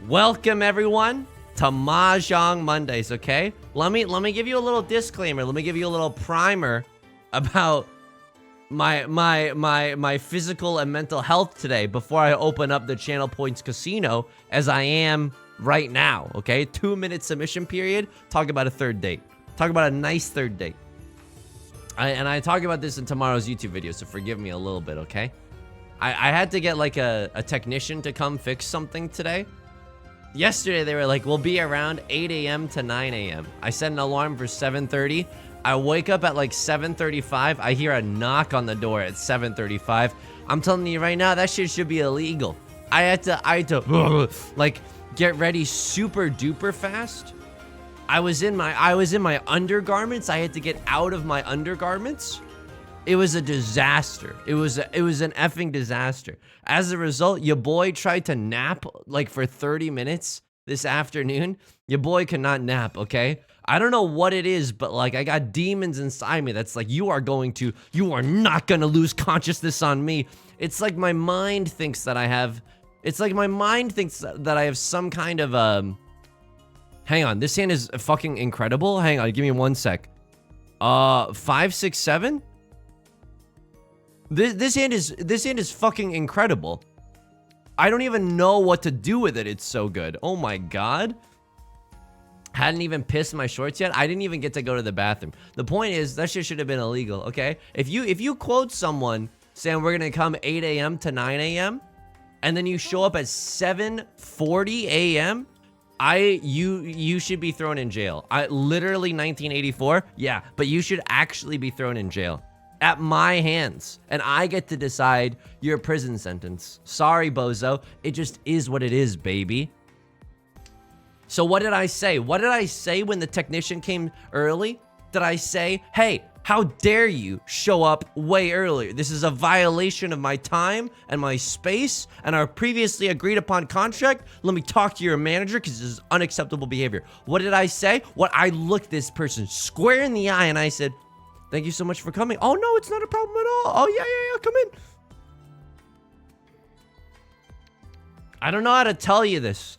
Welcome everyone to Mahjong Mondays, okay? Let me give you a little disclaimer. Let me give you a little primer about my physical and mental health today before I open up the Channel Points Casino as I am right now, okay? 2-minute submission period. Talk about a third date. Talk about a nice third date. I talk about this in tomorrow's YouTube video, so forgive me a little bit, okay? I had to get like a technician to come fix something today. Yesterday, they were like, we'll be around 8 a.m. to 9 a.m. I set an alarm for 7:30. I wake up at like 7:35. I hear a knock on the door at 7:35. I'm telling you right now, that shit should be illegal. I had to like get ready super duper fast. I was in my undergarments. I had to get out of my undergarments. It was a disaster. It was an effing disaster. As a result, your boy tried to nap like for 30 minutes this afternoon. Your boy cannot nap, okay? I don't know what it is, but like I got demons inside me that's like, you are not gonna lose consciousness on me. It's like my mind thinks that I have some kind of hang on, this hand is fucking incredible. Hang on, give me 1 sec. 5, 6, 7? This hand is fucking incredible. I don't even know what to do with it. It's so good. Oh my god. Hadn't even pissed my shorts yet. I didn't even get to go to the bathroom. The point is, that shit should have been illegal, okay? If you quote someone saying we're gonna come 8 a.m. to 9 a.m. and then you show up at 7:40 a.m., you should be thrown in jail. Literally 1984. Yeah, but you should actually be thrown in jail. At my hands, and I get to decide your prison sentence. Sorry, bozo. It just is what it is, baby. So what did I say? What did I say when the technician came early? Did I say, hey, how dare you show up way earlier? This is a violation of my time and my space and our previously agreed upon contract. Let me talk to your manager because this is unacceptable behavior. What did I say? I looked this person square in the eye and I said, thank you so much for coming. Oh, no, it's not a problem at all. Oh, yeah, come in. I don't know how to tell you this.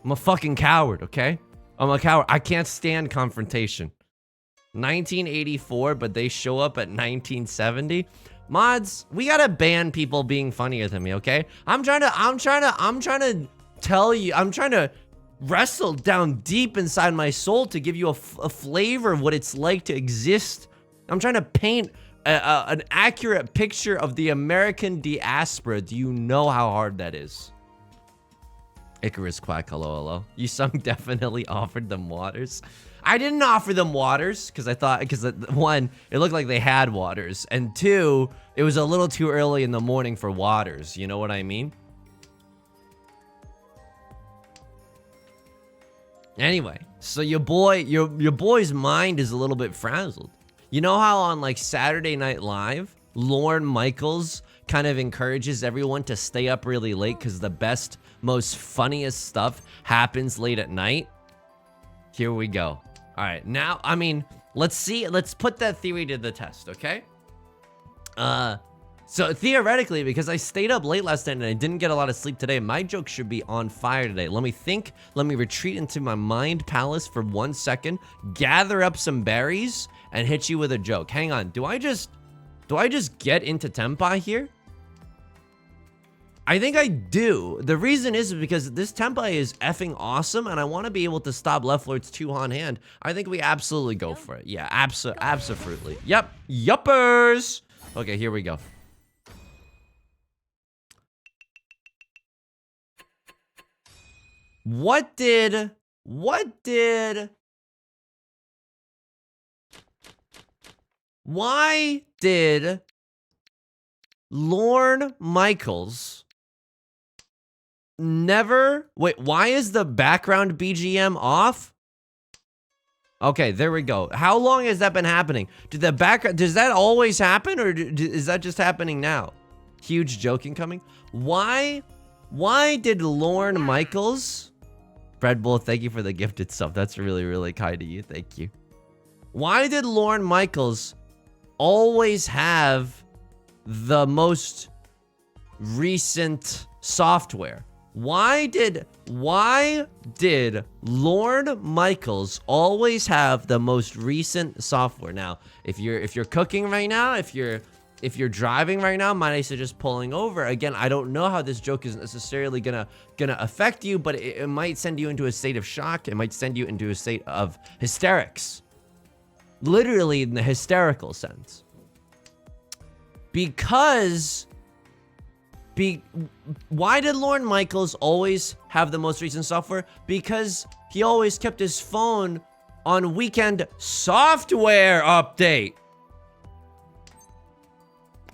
I'm a fucking coward, okay? I'm a coward. I can't stand confrontation. 1984, but they show up at 1970. Mods, we gotta ban people being funnier than me, okay? I'm trying to tell you, I'm trying to wrestle down deep inside my soul to give you a flavor of what it's like to exist. I'm trying to paint an accurate picture of the American diaspora. Do you know how hard that is? Icarus Quack, hello. You sung definitely offered them waters. I didn't offer them waters because one, it looked like they had waters, and two, it was a little too early in the morning for waters. You know what I mean? Anyway, so your boy's mind is a little bit frazzled. You know how on like Saturday Night Live, Lorne Michaels kind of encourages everyone to stay up really late because the best, most funniest stuff happens late at night? Here we go. All right, now, I mean, let's put that theory to the test, okay? So theoretically, because I stayed up late last night and I didn't get a lot of sleep today, my joke should be on fire today. Let me think. Let me retreat into my mind palace for 1 second, gather up some berries, and hit you with a joke. Hang on. Do I just get into Tempai here? I think I do. The reason is because this Tempai is effing awesome, and I want to be able to stop Left Lord's two-on hand. I think we absolutely go for it. Yeah, absolutely. Yep. Yuppers. Okay, here we go. Why did Lorne Michaels never... Wait, why is the background BGM off? Okay, there we go. How long has that been happening? Does that always happen, or is that just happening now? Huge joking coming. Why did Lorne Michaels... Bread Bull, thank you for the gifted sub. That's really, really kind of you. Thank you. Why did Lorne Michaels always have the most recent software? Why did Lord Michaels always have the most recent software? Now, if you're cooking right now, if you're driving right now, might I suggest pulling over. Again, I don't know how this joke is necessarily gonna affect you, but it might send you into a state of shock. It might send you into a state of hysterics. Literally in the hysterical sense. Why did Lorne Michaels always have the most recent software? Because he always kept his phone on weekend software update.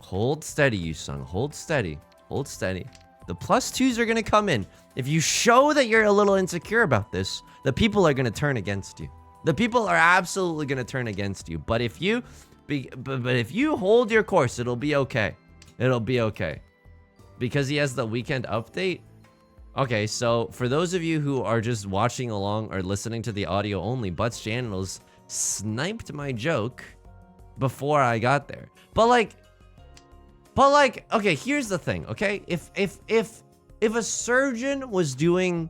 Hold steady, Yusung. Hold steady. Hold steady. The +2s are going to come in. If you show that you're a little insecure about this, the people are going to turn against you. The people are absolutely going to turn against you. But if you hold your course, it'll be okay. It'll be okay. Because he has the weekend update? Okay, so for those of you who are just watching along or listening to the audio only, Butts Channels sniped my joke before I got there. But like, okay, here's the thing, okay? If a surgeon was doing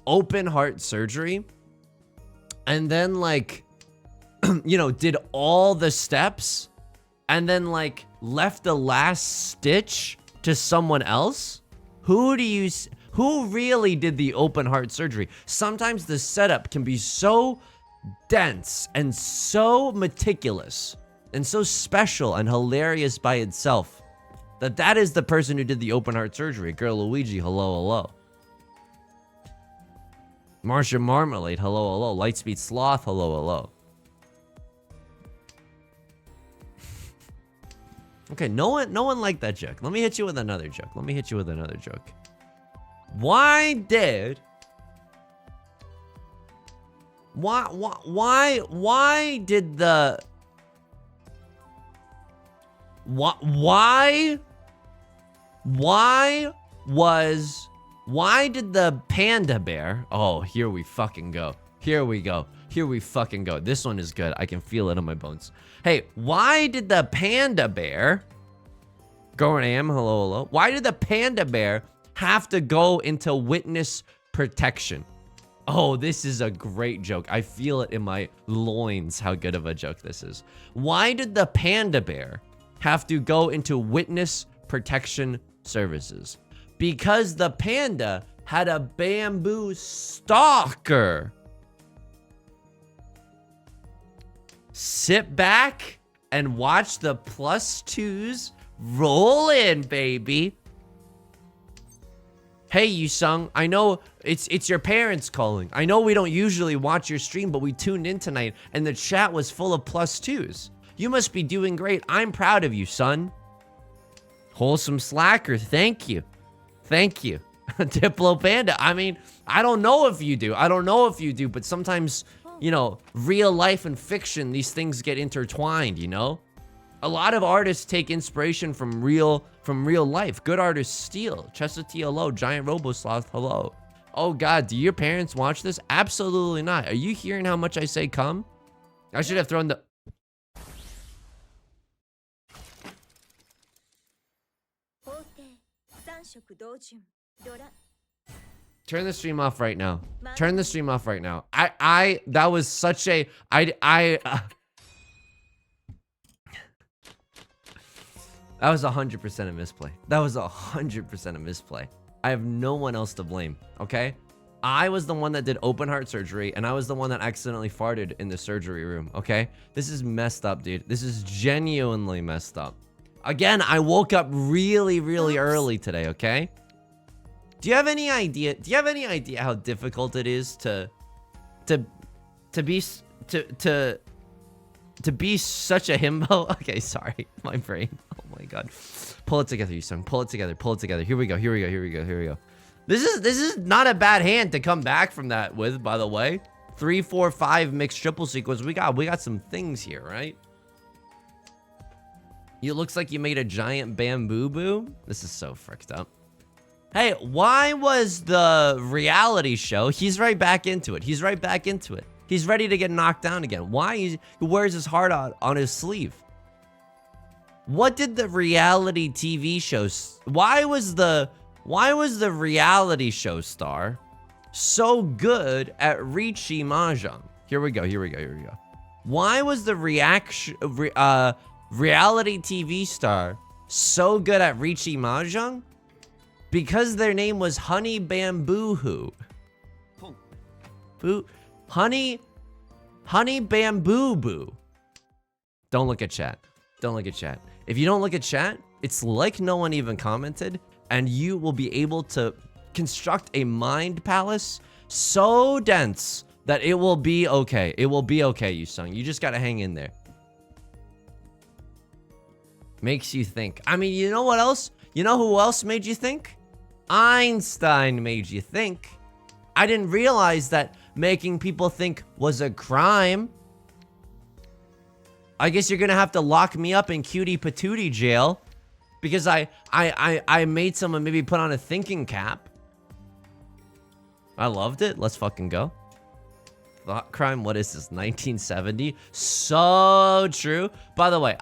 open heart surgery and then like, you know, did all the steps and then like left the last stitch to someone else, who really did the open heart surgery? Sometimes the setup can be so dense and so meticulous and so special and hilarious by itself that is the person who did the open heart surgery. Girl Luigi, hello, hello. Marcia Marmalade, hello, hello. Lightspeed Sloth, hello, hello. Okay, no one liked that joke. Let me hit you with another joke. Why did the panda bear? Oh, here we fucking go. Here we go. This one is good. I can feel it in my bones. Hey, why did the panda bear, Going Am, hello, hello. Why did the panda bear have to go into witness protection? Oh, this is a great joke. I feel it in my loins how good of a joke this is. Why did the panda bear have to go into witness protection services? Because the panda had a bamboo stalker. Sit back and watch the +2s roll in, baby. Hey, Yusung, I know it's your parents calling. I know we don't usually watch your stream, but we tuned in tonight and the chat was full of +2s. You must be doing great. I'm proud of you, son. Wholesome Slacker, thank you. Thank you. Diplo Panda, I mean, I don't know if you do, but sometimes, you know, real life and fiction, these things get intertwined, you know? A lot of artists take inspiration from real life. Good artists steal. Chester T, hello. Giant Robosloth, hello. Oh God, do your parents watch this? Absolutely not. Are you hearing how much I say come? I should have thrown the... Turn the stream off right now. Turn the stream off right now. That was such a, that was 100% a misplay. That was 100% a misplay. I have no one else to blame, okay? I was the one that did open heart surgery, and I was the one that accidentally farted in the surgery room, okay? This is messed up, dude. This is genuinely messed up. Again, I woke up really, really early today, okay? Do you have any idea how difficult it is to be such a himbo? Okay, sorry, my brain. Oh my God. Pull it together, Yusung. Pull it together. Here we go. This is not a bad hand to come back from that with, by the way. 3, 4, 5 mixed triple sequence. We got some things here, right? It looks like you made a giant bamboo boo. This is so fricked up. Hey, why was the reality show? He's right back into it. He's ready to get knocked down again. Why? He wears his heart out on his sleeve. What did the reality TV shows? Why was the reality show star so good at Riichi Mahjong? Here we go. Why was the reality TV star so good at Riichi Mahjong? Because their name was Honey Bamboo Hoo. Honey Bamboo Boo. Don't look at chat. Don't look at chat. If you don't look at chat, it's like no one even commented, and you will be able to construct a mind palace so dense that it will be okay. It will be okay, Yusung. You just gotta hang in there. Makes you think. I mean, you know what else? You know who else made you think? Einstein made you think. I didn't realize that making people think was a crime. I guess you're gonna have to lock me up in cutie patootie jail because I made someone maybe put on a thinking cap. I loved it. Let's fucking go. Thought crime, what is this, 1970? So true. By the way,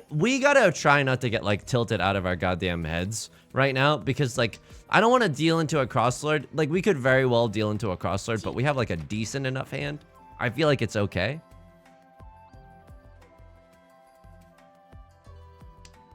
we gotta try not to get like tilted out of our goddamn heads right now, because like I don't want to deal into a crosslord. Like we could very well deal into a crosslord, but we have like a decent enough hand. I feel like it's okay.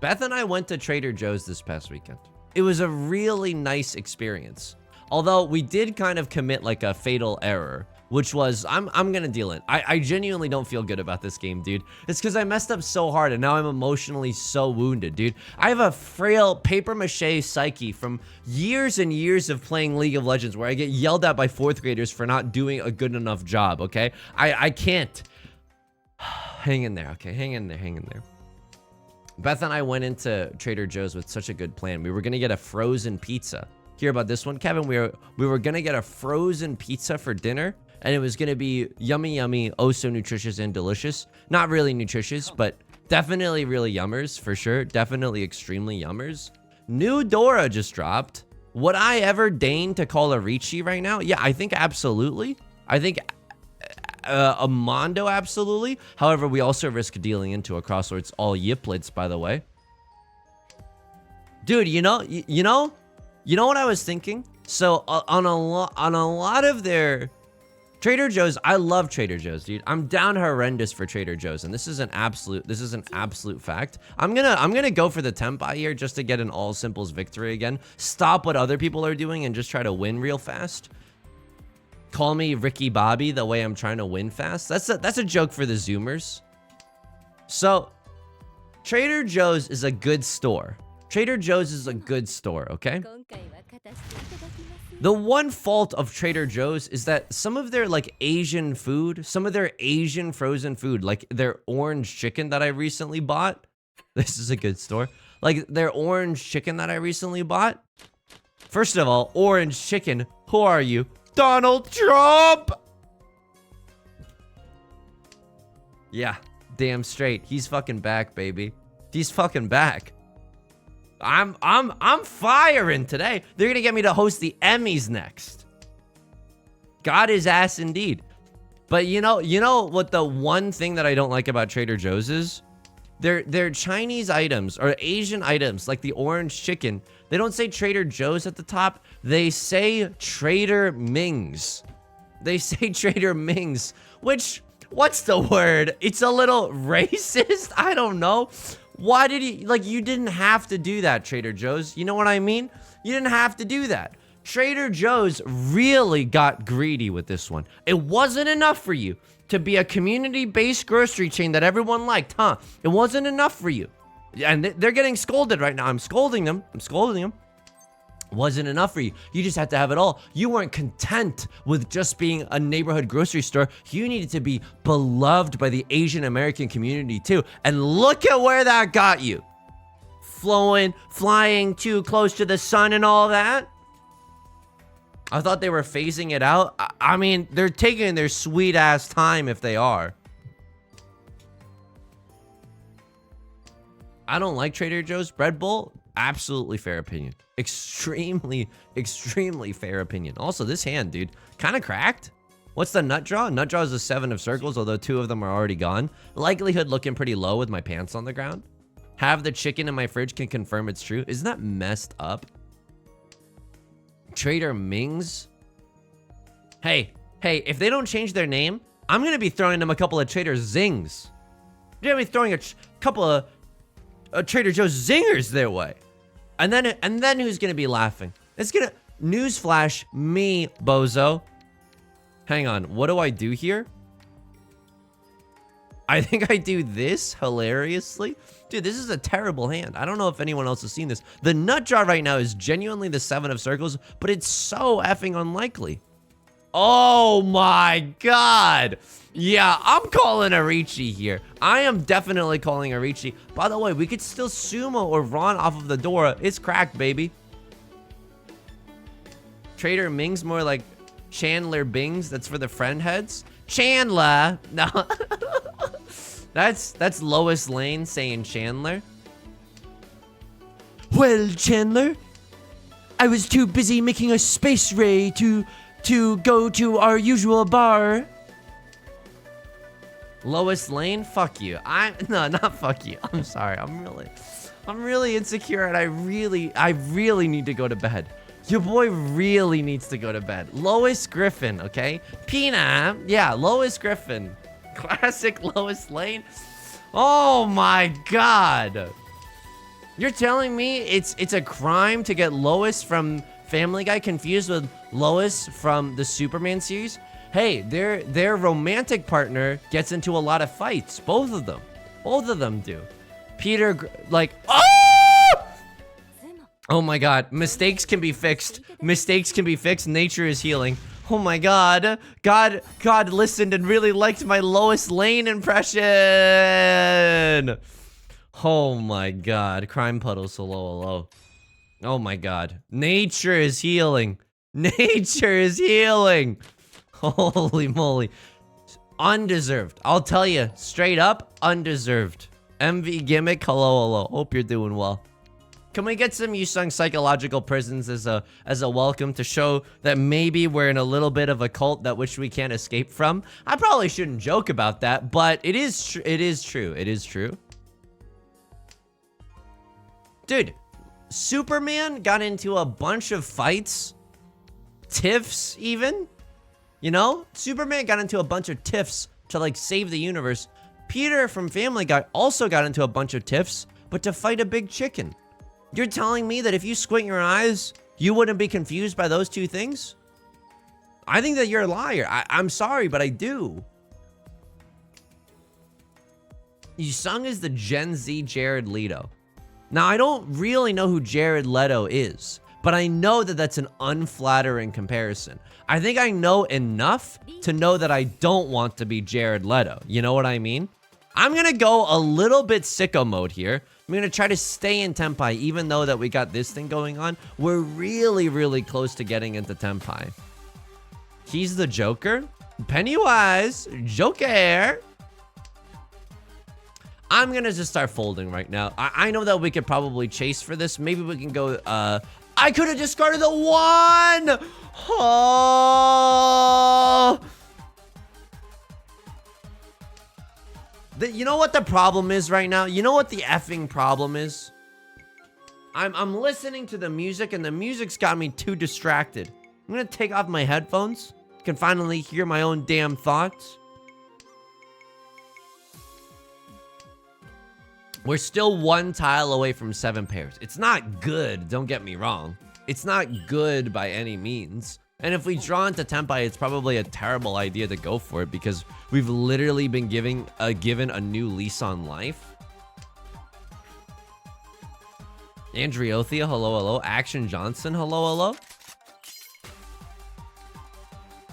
Beth and I went to Trader Joe's this past weekend. It was a really nice experience. Although we did kind of commit like a fatal error, which was, I'm gonna deal it. I genuinely don't feel good about this game, dude. It's because I messed up so hard and now I'm emotionally so wounded, dude. I have a frail paper mache psyche from years and years of playing League of Legends where I get yelled at by 4th graders for not doing a good enough job, okay? I can't. Hang in there, okay? Hang in there. Beth and I went into Trader Joe's with such a good plan. We were gonna get a frozen pizza. Hear about this one, Kevin? We were gonna get a frozen pizza for dinner, and it was gonna be yummy, oh so nutritious and delicious. Not really nutritious, but definitely really yummers for sure. Definitely extremely yummers. New Dora just dropped. Would I ever deign to call a Riichi right now? Yeah, I think absolutely. I think a Mondo absolutely. However, we also risk dealing into a crosswords all yiplets, by the way. Dude, you know what I was thinking? So on a lot of their Trader Joe's, I love Trader Joe's, dude. I'm down horrendous for Trader Joe's, and this is an absolute fact. I'm gonna go for the Tenpai here just to get an all simples victory again. Stop what other people are doing and just try to win real fast. Call me Ricky Bobby the way I'm trying to win fast. That's a joke for the Zoomers. So Trader Joe's is a good store. Trader Joe's is a good store, okay? The one fault of Trader Joe's is that some of their like Asian food, some of their Asian frozen food, like their orange chicken that I recently bought. This is a good store. Like their orange chicken that I recently bought. First of all, orange chicken, who are you? Donald Trump! Yeah, damn straight. He's fucking back, baby. He's fucking back. I'm firing today. They're gonna get me to host the Emmys next. God his ass indeed. But you know what the one thing that I don't like about Trader Joe's is? Their Chinese items or Asian items like the orange chicken, they don't say Trader Joe's at the top. They say Trader Ming's. They say Trader Ming's, which, what's the word? It's a little racist. I don't know. Why did he, like, you didn't have to do that, Trader Joe's. You know what I mean? You didn't have to do that. Trader Joe's really got greedy with this one. It wasn't enough for you to be a community-based grocery chain that everyone liked, huh? It wasn't enough for you. And they're getting scolded right now. I'm scolding them. Wasn't enough for you. You just had to have it all. You weren't content with just being a neighborhood grocery store. You needed to be beloved by the Asian American community too. And look at where that got you. Flying too close to the sun and all that. I thought they were phasing it out. I mean, they're taking their sweet ass time if they are. I don't like Trader Joe's bread bowl. Absolutely fair opinion. Extremely fair opinion. Also, this hand, dude, kind of cracked. What's the nut draw? Nut draw is a 7 of circles, although 2 of them are already gone. Likelihood looking pretty low with my pants on the ground. Have the chicken in my fridge can confirm it's true. Isn't that messed up? Trader Ming's? Hey, if they don't change their name, I'm going to be throwing them a couple of Trader Zings. You're going to be throwing a couple of Trader Joe's Zingers their way. And then who's going to be laughing? It's going to... Newsflash, me, bozo. Hang on, what do I do here? I think I do this hilariously. Dude, this is a terrible hand. I don't know if anyone else has seen this. The nut jar right now is genuinely the 7 of circles, but it's so effing unlikely. Oh my god. Yeah, I'm calling a Riichi here. I am definitely calling a Riichi. By the way, we could still sumo or run off of the Dora. It's cracked, baby. Trader Ming's more like Chandler Bings. That's for the friend heads. Chandler. No. That's Lois Lane saying Chandler. Well, Chandler, I was too busy making a space ray to go to our usual bar. Lois Lane, fuck you. No, not fuck you. I'm sorry. I'm really insecure, and I really need to go to bed. Your boy really needs to go to bed. Lois Griffin, okay? Pina, yeah, Lois Griffin. Classic Lois Lane. Oh my god. You're telling me it's a crime to get Lois from Family Guy confused with Lois from the Superman series? Hey, their romantic partner gets into a lot of fights. Both of them do. Peter, like, oh! Oh my god, mistakes can be fixed. Mistakes can be fixed. Nature is healing. Oh my god. God listened and really liked my Lois Lane impression. Oh my god. Crime puddles, hello. Oh my god. Nature is healing. Nature is healing. Holy moly. Undeserved. I'll tell you, straight up, undeserved. MV gimmick, hello. Hope you're doing well. Can we get some Yusung psychological prisons as a welcome to show that maybe we're in a little bit of a cult that which we can't escape from? I probably shouldn't joke about that, but it is true. Dude, Superman got into a bunch of fights, tiffs even, you know? Superman got into a bunch of tiffs to like save the universe. Peter from Family Guy also got into a bunch of tiffs, but to fight a big chicken. You're telling me that if you squint your eyes, you wouldn't be confused by those two things? I think that you're a liar. I'm sorry, but I do. Yusung is the Gen Z Jared Leto. Now, I don't really know who Jared Leto is, but I know that that's an unflattering comparison. I think I know enough to know that I don't want to be Jared Leto. You know what I mean? I'm gonna go a little bit sicko mode here. I'm gonna try to stay in Tenpai, even though that we got this thing going on. We're really close to getting into Tenpai. He's the Joker. Pennywise. Joker. I'm gonna just start folding right now. I know that we could probably chase for this. Maybe we can go, I could have discarded the 1! Oh! You know what the problem is right now? You know what the effing problem is? I'm listening to the music, and the music's got me too distracted. I'm gonna take off my headphones. Can finally hear my own damn thoughts. We're still 1 tile away from 7 pairs. It's not good, don't get me wrong. It's not good by any means. And if we draw into Tenpai, it's probably a terrible idea to go for it because we've literally been given a new lease on life. Andreothea, hello. Action Johnson, hello.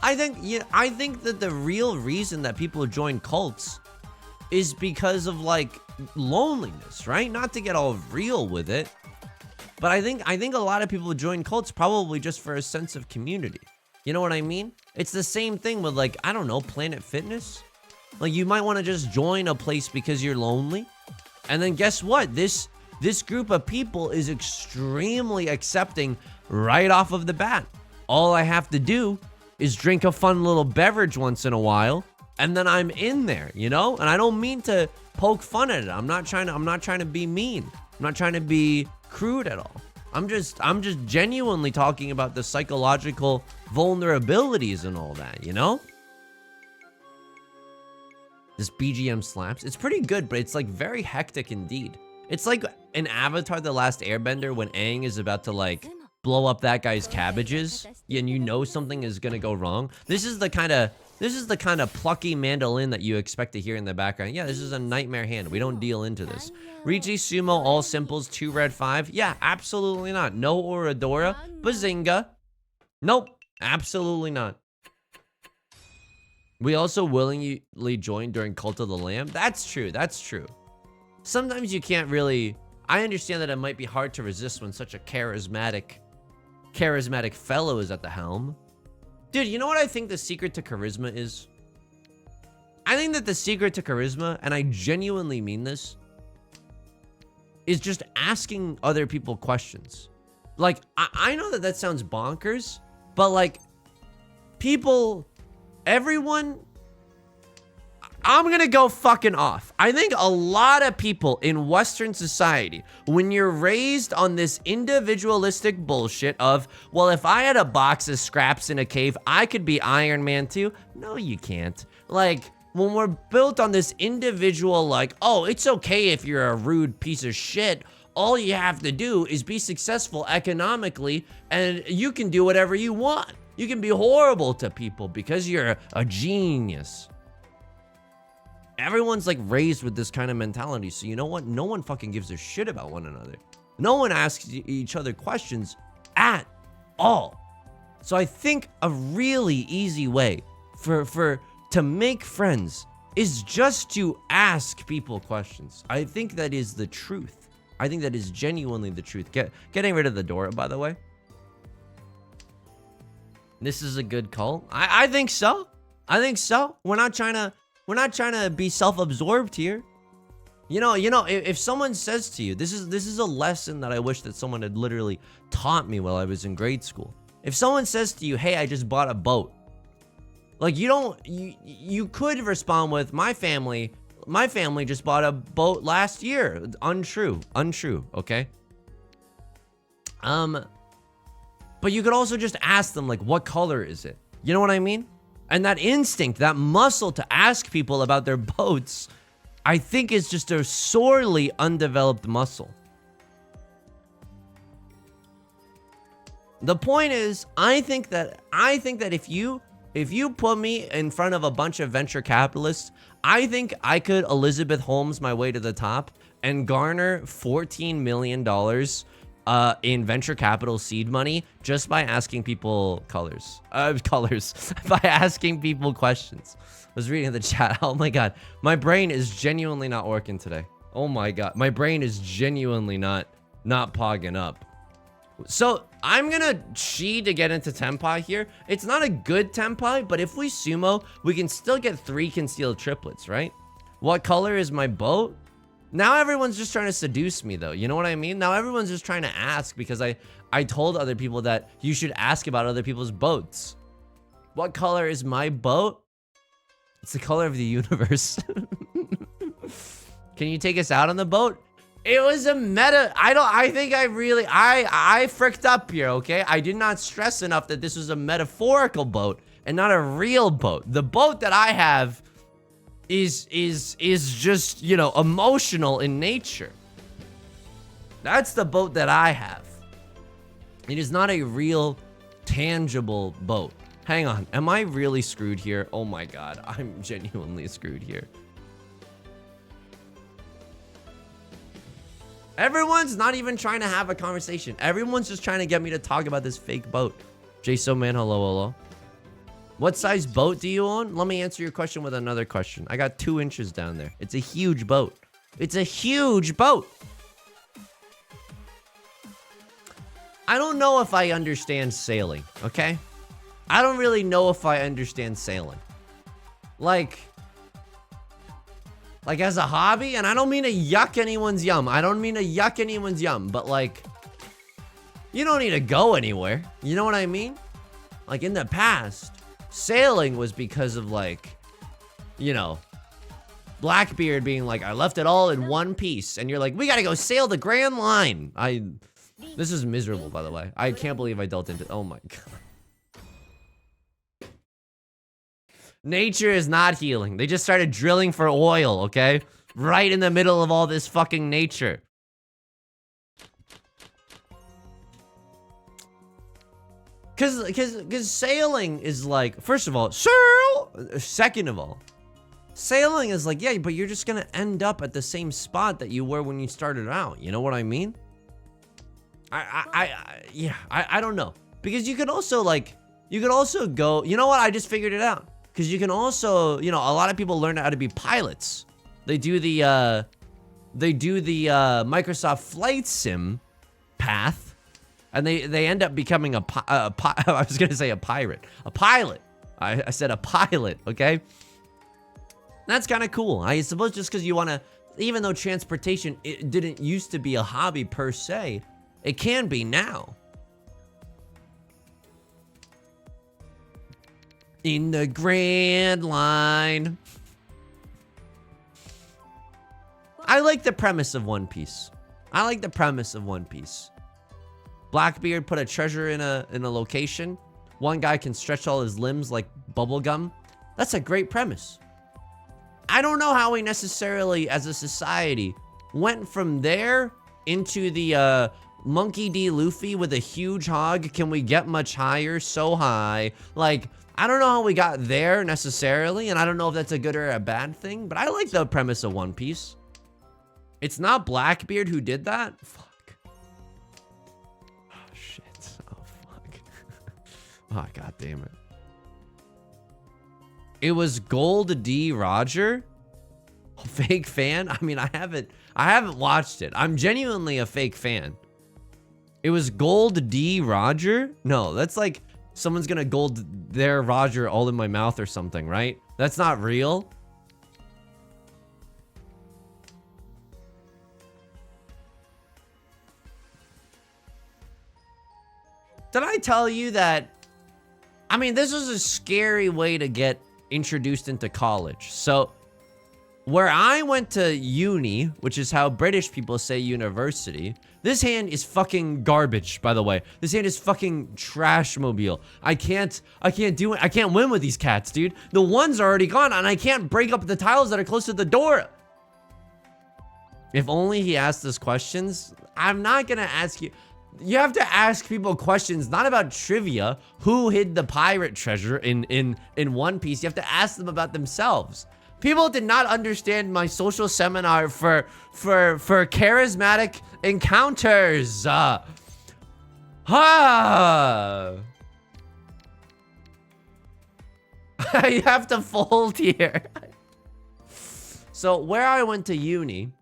I think that the real reason that people join cults is because of like loneliness, right? Not to get all real with it. But I think a lot of people join cults probably just for a sense of community. You know what I mean? It's the same thing with like, I don't know, Planet Fitness. Like you might want to just join a place because you're lonely. And then guess what? This group of people is extremely accepting right off of the bat. All I have to do is drink a fun little beverage once in a while, and then I'm in there, you know? And I don't mean to poke fun at it. I'm not trying to be mean. I'm not trying to be crude at all. I'm just genuinely talking about the psychological vulnerabilities and all that, you know? This BGM slaps. It's pretty good, but it's like very hectic indeed. It's like in Avatar: The Last Airbender when Aang is about to like blow up that guy's cabbages, and you know something is gonna go wrong. This is the kind of plucky mandolin that you expect to hear in the background. Yeah, this is a nightmare hand. We don't deal into this. Riichi Sumo, all simples, 2 red 5. Yeah, absolutely not. No Oradora. Bazinga. Nope, absolutely not. We also willingly joined during Cult of the Lamb. That's true, that's true. Sometimes you can't really... I understand that it might be hard to resist when such a charismatic fellow is at the helm. Dude, you know what I think the secret to charisma is? I think that the secret to charisma, and I genuinely mean this, is just asking other people questions. Like, I know that sounds bonkers, but like, everyone... I'm gonna go fucking off. I think a lot of people in Western society, when you're raised on this individualistic bullshit of, well, if I had a box of scraps in a cave, I could be Iron Man too. No, you can't. Like, when we're built on this individual, like, oh, it's okay if you're a rude piece of shit. All you have to do is be successful economically, and you can do whatever you want. You can be horrible to people because you're a genius. Everyone's like raised with this kind of mentality. So you know what? No one fucking gives a shit about one another. No one asks each other questions at all. So I think a really easy way to make friends is just to ask people questions. I think that is the truth. I think that is genuinely the truth. Getting rid of the Dora, by the way. This is a good cult. I think so. I think so. We're not trying to be self-absorbed here. You know, if someone says to you, this is a lesson that I wish that someone had literally taught me while I was in grade school. If someone says to you, hey, I just bought a boat. Like, you could respond with, my family just bought a boat last year. Untrue, okay? But you could also just ask them, like, what color is it? You know what I mean? And that instinct, that muscle to ask people about their boats, I think is just a sorely undeveloped muscle. The point is, I think that if you put me in front of a bunch of venture capitalists, I think I could Elizabeth Holmes my way to the top and garner $14 million in venture capital seed money just by asking people by asking people questions. I was reading the chat. Oh my god, my brain is genuinely not working today. Oh my god, my brain is genuinely not pogging up. So I'm gonna chi to get into Tenpai here. It's not a good Tenpai, but if we sumo, we can still get 3 concealed triplets, right? What color is my boat? Now everyone's just trying to seduce me, though. You know what I mean? Now everyone's just trying to ask because I told other people that you should ask about other people's boats. What color is my boat? It's the color of the universe. Can you take us out on the boat? It was a meta. I think I fricked up here, okay? I did not stress enough that this was a metaphorical boat and not a real boat. The boat that I have is just, you know, emotional in nature. That's the boat that I have. It is not a real, tangible boat. Hang on, am I really screwed here? Oh my god, I'm genuinely screwed here. Everyone's not even trying to have a conversation. Everyone's just trying to get me to talk about this fake boat. JSO man, hello. What size boat do you own? Let me answer your question with another question. I got 2 inches down there. It's a huge boat. It's a huge boat. I don't know if I understand sailing, okay? I don't really know if I understand sailing. Like as a hobby, and I don't mean to yuck anyone's yum. But like, you don't need to go anywhere. You know what I mean? Like in the past, sailing was because of like you know, Blackbeard being like, I left it all in one piece. And you're like, we gotta go sail the Grand Line. This is miserable, by the way. I can't believe I dealt into, oh my god. Nature is not healing. They just started drilling for oil, okay? Right in the middle of all this fucking nature. Cause sailing is like, first of all, sail! Second of all, sailing is like, yeah, but you're just gonna end up at the same spot that you were when you started out. You know what I mean? I don't know. Because you could also like, you could also go, you know what? I just figured it out. Because you can also, you know, a lot of people learn how to be pilots. They do the Microsoft Flight Sim path. And they end up becoming I was gonna say a pirate. A pilot. I said a pilot, okay? That's kind of cool. I suppose just because you want to, even though transportation, it didn't used to be a hobby per se, it can be now. In the Grand Line. I like the premise of One Piece. I like the premise of One Piece. Blackbeard put a treasure in a location. One guy can stretch all his limbs like bubblegum. That's a great premise. I don't know how we necessarily, as a society, went from there into the Monkey D. Luffy with a huge hog. Can we get much higher? So high. Like, I don't know how we got there necessarily, and I don't know if that's a good or a bad thing, but I like the premise of One Piece. It's not Blackbeard who did that? Fuck. Oh, shit. Oh, fuck. Oh, god damn it. It was Gold D. Roger? Fake fan? I mean, I haven't watched it. I'm genuinely a fake fan. It was Gold D. Roger? No, that's like someone's gonna gold their Roger all in my mouth or something, right? That's not real. Did I tell you that? I mean, this was a scary way to get introduced into college. So, where I went to uni, which is how British people say university, this hand is fucking garbage, by the way. This hand is fucking trash mobile. I can't do it. I can't win with these cats, dude. The ones are already gone, and I can't break up the tiles that are close to the door. If only he asked us questions. I'm not gonna ask you. You have to ask people questions, not about trivia. Who hid the pirate treasure in One Piece? You have to ask them about themselves. People did not understand my social seminar for charismatic encounters. I have to fold here. So where I went to uni,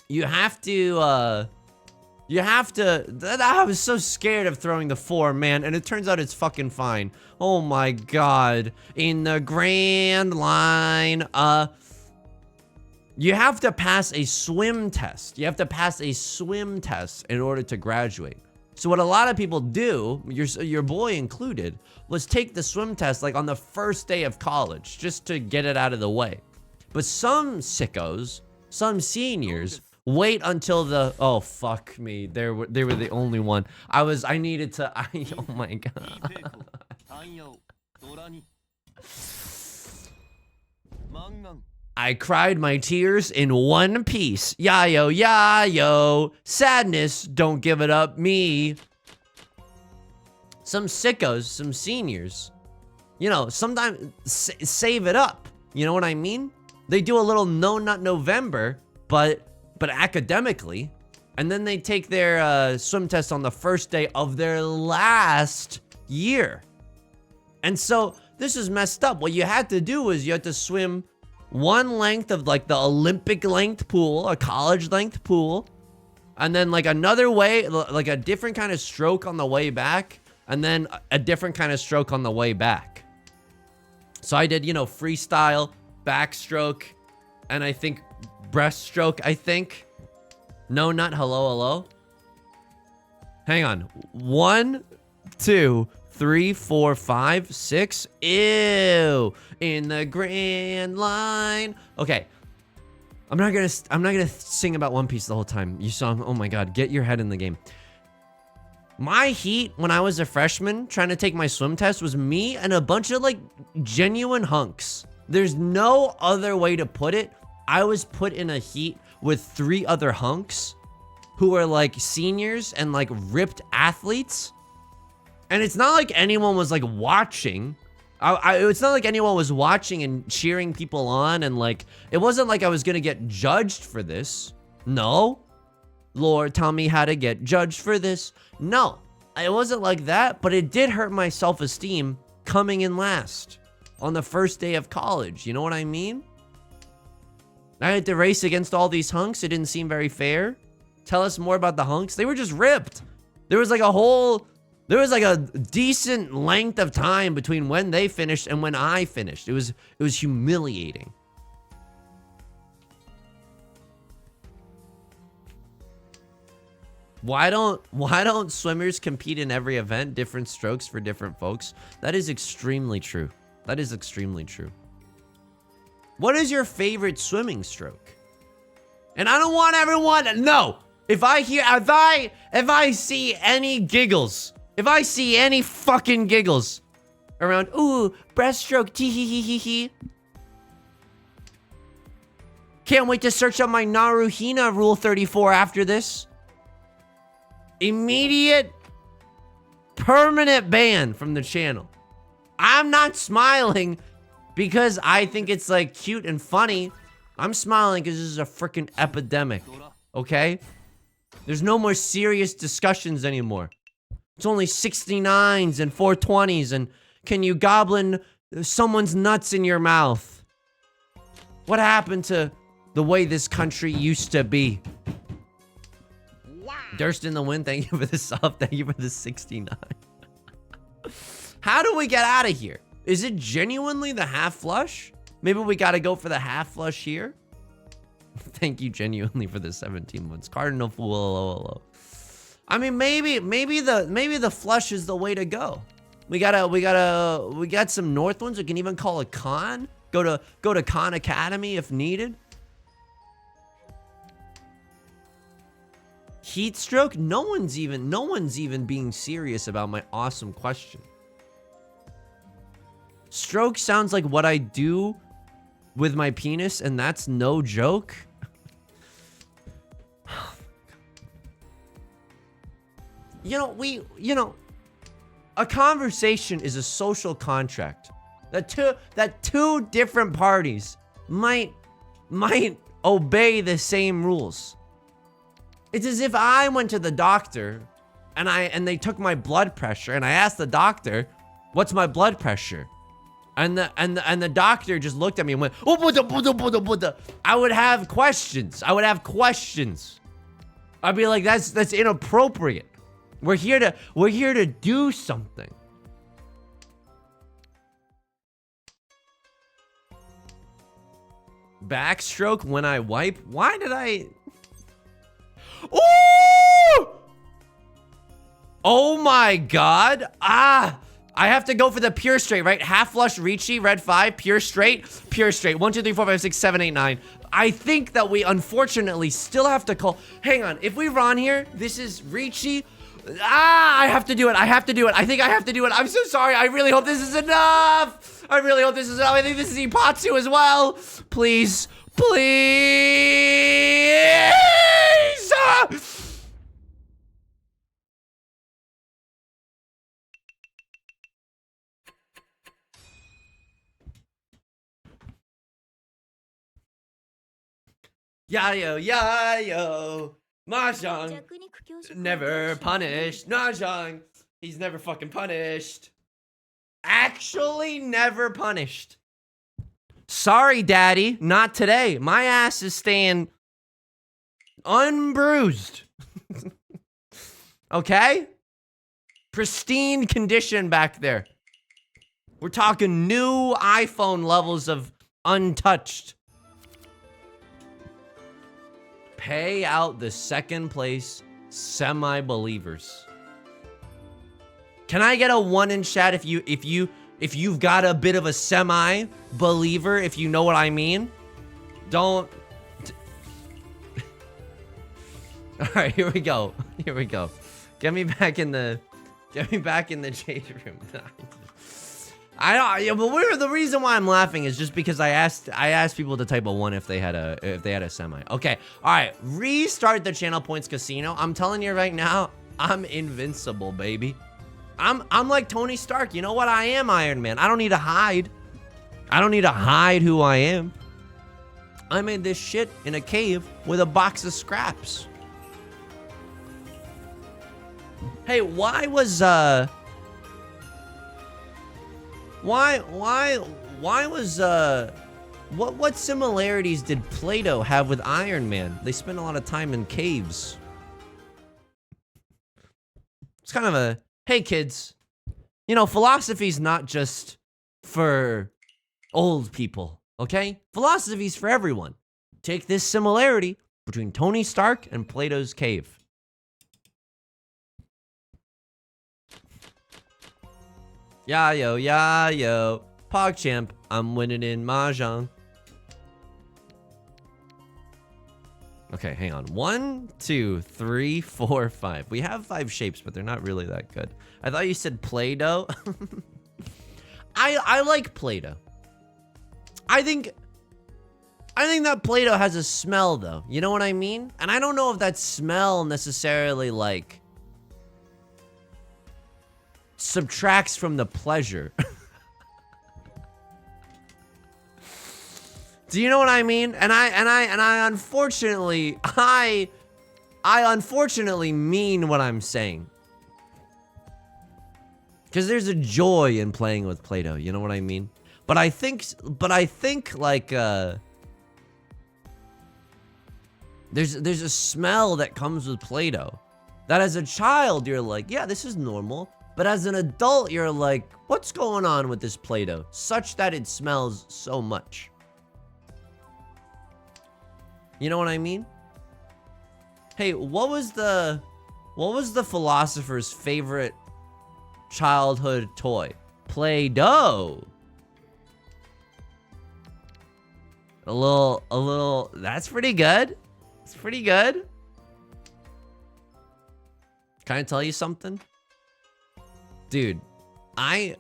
you have to, I was so scared of throwing the 4, man, and it turns out it's fucking fine. Oh my god. In the Grand Line, you have to pass a swim test. You have to pass a swim test in order to graduate. So what a lot of people do, your boy included, was take the swim test like on the first day of college, just to get it out of the way. But some sickos, some seniors, wait until the, oh fuck me, they were the only one. I needed to, oh my god. I cried my tears in one piece. Yayo, sadness, don't give it up me. Some sickos, some seniors, you know, sometimes save it up. You know what I mean? They do a little No Nut November, but academically, and then they take their swim test on the first day of their last year. And so this is messed up. What you had to do was you had to swim one length of like the Olympic length pool, a college length pool, and then like another way, like a different kind of stroke on the way back, and then a different kind of stroke on the way back. So I did, you know, freestyle, backstroke, and I think breaststroke, I think. No nut, hello. Hang on. 1, 2, 3, 4, 5, 6. Ew. In the grand line. Okay. I'm not gonna sing about One Piece the whole time. You saw, oh my god, get your head in the game. My heat when I was a freshman trying to take my swim test was me and a bunch of like genuine hunks. There's no other way to put it. I was put in a heat with 3 other hunks who were like seniors and like ripped athletes. And it's not like anyone was like watching. It's not like anyone was watching and cheering people on, and like, it wasn't like I was gonna get judged for this. No. Lord, tell me how to get judged for this. No, it wasn't like that, but it did hurt my self-esteem coming in last on the first day of college. You know what I mean? I had to race against all these hunks. It didn't seem very fair. Tell us more about the hunks. They were just ripped. There was like a decent length of time between when they finished and when I finished. It was humiliating. Why don't swimmers compete in every event? Different strokes for different folks. That is extremely true. That is extremely true. What is your favorite swimming stroke? And I don't want everyone, no. If I see any giggles, if I see any fucking giggles around, ooh, breaststroke, tee hee hee hee hee. Can't wait to search up my Naruhina Rule 34 after this. Immediate, permanent ban from the channel. I'm not smiling because I think it's like cute and funny. I'm smiling because this is a freaking epidemic, okay? There's no more serious discussions anymore. It's only 69s and 420s and can you goblin someone's nuts in your mouth? What happened to the way this country used to be? Durst in the wind, thank you for the sub, thank you for the 69. How do we get out of here? Is it genuinely the half flush? Maybe we gotta go for the half flush here? Thank you genuinely for the 17 months. Cardinal Fool, I mean, maybe the flush is the way to go. We got some north ones. We can even call a con. Go to Khan Academy if needed. Heat stroke? No one's even being serious about my awesome question. Stroke sounds like what I do with my penis, and that's no joke. A conversation is a social contract that two different parties might obey the same rules. It's as if I went to the doctor and they took my blood pressure and I asked the doctor, "What's my blood pressure?" And the doctor just looked at me and went, "Oh, Buddha." I would have questions. I'd be like, that's inappropriate. We're here to do something. Backstroke when I wipe? Why did I? Ooh! Oh my god. I have to go for the pure straight, right? Half flush Riichi, red 5, pure straight. 1, 2, 3, 4, 5, 6, 7, 8, 9. I think that we unfortunately still have to call. Hang on, if we run here, this is Riichi. I have to do it. I think I have to do it. I'm so sorry. I really hope this is enough. I think this is Ipatsu as well. Please. Yayo. Mahjong. Never punished. Mahjong. He's never fucking punished. Actually never punished. Sorry, daddy. Not today. My ass is staying unbruised. Okay? Pristine condition back there. We're talking new iPhone levels of untouched. Pay out the second place semi-believers. Can I get a 1 in chat if you've got a bit of a semi-believer, if you know what I mean? Don't... Alright, here we go. Here we go. Get me back in the change room. Yeah, but the reason why I'm laughing is just because I asked people to type a 1 if they had a semi. Okay, alright. Restart the channel points casino. I'm telling you right now, I'm invincible, baby. I'm like Tony Stark. You know what? I am Iron Man. I don't need to hide. I don't need to hide who I am. I made this shit in a cave with a box of scraps. Hey, why was what similarities did Play-Doh have with Iron Man? They spent a lot of time in caves. It's kind of a, hey kids, you know, philosophy's not just for old people, okay? Philosophy's for everyone. Take this similarity between Tony Stark and Play-Doh's cave. Yeah, yo. PogChamp, I'm winning in Mahjong. Okay, hang on. 1, 2, 3, 4, 5. We have 5 shapes, but they're not really that good. I thought you said Play-Doh. I like Play-Doh. I think that Play-Doh has a smell, though. You know what I mean? And I don't know if that smell necessarily, like, subtracts from the pleasure. Do you know what I mean? And I unfortunately, I unfortunately mean what I'm saying. Because there's a joy in playing with Play-Doh, you know what I mean? But I think like there's a smell that comes with Play-Doh that as a child you're like, yeah, this is normal. But as an adult, you're like, what's going on with this Play-Doh? Such that it smells so much. You know what I mean? Hey, what was the philosopher's favorite childhood toy? Play-Doh. A little, that's pretty good. It's pretty good. Can I tell you something? Dude, I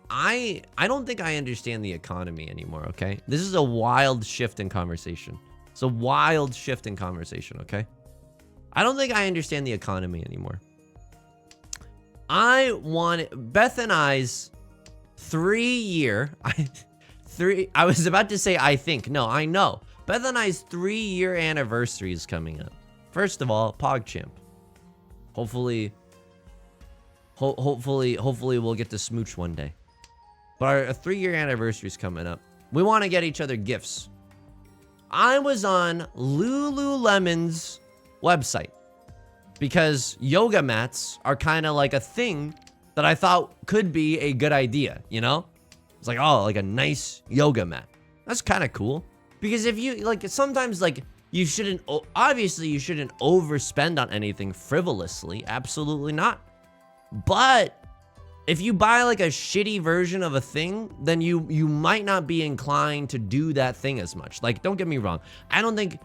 don't think I understand the economy anymore, okay? This is a wild shift in conversation. It's a wild shift in conversation, okay? I don't think I understand the economy anymore. I want Beth and I's 3-year, I was about to say I think. No, I know. Beth and I's 3-year anniversary is coming up. First of all, PogChamp. Hopefully we'll get to smooch one day. But our 3-year anniversary is coming up. We want to get each other gifts. I was on Lululemon's website because yoga mats are kind of like a thing that I thought could be a good idea, you know? It's like, oh, like a nice yoga mat. That's kind of cool. Because if you, like, sometimes, like, you shouldn't, obviously you shouldn't overspend on anything frivolously. Absolutely not. But if you buy like a shitty version of a thing, then you might not be inclined to do that thing as much. Like, don't get me wrong. I don't think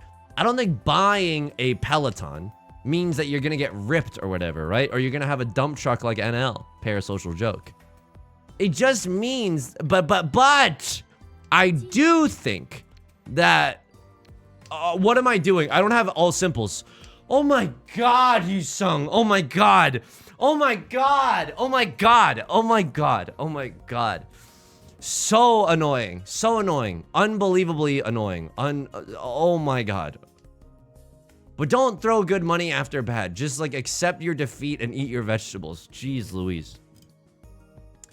buying a Peloton means that you're gonna get ripped or whatever, right? Or you're gonna have a dump truck like NL, parasocial joke. It just means, but I do think that, what am I doing? I don't have all simples. Oh my God, you sung. Oh my God. Oh my God. Oh my God. Oh my God. Oh my God. So annoying. So annoying. Unbelievably annoying. Oh my God. But don't throw good money after bad. Just like accept your defeat and eat your vegetables. Jeez Louise.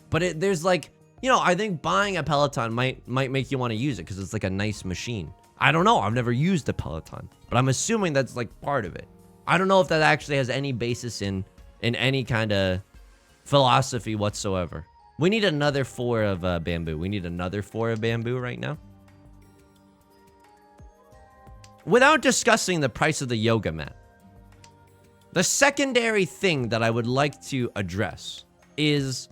But there's like, you know, I think buying a Peloton might make you want to use it because it's like a nice machine. I don't know. I've never used a Peloton, but I'm assuming that's like part of it. I don't know if that actually has any basis in any kind of philosophy whatsoever. We need another 4 of bamboo. We need another 4 of bamboo right now. Without discussing the price of the yoga mat, the secondary thing that I would like to address is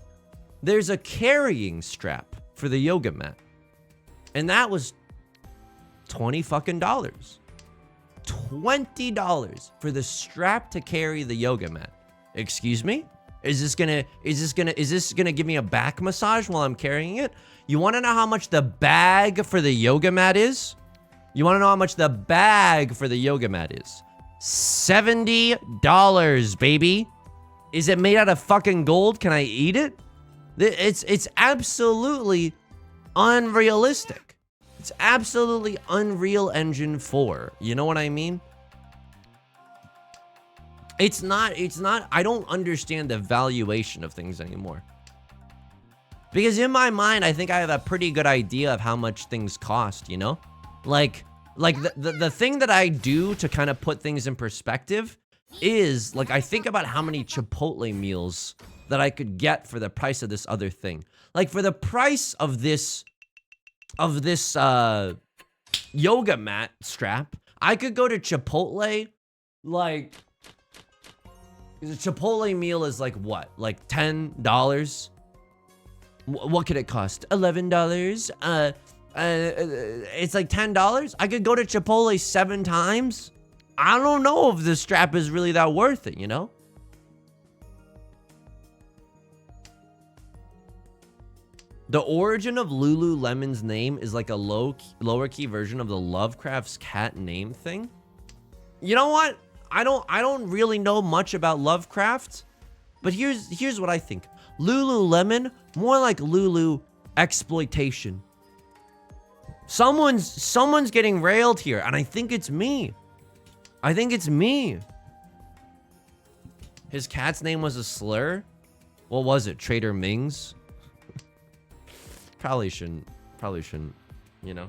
there's a carrying strap for the yoga mat. And that was $20 fucking dollars. $20 for the strap to carry the yoga mat. Excuse me? Is this gonna give me a back massage while I'm carrying it? You wanna know how much the bag for the yoga mat is? You wanna know how much the bag for the yoga mat is? $70, baby. Is it made out of fucking gold? Can I eat it? It's absolutely unrealistic. It's absolutely Unreal Engine 4. You know what I mean? It's not, I don't understand the valuation of things anymore. Because in my mind, I think I have a pretty good idea of how much things cost, you know? Like the thing that I do to kind of put things in perspective is, like, I think about how many Chipotle meals that I could get for the price of this other thing. Like, for the price of this yoga mat strap, I could go to Chipotle, like, a Chipotle meal is like what? Like $10? What could it cost? $11? It's like $10? I could go to Chipotle 7 times? I don't know if this strap is really that worth it, you know? The origin of Lululemon's name is like a lower key version of the Lovecraft's cat name thing. You know what? I don't really know much about Lovecraft, but here's what I think. Lululemon, more like Lulu exploitation. Someone's getting railed here, and I think it's me. I think it's me. His cat's name was a slur? What was it? Trader Ming's? Probably shouldn't, you know?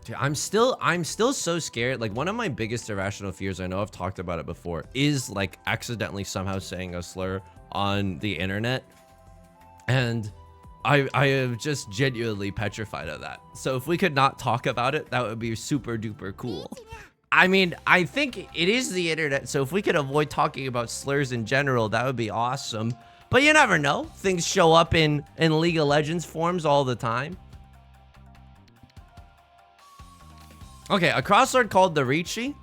Dude, I'm still so scared. Like, one of my biggest irrational fears, I know I've talked about it before, is like accidentally somehow saying a slur on the internet. And I am just genuinely petrified of that. So if we could not talk about it, that would be super duper cool. I mean, I think it is the internet, so if we could avoid talking about slurs in general, that would be awesome. But you never know. Things show up in League of Legends forums all the time. Okay, a crossword called the Riichi.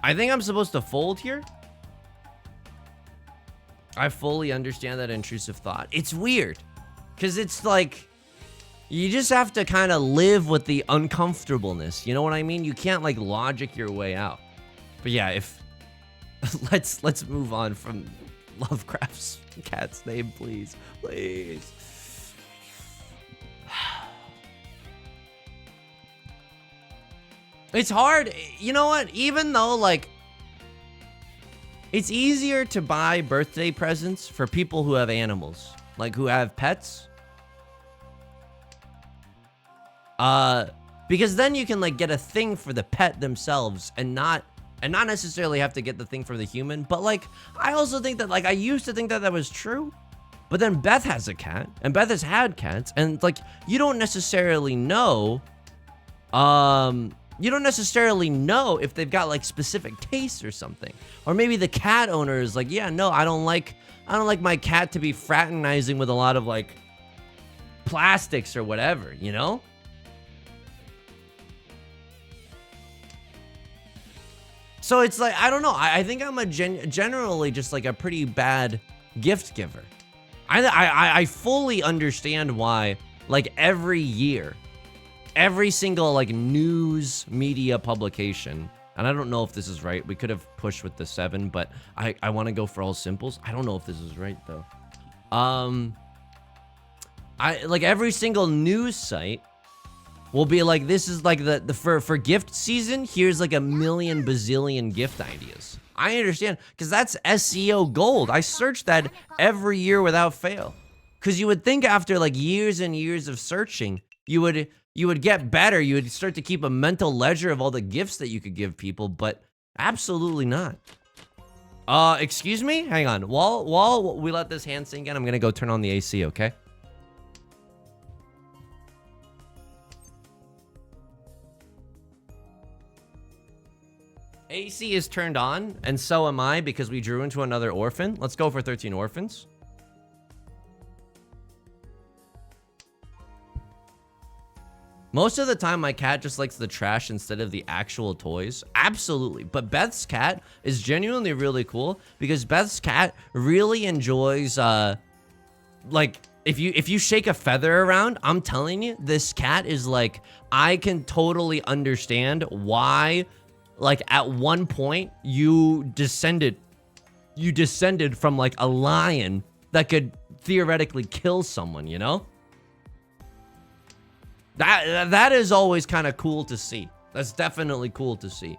I think I'm supposed to fold here. I fully understand that intrusive thought. It's weird, because it's like, you just have to kind of live with the uncomfortableness. You know what I mean? You can't like logic your way out. But yeah, if let's move on from Lovecraft's cat's name, please, please. It's hard. You know what? Even though, like, it's easier to buy birthday presents for people who have animals, like who have pets. Because then you can like get a thing for the pet themselves and not necessarily have to get the thing for the human. But like, I also think that, like, I used to think that that was true, but then Beth has a cat and Beth has had cats, and like, you don't necessarily know, if they've got like specific tastes or something. Or maybe the cat owner is like, yeah, no, I don't like my cat to be fraternizing with a lot of like plastics or whatever, you know? So it's like, I don't know. I think I'm generally just like a pretty bad gift giver. I fully understand why, like, every year, every single like news media publication, and I don't know if this is right. We could have pushed with the 7, but I want to go for all simples. I don't know if this is right though. I like every single news site will be like, this is like for gift season, here's like a million bazillion gift ideas. I understand, because that's SEO gold. I search that every year without fail. Because you would think after like years and years of searching, you would get better. You would start to keep a mental ledger of all the gifts that you could give people, but absolutely not. Excuse me? Hang on. While we let this hand sink in, I'm gonna go turn on the AC, okay? AC is turned on, and so am I because we drew into another orphan. Let's go for 13 orphans. Most of the time, my cat just likes the trash instead of the actual toys. Absolutely. But Beth's cat is genuinely really cool because Beth's cat really enjoys, like, if you shake a feather around, I'm telling you, this cat is like, I can totally understand why, like, at one point, you descended from, like, a lion that could theoretically kill someone, you know? That is always kind of cool to see. That's definitely cool to see.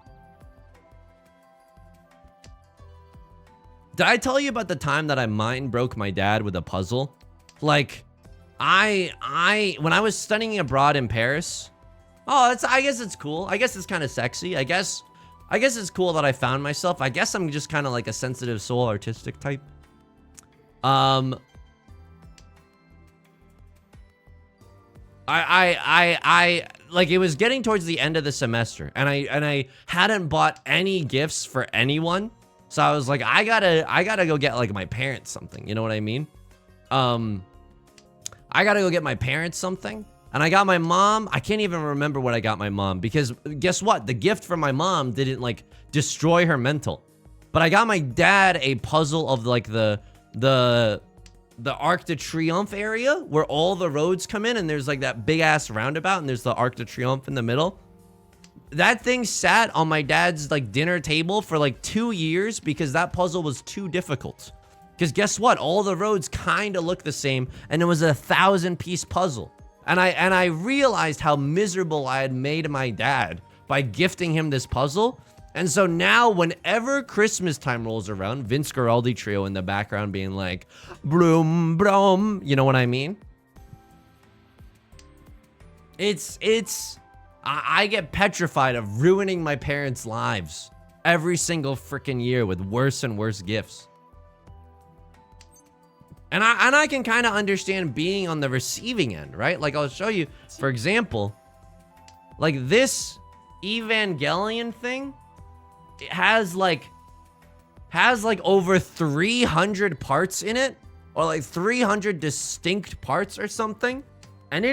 Did I tell you about the time that I mind broke my dad with a puzzle? Like, when I was studying abroad in Paris. Oh, I guess it's cool. I guess it's kind of sexy. I guess it's cool that I found myself. I guess I'm just kind of like a sensitive soul artistic type. I like, it was getting towards the end of the semester and I hadn't bought any gifts for anyone. So I was like, I gotta go get like my parents something. You know what I mean? I gotta go get my parents something. And I got my mom. I can't even remember what I got my mom because guess what? The gift from my mom didn't like destroy her mental. But I got my dad a puzzle of like the Arc de Triomphe area where all the roads come in and there's like that big ass roundabout and there's the Arc de Triomphe in the middle. That thing sat on my dad's like dinner table for like 2 years because that puzzle was too difficult. Because guess what? All the roads kind of look the same and it was a 1,000-piece puzzle. And I realized how miserable I had made my dad by gifting him this puzzle. And so now whenever Christmas time rolls around, Vince Guaraldi trio in the background being like, broom, broom, you know what I mean? I get petrified of ruining my parents' lives every single freaking year with worse and worse gifts. And I can kind of understand being on the receiving end, right? Like I'll show you, for example, like this Evangelion thing. It has like over 300 parts in it, or like 300 distinct parts or something. And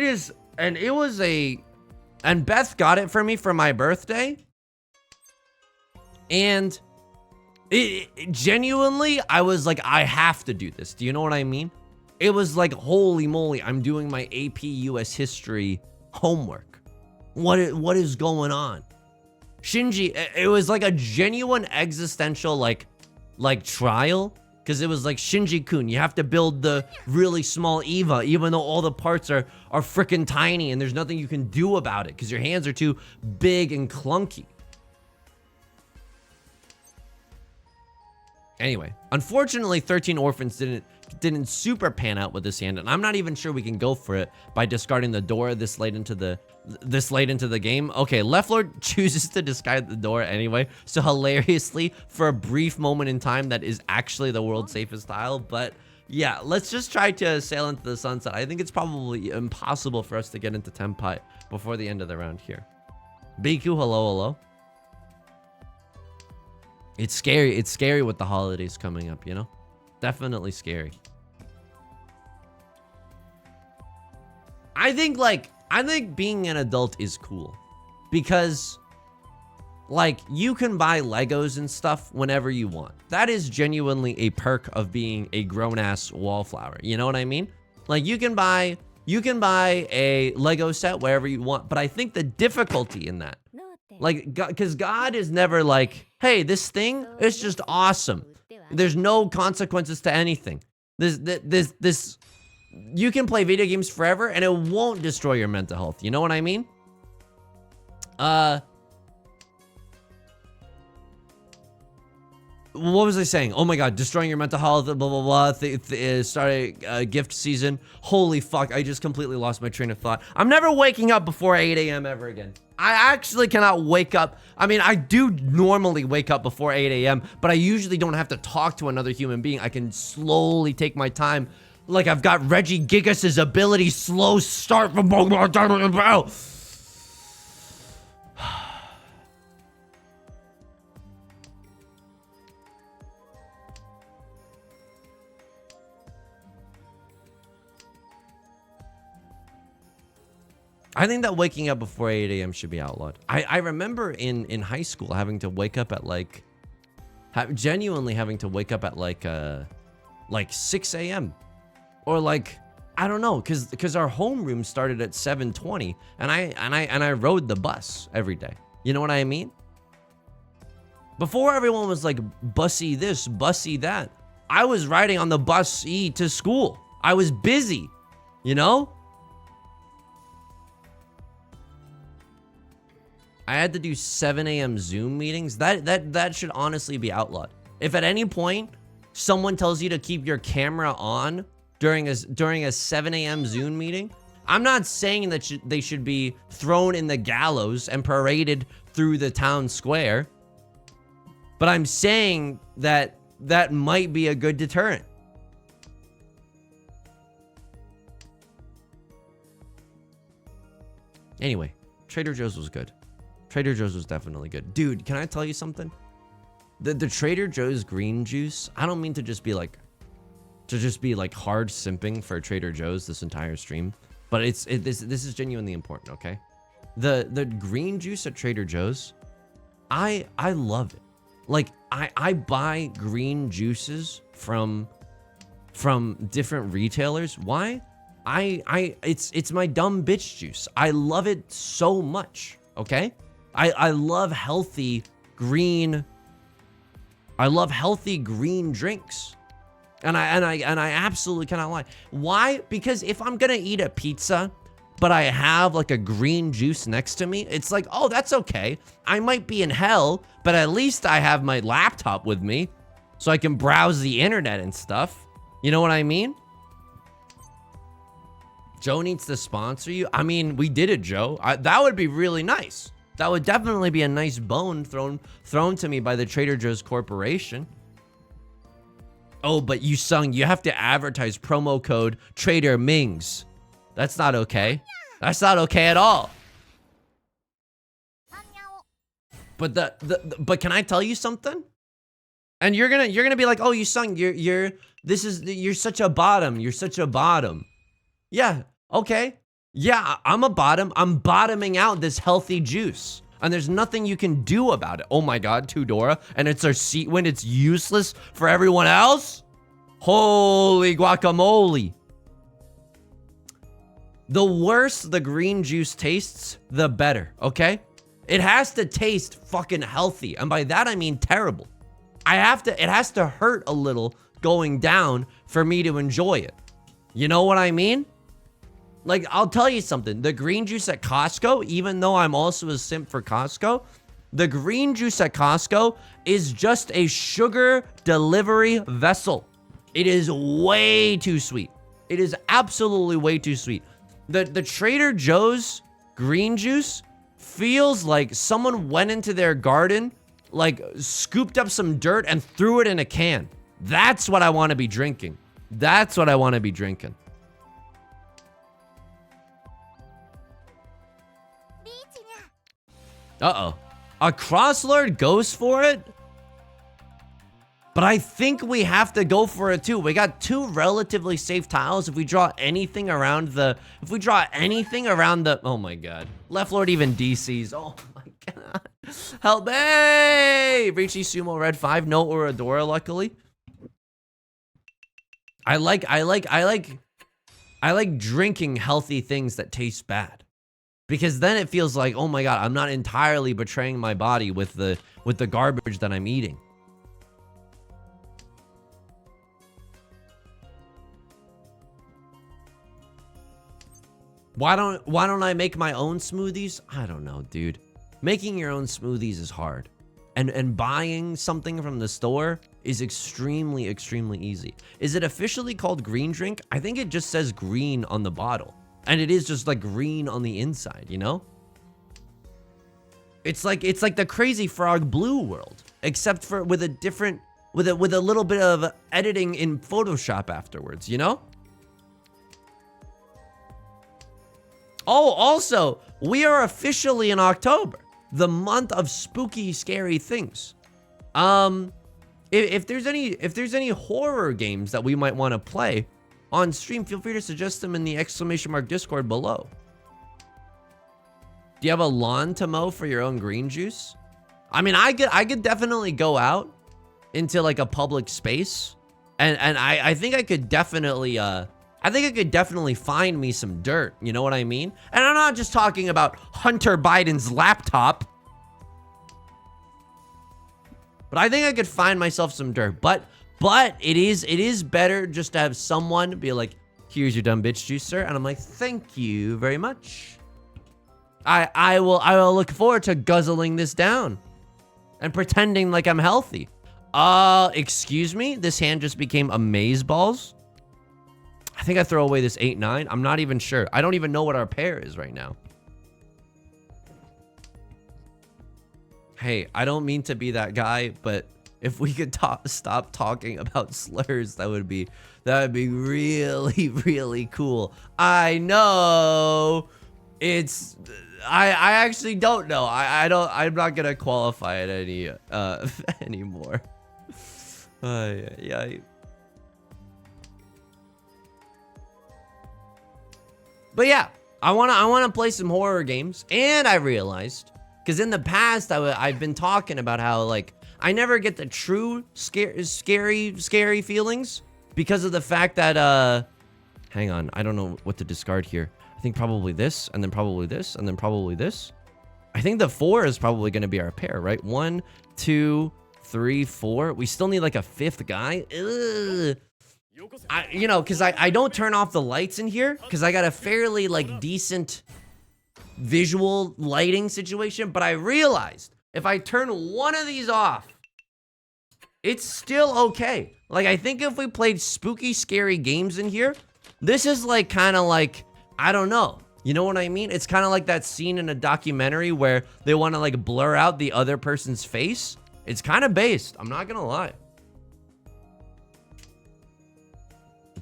and Beth got it for me for my birthday. And it genuinely, I was like, I have to do this. Do you know what I mean? It was like, holy moly, I'm doing my AP US history homework. What is going on? Shinji, it was like a genuine existential like trial, because it was like, Shinji-kun, you have to build the really small Eva, even though all the parts are freaking tiny and there's nothing you can do about it because your hands are too big and clunky. Anyway, unfortunately, 13 Orphans didn't super pan out with this hand, and I'm not even sure we can go for it by discarding the door this late into the game. Okay, Left Lord chooses to discard the door anyway, so hilariously, for a brief moment in time, that is actually the world's safest tile. But yeah, let's just try to sail into the sunset. I think it's probably impossible for us to get into Tenpai before the end of the round here. Biku, hello, hello. It's scary. It's scary with the holidays coming up, you know? Definitely scary. I think being an adult is cool because like you can buy Legos and stuff whenever you want. That is genuinely a perk of being a grown-ass wallflower. You know what I mean? Like you can buy a Lego set wherever you want, but I think the difficulty in that, like, because God is never like, hey, this thing is just awesome. There's no consequences to anything. This, you can play video games forever and it won't destroy your mental health. You know what I mean? What was I saying? Oh my god, destroying your mental health, blah, blah, blah. Started gift season. Holy fuck, I just completely lost my train of thought. I'm never waking up before 8 a.m. ever again. I actually cannot wake up. I mean, I do normally wake up before 8 a.m., but I usually don't have to talk to another human being. I can slowly take my time. Like I've got Reggie Gigas' ability, slow start from I think that waking up before 8 a.m. should be outlawed. I remember in high school having to wake up at like, genuinely having to wake up at like 6 a.m. or like, I don't know, because our homeroom started at 7:20, and I rode the bus every day. You know what I mean? Before everyone was like bussy this, bussy that, I was riding on the bus to school. I was busy, you know? I had to do 7 a.m. Zoom meetings. That should honestly be outlawed. If at any point someone tells you to keep your camera on during a 7 a.m. Zoom meeting, I'm not saying that they should be thrown in the gallows and paraded through the town square, but I'm saying that that might be a good deterrent. Anyway, Trader Joe's was good. Trader Joe's was definitely good. Dude, can I tell you something? The Trader Joe's green juice, I don't mean to just be like hard simping for Trader Joe's this entire stream, but this is genuinely important, okay? The green juice at Trader Joe's, I love it. Like I buy green juices from different retailers. Why? It's my dumb bitch juice. I love it so much, okay? I love healthy green drinks. And I absolutely cannot lie. Why? Because if I'm gonna eat a pizza, but I have like a green juice next to me, it's like, oh, that's okay. I might be in hell, but at least I have my laptop with me so I can browse the internet and stuff. You know what I mean? Joe needs to sponsor you. I mean, we did it, Joe. That would be really nice. That would definitely be a nice bone thrown to me by the Trader Joe's Corporation. Oh, but you have to advertise promo code Trader Mings. That's not okay. That's not okay at all. But but can I tell you something? And you're gonna be like, oh, you're such a bottom. You're such a bottom. Yeah, okay. Yeah, I'm a bottom. I'm bottoming out this healthy juice. And there's nothing you can do about it. Oh my god, Tudora. And it's our seat when it's useless for everyone else? Holy guacamole. The worse the green juice tastes, the better, okay? It has to taste fucking healthy. And by that, I mean terrible. It has to hurt a little going down for me to enjoy it. You know what I mean? Like, I'll tell you something. The green juice at Costco, even though I'm also a simp for Costco, the green juice at Costco is just a sugar delivery vessel. It is way too sweet. It is absolutely way too sweet. The Trader Joe's green juice feels like someone went into their garden, like scooped up some dirt and threw it in a can. That's what I want to be drinking. That's what I want to be drinking. Uh-oh. A Crosslord goes for it? But I think we have to go for it too. We got two relatively safe tiles. If we draw anything around the... Oh my god. Left Lord even DCs. Oh my god. Help me! Riichi Sumo Red 5. No Oradora, luckily. I like drinking healthy things that taste bad. Because then it feels like, oh my god, I'm not entirely betraying my body with the garbage that I'm eating. Why don't I make my own smoothies? I don't know, dude. Making your own smoothies is hard. And buying something from the store is extremely, extremely easy. Is it officially called green drink? I think it just says green on the bottle. And it is just like green on the inside, you know? It's like the Crazy Frog Blue world, except for with a little bit of editing in Photoshop afterwards, you know? Oh, also, we are officially in October, the month of spooky, scary things. If there's any horror games that we might want to play on stream, feel free to suggest them in the ! Discord below. Do you have a lawn to mow for your own green juice? I mean, I could definitely go out into like a public space, and I think I could definitely find me some dirt. You know what I mean? And I'm not just talking about Hunter Biden's laptop, but I think I could find myself some dirt. But it is better just to have someone be like, here's your dumb bitch juice, sir. And I'm like, thank you very much. I will look forward to guzzling this down and pretending like I'm healthy. Excuse me? This hand just became amazeballs? I think I throw away this 8-9. I'm not even sure. I don't even know what our pair is right now. Hey, I don't mean to be that guy, but if we could stop talking about slurs, that would be really, really cool. I know it's... I actually don't know. I'm not gonna qualify it anymore. Yeah. But yeah, I wanna play some horror games, and I realized, because in the past I've been talking about how like I never get the true scary feelings because of the fact that hang on, I don't know what to discard here. I think probably this, and then probably this, and then probably this. I think the 4 is probably going to be our pair, right? 1, 2, 3, 4. We still need like a 5th guy. Ugh. You know, because I don't turn off the lights in here because I got a fairly like decent visual lighting situation. But I realized if I turn one of these off, it's still okay. Like, I think if we played spooky, scary games in here, this is like kind of like, I don't know. You know what I mean? It's kind of like that scene in a documentary where they want to like blur out the other person's face. It's kind of based. I'm not gonna lie.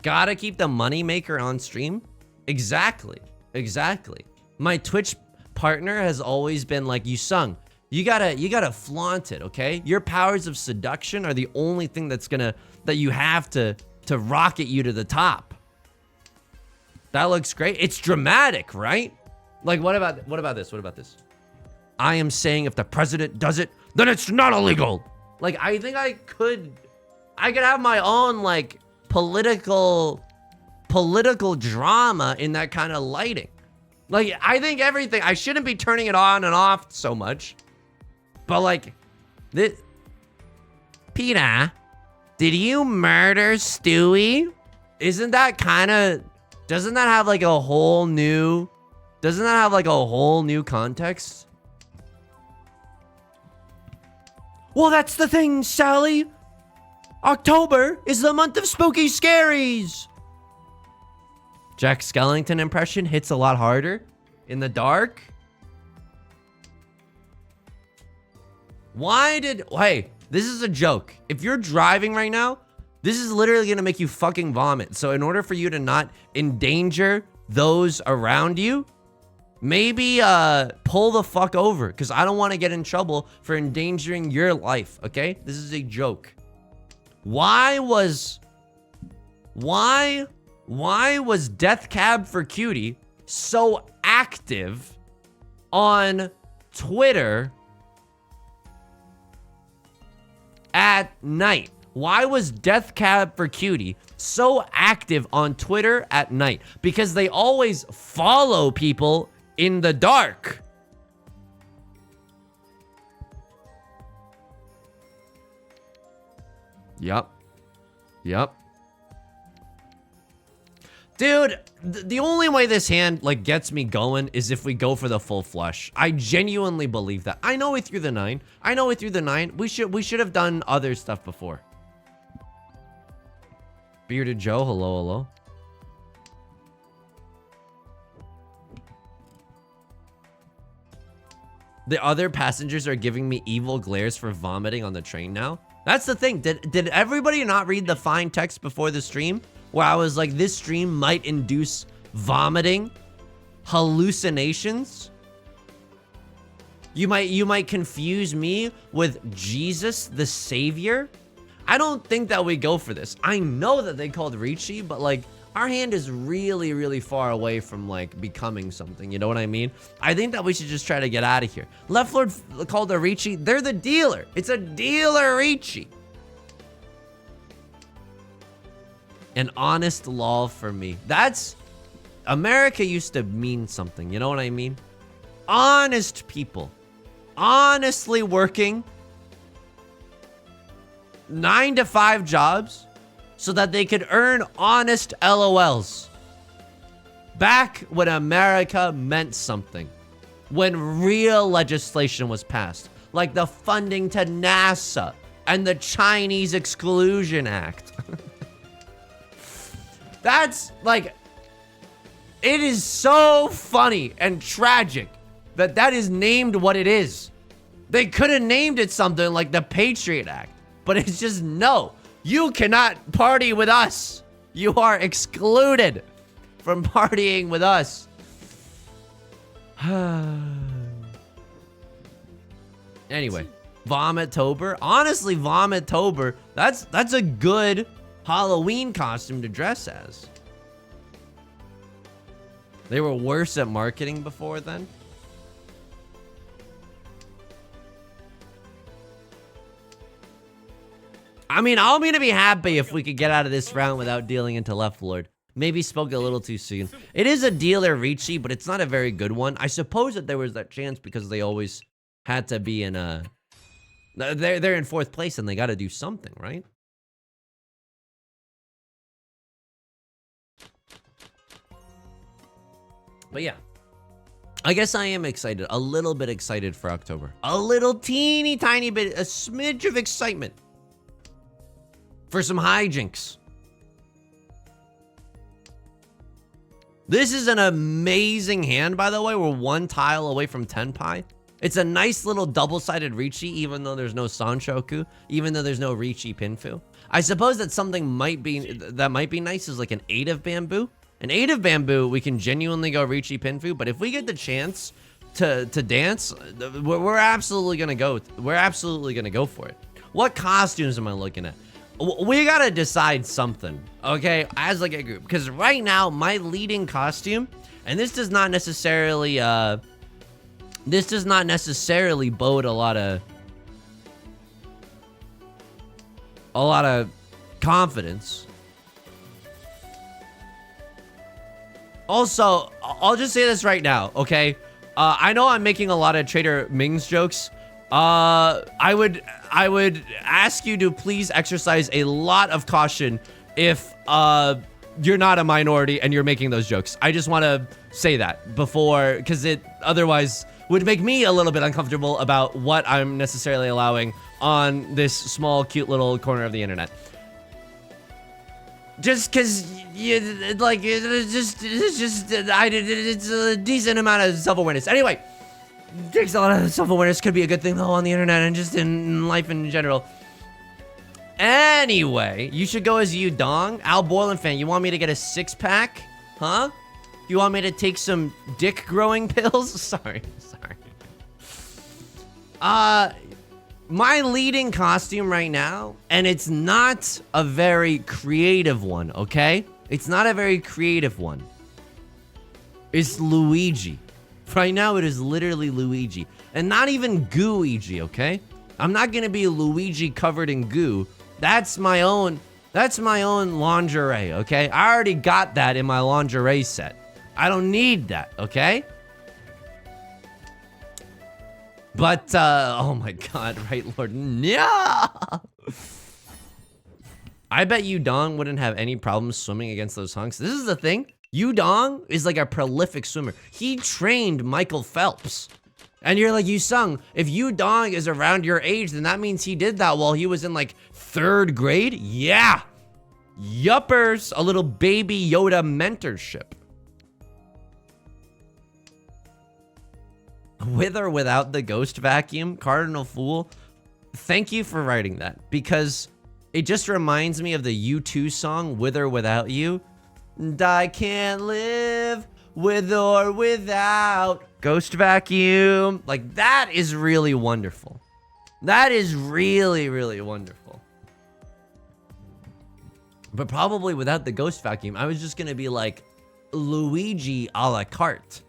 Gotta keep the money maker on stream. Exactly. My Twitch partner has always been like, Yusung, you gotta flaunt it, okay? Your powers of seduction are the only thing that you have to rocket you to the top. That looks great. It's dramatic, right? Like, what about this? I am saying if the president does it, then it's not illegal. Like, I think I could have my own like political drama in that kind of lighting. Like, I think everything, I shouldn't be turning it on and off so much. But like, this, Peter, did you murder Stewie? Isn't that kind of, doesn't that have like a whole new context? Well, that's the thing, Sally. October is the month of spooky scaries. Jack Skellington impression hits a lot harder in the dark. Hey, this is a joke. If you're driving right now, this is literally gonna make you fucking vomit. So in order for you to not endanger those around you, maybe pull the fuck over, because I don't want to get in trouble for endangering your life, okay? This is a joke. Why was Death Cab for Cutie so active on Twitter at night? Why was Death Cab for Cutie so active on Twitter at night? Because they always follow people in the dark. Yep. Dude, the only way this hand like gets me going is if we go for the full flush. I genuinely believe that. I know we threw the 9. We should have done other stuff before. Bearded Joe, hello. The other passengers are giving me evil glares for vomiting on the train now. That's the thing. Did everybody not read the fine text before the stream? Where I was like, this stream might induce vomiting, hallucinations. You might confuse me with Jesus the Savior. I don't think that we go for this. I know that they called Riichi, but like, Our hand is really, really far away from, like, becoming something. You know what I mean? I think that we should just try to get out of here. Left Lord called a Riichi. They're the dealer. It's a dealer Riichi. An honest law for me. That's... America used to mean something. You know what I mean? Honest people. Honestly working 9 to 5 jobs so that they could earn honest LOLs. Back when America meant something. When real legislation was passed. Like the funding to NASA and the Chinese Exclusion Act. That's like... It is so funny and tragic that that is named what it is. They could have named it something like the Patriot Act. But it's just, no. You cannot party with us. You are excluded from partying with us. Anyway, Vomitober. Honestly, Vomitober, that's a good Halloween costume to dress as. They were worse at marketing before then. I mean, I'm gonna be happy if we could get out of this round without dealing into Left Lord. Maybe spoke a little too soon. It is a dealer Riichi, but it's not a very good one. I suppose that there was that chance because they always had to be in a... They're in 4th place and they gotta do something, right? But yeah, I guess I am excited, a little bit excited for October. A little teeny tiny bit, a smidge of excitement for some hijinks. This is an amazing hand, by the way. We're 1 tile away from Tenpai. It's a nice little double-sided Riichi, even though there's no Sanshoku, even though there's no Riichi Pinfu. I suppose that something might be nice is like an 8 of bamboo. An 8 of bamboo, we can genuinely go Riichi Pinfu, but if we get the chance to dance, we're absolutely gonna go. We're absolutely gonna go for it. What costumes am I looking at? We gotta decide something, okay? As like a group, because right now my leading costume, and this does not necessarily bode a lot of confidence. Also, I'll just say this right now, okay? I know I'm making a lot of Trader Ming's jokes. I would ask you to please exercise a lot of caution if you're not a minority and you're making those jokes. I just want to say that before, because it otherwise would make me a little bit uncomfortable about what I'm necessarily allowing on this small, cute little corner of the internet. Just because, it's a decent amount of self-awareness. Anyway, it takes a lot of self-awareness. Could be a good thing, though, on the internet and just in life in general. Anyway, you should go as Yudong. Al Borland fan, you want me to get a 6-pack? Huh? You want me to take some dick-growing pills? Sorry. My leading costume right now, and it's not a very creative one, okay? It's not a very creative one. It's Luigi. Right now, it is literally Luigi. And not even Gooigi, okay? I'm not gonna be Luigi covered in goo. That's my own lingerie, okay? I already got that in my lingerie set. I don't need that, okay? But, oh my god, right, Lord, yeah! I bet Yudong wouldn't have any problems swimming against those hunks. This is the thing. Yudong is like a prolific swimmer. He trained Michael Phelps. And you're like, Yusung, if Yudong is around your age, then that means he did that while he was in like 3rd grade? Yeah! Yuppers! A little baby Yoda mentorship. With or without the ghost vacuum, Cardinal Fool, thank you for writing that, because it just reminds me of the U2 song, With or Without You. And I can't live with or without ghost vacuum. Like, that is really wonderful. That is really, really wonderful. But probably without the ghost vacuum, I was just gonna be like Luigi a la carte.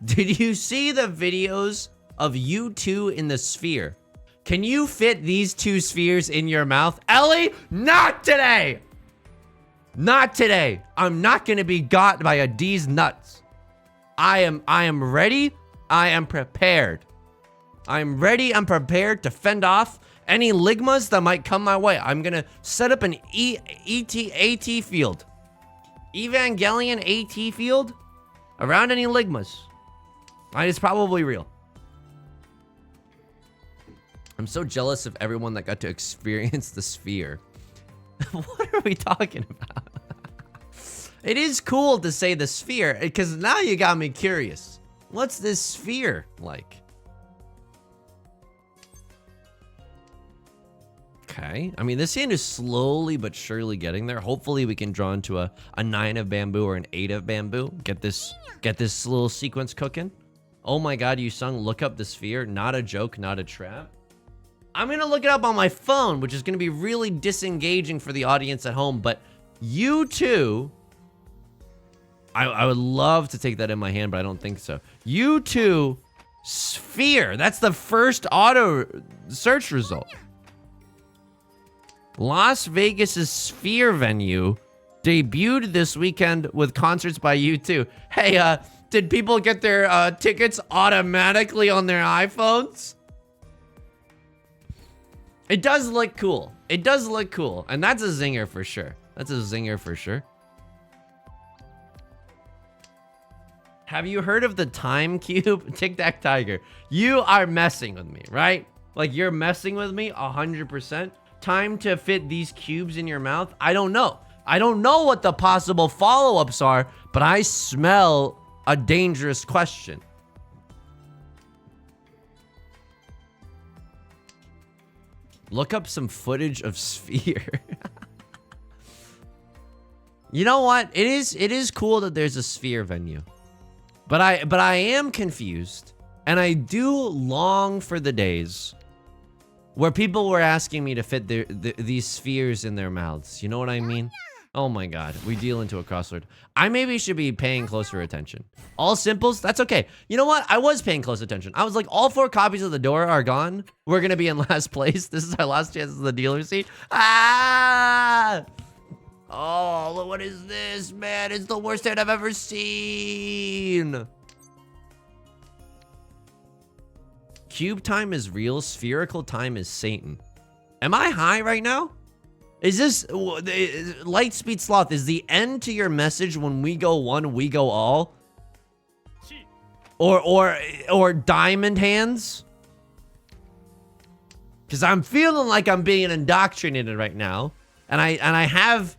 Did you see the videos of you two in the sphere? Can you fit these two spheres in your mouth? Ellie, not today! Not today. I'm not gonna be got by a D's nuts. I am ready. I am prepared. I'm ready. I'm prepared to fend off any ligmas that might come my way. I'm gonna set up an AT field. Evangelion AT field around any ligmas. It's probably real. I'm so jealous of everyone that got to experience the sphere. What are we talking about? It is cool to say the sphere, because now you got me curious. What's this sphere like? Okay, I mean, this hand is slowly but surely getting there. Hopefully we can draw into a 9 of bamboo or an 8 of bamboo. Get this little sequence cooking. Oh my god, you sung look up the sphere. Not a joke, not a trap. I'm gonna look it up on my phone, which is gonna be really disengaging for the audience at home, but you two, I would love to take that in my hand, but I don't think so. You two, sphere, that's the first auto search result. Las Vegas's Sphere venue debuted this weekend with concerts by U2. Hey, did people get their tickets automatically on their iPhones? It does look cool. It does look cool. And that's a zinger for sure. That's a zinger for sure. Have you heard of the time cube? Tic Tac Tiger. You are messing with me, right? Like, you're messing with me 100%. Time to fit these cubes in your mouth? I don't know. I don't know what the possible follow-ups are, but I smell a dangerous question. Look up some footage of Sphere. You know what? It is cool that there's a Sphere venue. But I am confused, and I do long for the days where people were asking me to fit these spheres in their mouths. You know what I mean? Oh my god, we deal into a crossword. I maybe should be paying closer attention. All simples, that's okay. You know what? I was paying close attention. I was like, all 4 copies of the door are gone. We're gonna be in last place. This is our last chance of the dealer seat. Ah! Oh, what is this, man? It's the worst hand I've ever seen. Cube time is real. Spherical time is Satan. Am I high right now? Is this Lightspeed Sloth? Is the end to your message when we go one, we go all? Or diamond hands? Because I'm feeling like I'm being indoctrinated right now, and I have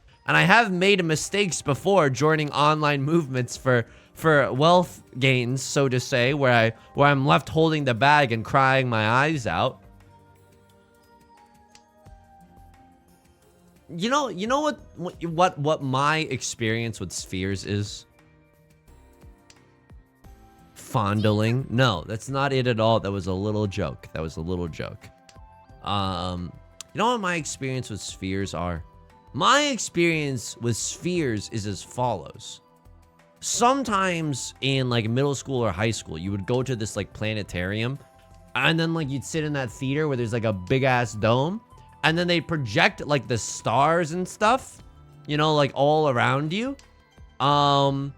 made mistakes before joining online movements for wealth gains, so to say, where I'm left holding the bag and crying my eyes out. You know what my experience with spheres is? Fondling. No, that's not it at all. That was a little joke. That was a little joke. You know what my experience with spheres are? My experience with spheres is as follows. Sometimes in like middle school or high school, you would go to this like planetarium, and then like you'd sit in that theater where there's like a big ass dome, and then they project like the stars and stuff, you know, like all around you. And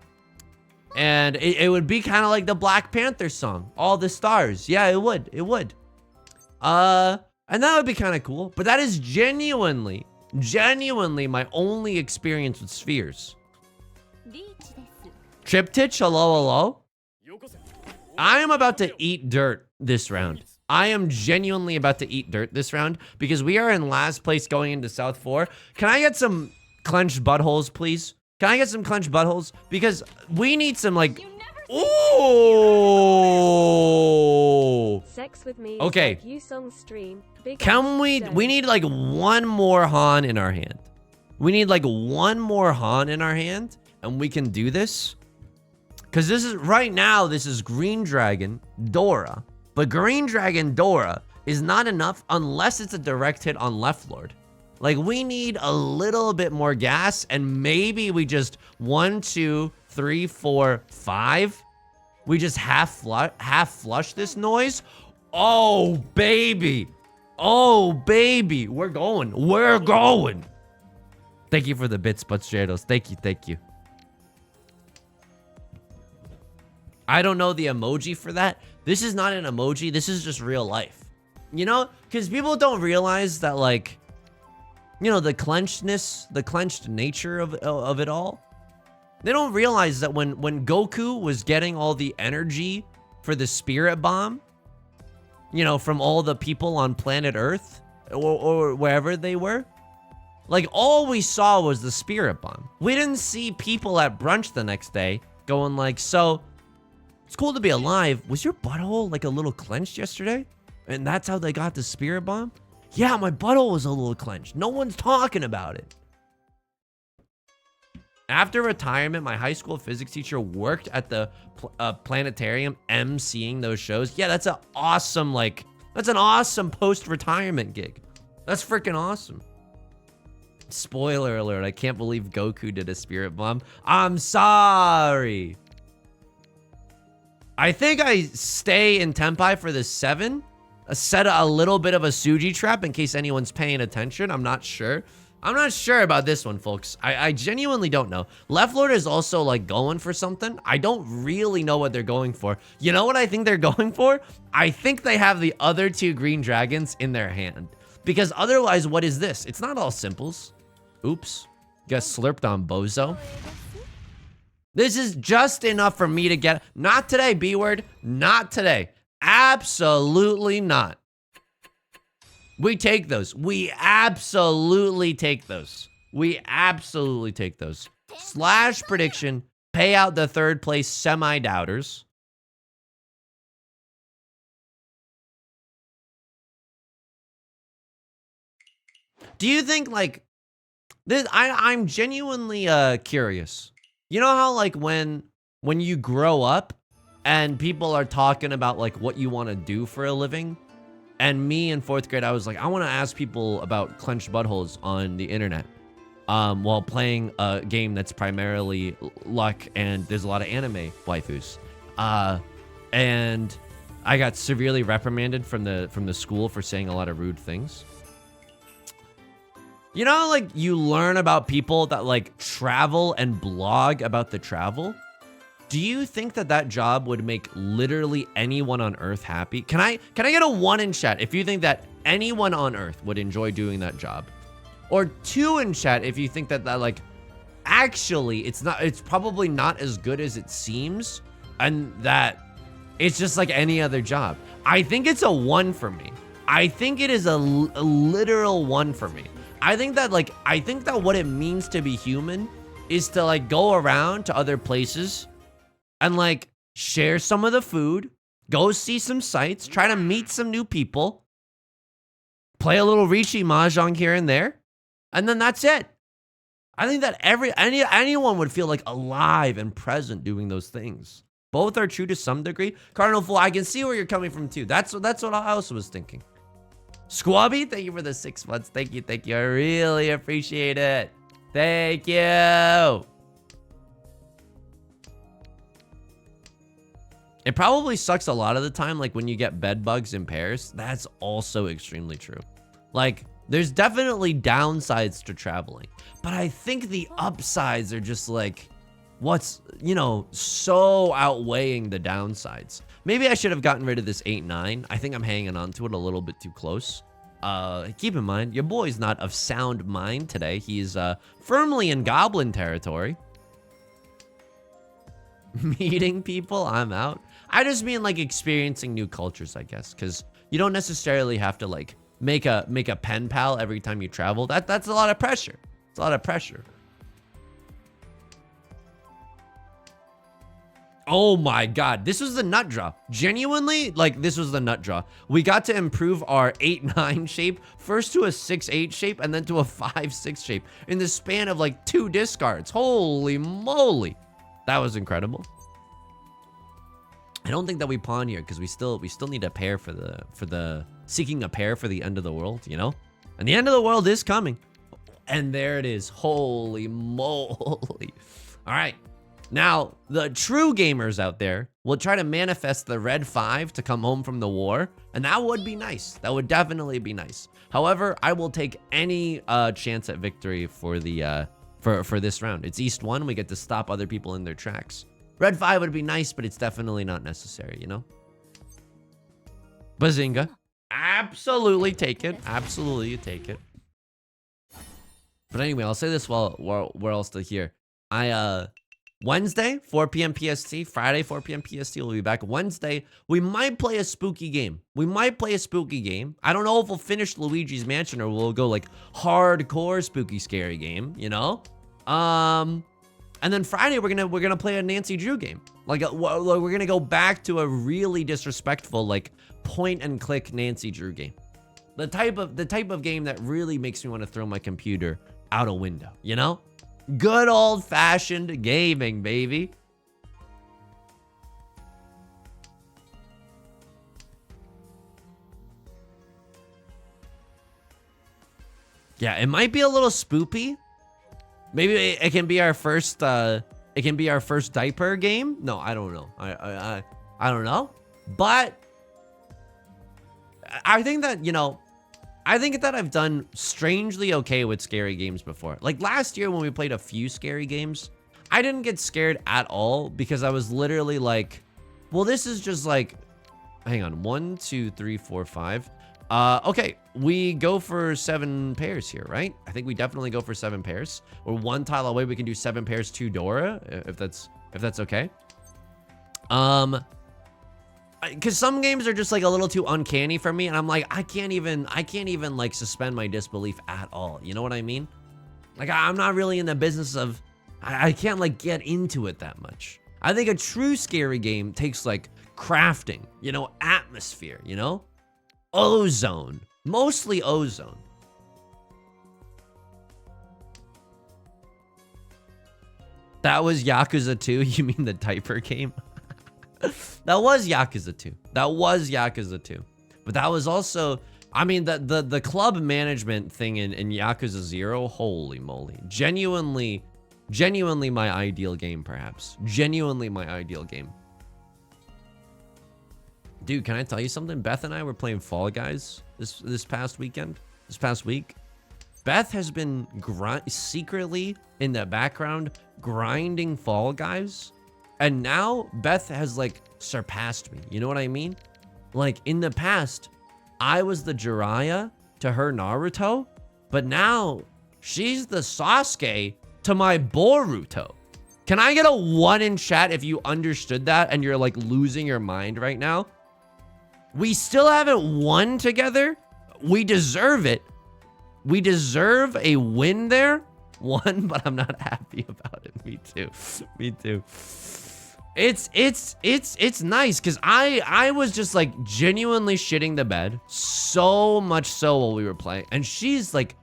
it would be kind of like the Black Panther song, All the Stars. Yeah, it would. And that would be kind of cool, but that is genuinely my only experience with spheres. Triptych, hello. I am about to eat dirt this round. I am genuinely about to eat dirt this round because we are in last place going into South 4. Can I get some clenched buttholes, please? Can I get some clenched buttholes? Because we need some like... Ooh! Sex with me. Okay. Like you song stream. Can we need like one more Han in our hand. We need like one more Han in our hand, and we can do this. Because this is, right now, this is Green Dragon Dora. But Green Dragon Dora is not enough unless it's a direct hit on Left Lord. Like, we need a little bit more gas, and maybe we just 1, 2, 3, 4, 5. We just half flush this noise. Oh, baby. Oh, baby. We're going. We're going. Thank you for the bits, Butstrados. Thank you. Thank you. I don't know the emoji for that. This is not an emoji. This is just real life. You know? Because people don't realize that, like, you know, the clenchedness, the clenched nature of it all. They don't realize that when Goku was getting all the energy for the spirit bomb, you know, from all the people on planet Earth or wherever they were, like, all we saw was the spirit bomb. We didn't see people at brunch the next day going like, so, it's cool to be alive. Was your butthole like a little clenched yesterday? And that's how they got the spirit bomb? Yeah, my butthole was a little clenched. No one's talking about it. After retirement, my high school physics teacher worked at the planetarium emceeing those shows. Yeah, that's an awesome, like, that's an awesome post-retirement gig. That's freaking awesome. Spoiler alert, I can't believe Goku did a spirit bomb. I'm sorry. I think I stay in Tenpai for the 7. Set a little bit of a Suji trap in case anyone's paying attention. I'm not sure. I'm not sure about this one, folks. I genuinely don't know. Left Lord is also, like, going for something. I don't really know what they're going for. You know what I think they're going for? I think they have the other 2 green dragons in their hand. Because otherwise, what is this? It's not all simples. Oops. Got slurped on Bozo. This is just enough for me to get... Not today, B-word. Not today. Absolutely not. We take those. We absolutely take those. We absolutely take those. Slash prediction. Pay out the 3rd place semi-doubters. Do you think, like... this? I'm genuinely curious. You know how, like, when you grow up and people are talking about, like, what you want to do for a living? And me in 4th grade, I was like, I want to ask people about clenched buttholes on the internet while playing a game that's primarily luck and there's a lot of anime waifus. And I got severely reprimanded from the school for saying a lot of rude things. You know, like, you learn about people that, like, travel and blog about the travel? Do you think that job would make literally anyone on Earth happy? Can I get a 1 in chat if you think that anyone on Earth would enjoy doing that job? Or 2 in chat if you think that like, actually, it's probably not as good as it seems, and that it's just like any other job. I think it's a 1 for me. I think it is a literal 1 for me. I think that what it means to be human is to, like, go around to other places and, like, share some of the food, go see some sights, try to meet some new people, play a little Riichi Mahjong here and there, and then that's it. I think that anyone would feel, like, alive and present doing those things. Both are true to some degree. Cardinal Fool, I can see where you're coming from too. That's what I also was thinking. Squabby, thank you for the 6 months. Thank you. I really appreciate it. Thank you. It probably sucks a lot of the time, like when you get bed bugs in pairs. That's also extremely true. Like, there's definitely downsides to traveling, but I think the upsides are just like, what's, you know, so outweighing the downsides. Maybe I should have gotten rid of this 8-9. I think I'm hanging on to it a little bit too close. Keep in mind, your boy's not of sound mind today. He's firmly in goblin territory. Meeting people, I'm out. I just mean, like, experiencing new cultures, I guess, because you don't necessarily have to, like, make a pen pal every time you travel. That's a lot of pressure. It's a lot of pressure. Oh my god, this was the nut draw. Genuinely, like, this was the nut draw. We got to improve our 8-9 shape, first to a 6-8 shape, and then to a 5-6 shape in the span of, like, 2 discards. Holy moly. That was incredible. I don't think that we pawn here because we still need a pair for the seeking a pair for the end of the world, you know? And the end of the world is coming. And there it is. Holy moly. All right. Now, the true gamers out there will try to manifest the red 5 to come home from the war, and that would be nice. That would definitely be nice. However, I will take any chance at victory for the for this round. It's East 1. We get to stop other people in their tracks. Red 5 would be nice, but it's definitely not necessary, you know? Bazinga. Absolutely take it. Absolutely, you take it. But anyway, I'll say this while we're all still here. Wednesday, 4 p.m. PST, Friday, 4 p.m. PST, we'll be back. Wednesday, we might play a spooky game. I don't know if we'll finish Luigi's Mansion or we'll go like hardcore spooky scary game, you know? And then Friday, we're gonna play a Nancy Drew game. Like we're gonna go back to a really disrespectful like point and click Nancy Drew game. The type of game that really makes me want to throw my computer out a window, you know? Good old-fashioned gaming, baby. Yeah, it might be a little spoopy. Maybe it can be our first diaper game. No, I don't know. I don't know. But I think that, you know, I think that I've done strangely okay with scary games before. Like last year when we played a few scary games, I didn't get scared at all because I was literally like, well, this is just like, hang on, 1, 2, 3, 4, 5. Okay, we go for 7 pairs here, right? I think we definitely go for 7 pairs. We're 1 tile away. We can do 7 pairs to Dora, if that's okay. Because some games are just like a little too uncanny for me, and I'm like, I can't even like suspend my disbelief at all. You know what I mean? Like I'm not really in the business of, I can't like get into it that much. I think a true scary game takes like crafting, you know, atmosphere, you know, ozone, mostly ozone. That was Yakuza 2. You mean the diaper game? That was Yakuza 2. That was Yakuza 2. But that was also, I mean, the club management thing in Yakuza 0, holy moly. Genuinely my ideal game, perhaps. Genuinely my ideal game. Dude, can I tell you something? Beth and I were playing Fall Guys this past week. Beth has been secretly in the background grinding Fall Guys. And now Beth has like surpassed me. You know what I mean? Like in the past, I was the Jiraiya to her Naruto, but now she's the Sasuke to my Boruto. Can I get a 1 in chat if you understood that and you're like losing your mind right now? We still haven't won together. We deserve it. We deserve a win there. 1, but I'm not happy about it. Me too. Me too. It's nice because I was just like genuinely shitting the bed so much so while we were playing, and she's like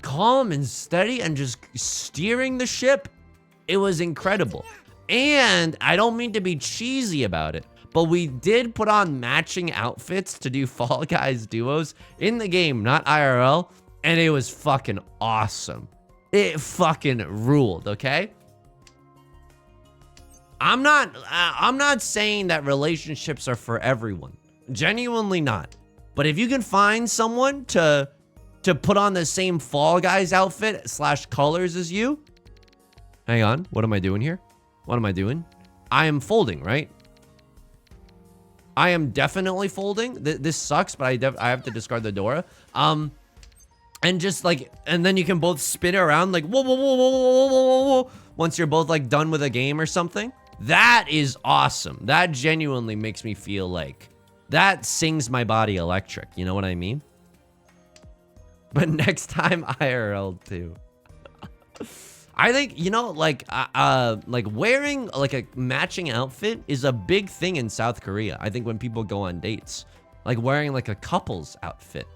calm and steady and just steering the ship. It was incredible. And I don't mean to be cheesy about it, but we did put on matching outfits to do Fall Guys duos in the game, not IRL, and it was fucking awesome. It fucking ruled, okay? I'm not saying that relationships are for everyone. Genuinely not. But if you can find someone to put on the same Fall Guys outfit / colors as you. Hang on. What am I doing here? What am I doing? I am folding, right? I am definitely folding. This sucks, but I have to discard the Dora. And just like, and then you can both spin around like whoa, whoa, whoa, whoa, whoa, whoa, whoa, once you're both like done with a game or something. That is awesome. That genuinely makes me feel like, that sings my body electric. You know what I mean? But next time IRL too. I think, you know, like wearing like a matching outfit is a big thing in South Korea. I think when people go on dates, like wearing like a couple's outfit.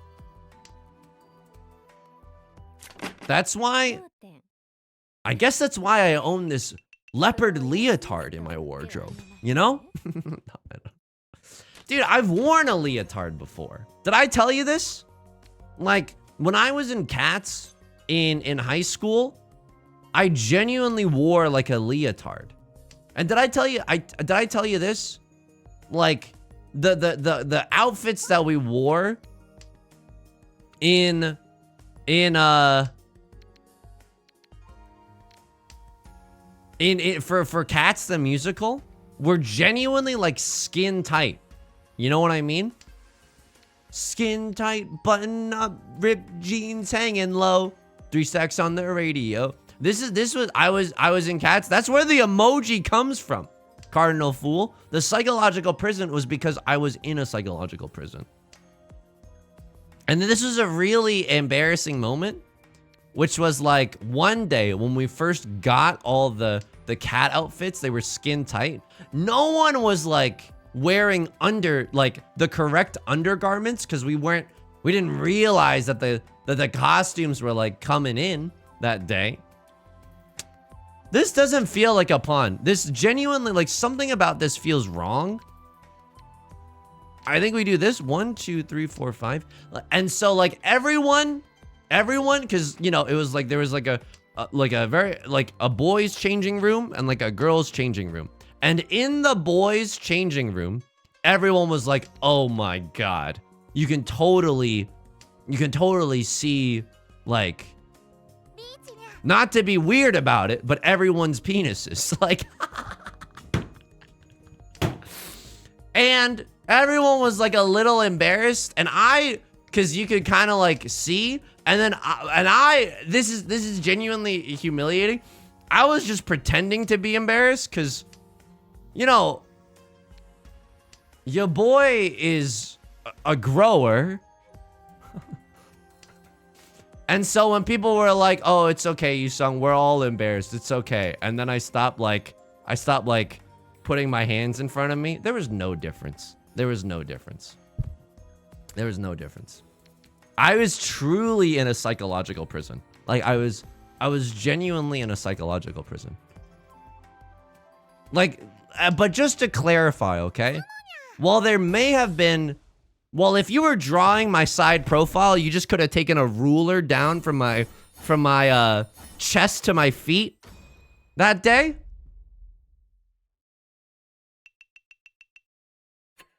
That's why, I guess that's why I own this leopard leotard in my wardrobe, you know? No, I don't. Dude, I've worn a leotard before. Did I tell you this? Like, when I was in Cats, in high school, I genuinely wore like a leotard. And did I tell you this? Like the outfits that we wore for Cats the Musical were genuinely like skin tight. You know what I mean? Skin tight, button up, ripped jeans hanging low, 3 stacks on the radio. I was in Cats. That's where the emoji comes from. Cardinal Fool. The psychological prison was because I was in a psychological prison. And then this was a really embarrassing moment, which was like one day when we first got all the cat outfits, they were skin tight. No one was like wearing the correct undergarments because we didn't realize that the costumes were like coming in that day. This doesn't feel like a pun. This genuinely, like, something about this feels wrong. I think we do this 1, 2, 3, 4, 5. And so like everyone, because you know, it was like there was like a boys changing room and like a girls changing room. And in the boys changing room, everyone was like, "Oh my god. You can totally see like, not to be weird about it, but everyone's penises." Like and everyone was like a little embarrassed, and cause you could kind of like see, and then this is genuinely humiliating. I was just pretending to be embarrassed, cause you know, your boy is a grower. And so when people were like, "Oh, it's okay, Yusung, we're all embarrassed, it's okay," and then I stopped putting my hands in front of me, there was no difference. There was no difference. There was no difference. I was truly in a psychological prison. Like I was genuinely in a psychological prison. Like, but just to clarify, okay? While there may have been, well, if you were drawing my side profile, you just could have taken a ruler down from my chest to my feet that day.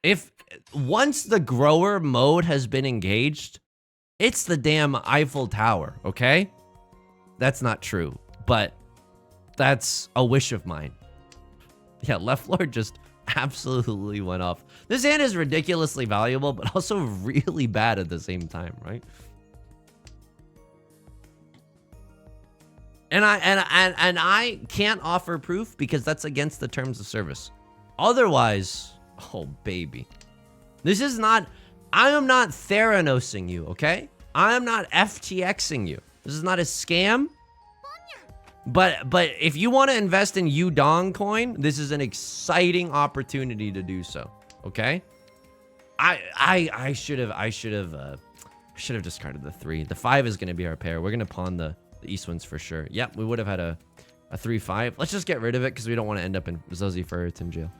If once the grower mode has been engaged, it's the damn Eiffel Tower, okay? That's not true, but that's a wish of mine. Yeah, Left Lord just absolutely went off. This hand is ridiculously valuable, but also really bad at the same time, right? And I can't offer proof because that's against the terms of service. Otherwise, oh baby, this is not. I am not Theranosing you, okay? I am not FTXing you. This is not a scam. But if you want to invest in Udong coin, this is an exciting opportunity to do so. Okay? I should have discarded the 3. The 5 is going to be our pair. We're going to pawn the East Winds for sure. Yep, we would have had a 3-5. Let's just get rid of it because we don't want to end up in Zozie Ferritin jail.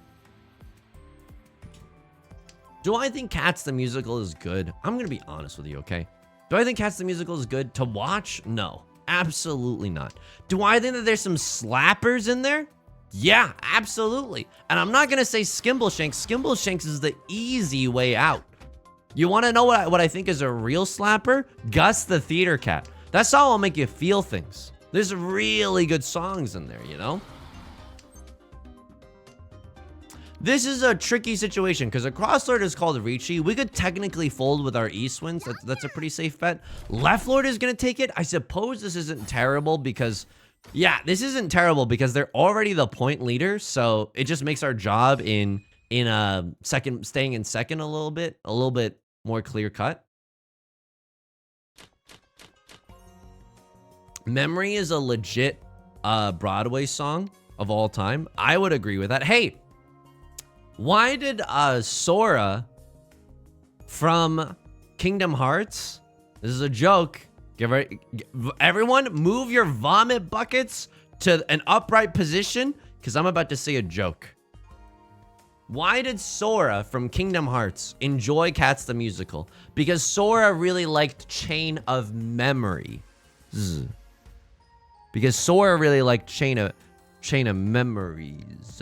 Do I think Cats the Musical is good? I'm going to be honest with you, okay? Do I think Cats the Musical is good to watch? No, absolutely not. Do I think that there's some slappers in there? Yeah, absolutely. And I'm not going to say Skimbleshanks. Skimbleshanks is the easy way out. You want to know what I think is a real slapper? Gus the Theater Cat. That song will make you feel things. There's really good songs in there, you know? This is a tricky situation because a crosslord is called Riichi. We could technically fold with our East Winds. That's a pretty safe bet. Left Lord is going to take it. I suppose this isn't terrible because, yeah, this isn't terrible because they're already the point leader. So it just makes our job in second, staying in second a little bit more clear cut. Memory is a legit Broadway song of all time. I would agree with that. Hey, why did Sora from Kingdom Hearts, this is a joke, everyone move your vomit buckets to an upright position because I'm about to say a joke. Why did Sora from Kingdom Hearts enjoy Cats the Musical? Because Sora really liked Chain of Memory. Because Sora really liked Chain of Memories.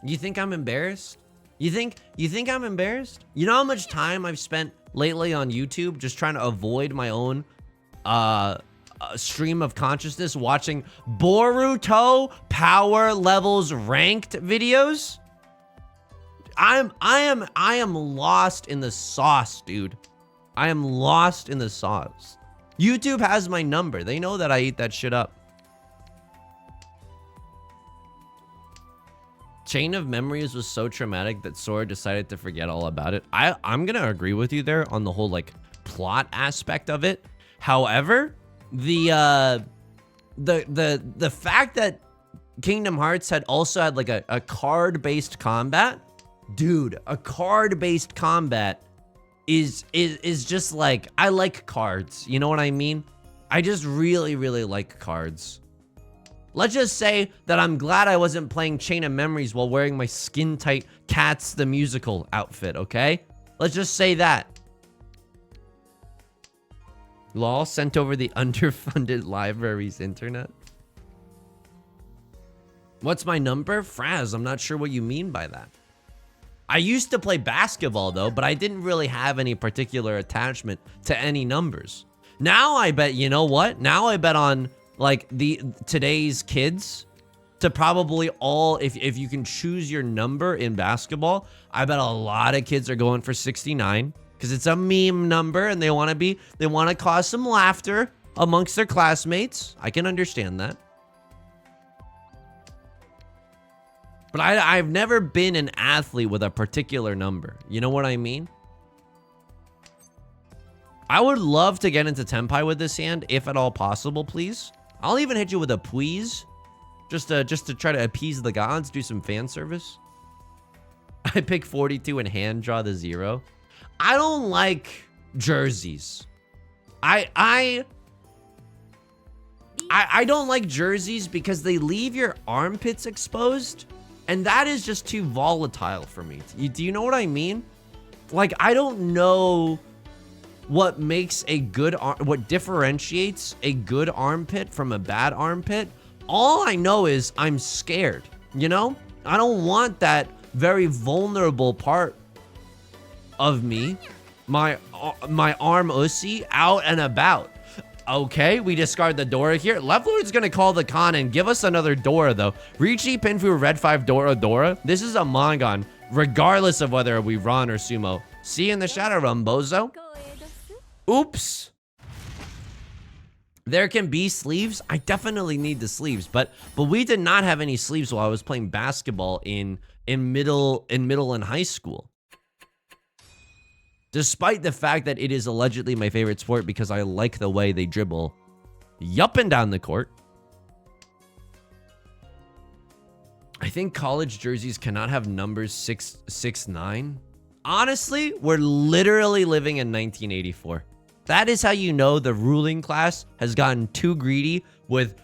You think I'm embarrassed? You think I'm embarrassed? You know how much time I've spent lately on YouTube just trying to avoid my own stream of consciousness watching Boruto power levels ranked videos? I am lost in the sauce, dude. I am lost in the sauce. YouTube has my number. They know that I eat that shit up. Chain of Memories was so traumatic that Sora decided to forget all about it. I'm gonna agree with you there on the whole like plot aspect of it. However, the fact that Kingdom Hearts had also had like a card-based combat, dude, a card-based combat is just like, I like cards. You know what I mean? I just really like cards. Let's just say that I'm glad I wasn't playing Chain of Memories while wearing my skin-tight Cats the Musical outfit, okay? Let's just say that. Lol, sent over the underfunded library's internet. What's my number? Fraz, I'm not sure what you mean by that. I used to play basketball, though, but I didn't really have any particular attachment to any numbers. Now I bet, you know what? Now I bet on... like today's kids to probably all, if you can choose your number in basketball, I bet a lot of kids are going for 69 because it's a meme number and they want to cause some laughter amongst their classmates. I can understand that. But I've never been an athlete with a particular number. You know what I mean? I would love to get into Tenpai with this hand, if at all possible, please. I'll even hit you with a please, just to try to appease the gods, do some fan service. I pick 42 and hand draw the 0. I don't like jerseys. I don't like jerseys because they leave your armpits exposed, and that is just too volatile for me. Do you know what I mean? Like, I don't know what makes a good what differentiates a good armpit from a bad armpit. All I know is I'm scared, you know? I don't want that very vulnerable part of me, my arm ussy, out and about. Okay, we discard the Dora here. Left Lord's gonna call the con and give us another Dora, though. Riichi, Pinfu, Red 5, Dora. This is a Mangon, regardless of whether we run or sumo. See you in the shadow realm, bozo. Oops. There can be sleeves. I definitely need the sleeves, but we did not have any sleeves while I was playing basketball in middle and high school. Despite the fact that it is allegedly my favorite sport because I like the way they dribble up and down the court. I think college jerseys cannot have numbers 669. Honestly, we're literally living in 1984. That is how you know the ruling class has gotten too greedy with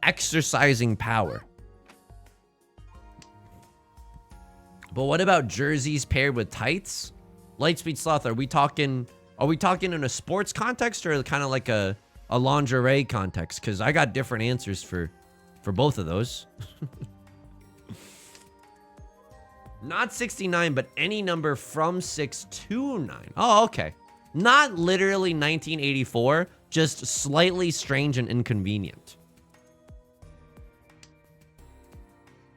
exercising power. But what about jerseys paired with tights? Lightspeed Sloth, are we talking in a sports context or kind of like a lingerie context? Because I got different answers for both of those. Not 69, but any number from 6 to 9. Oh, okay. Not literally 1984, just slightly strange and inconvenient.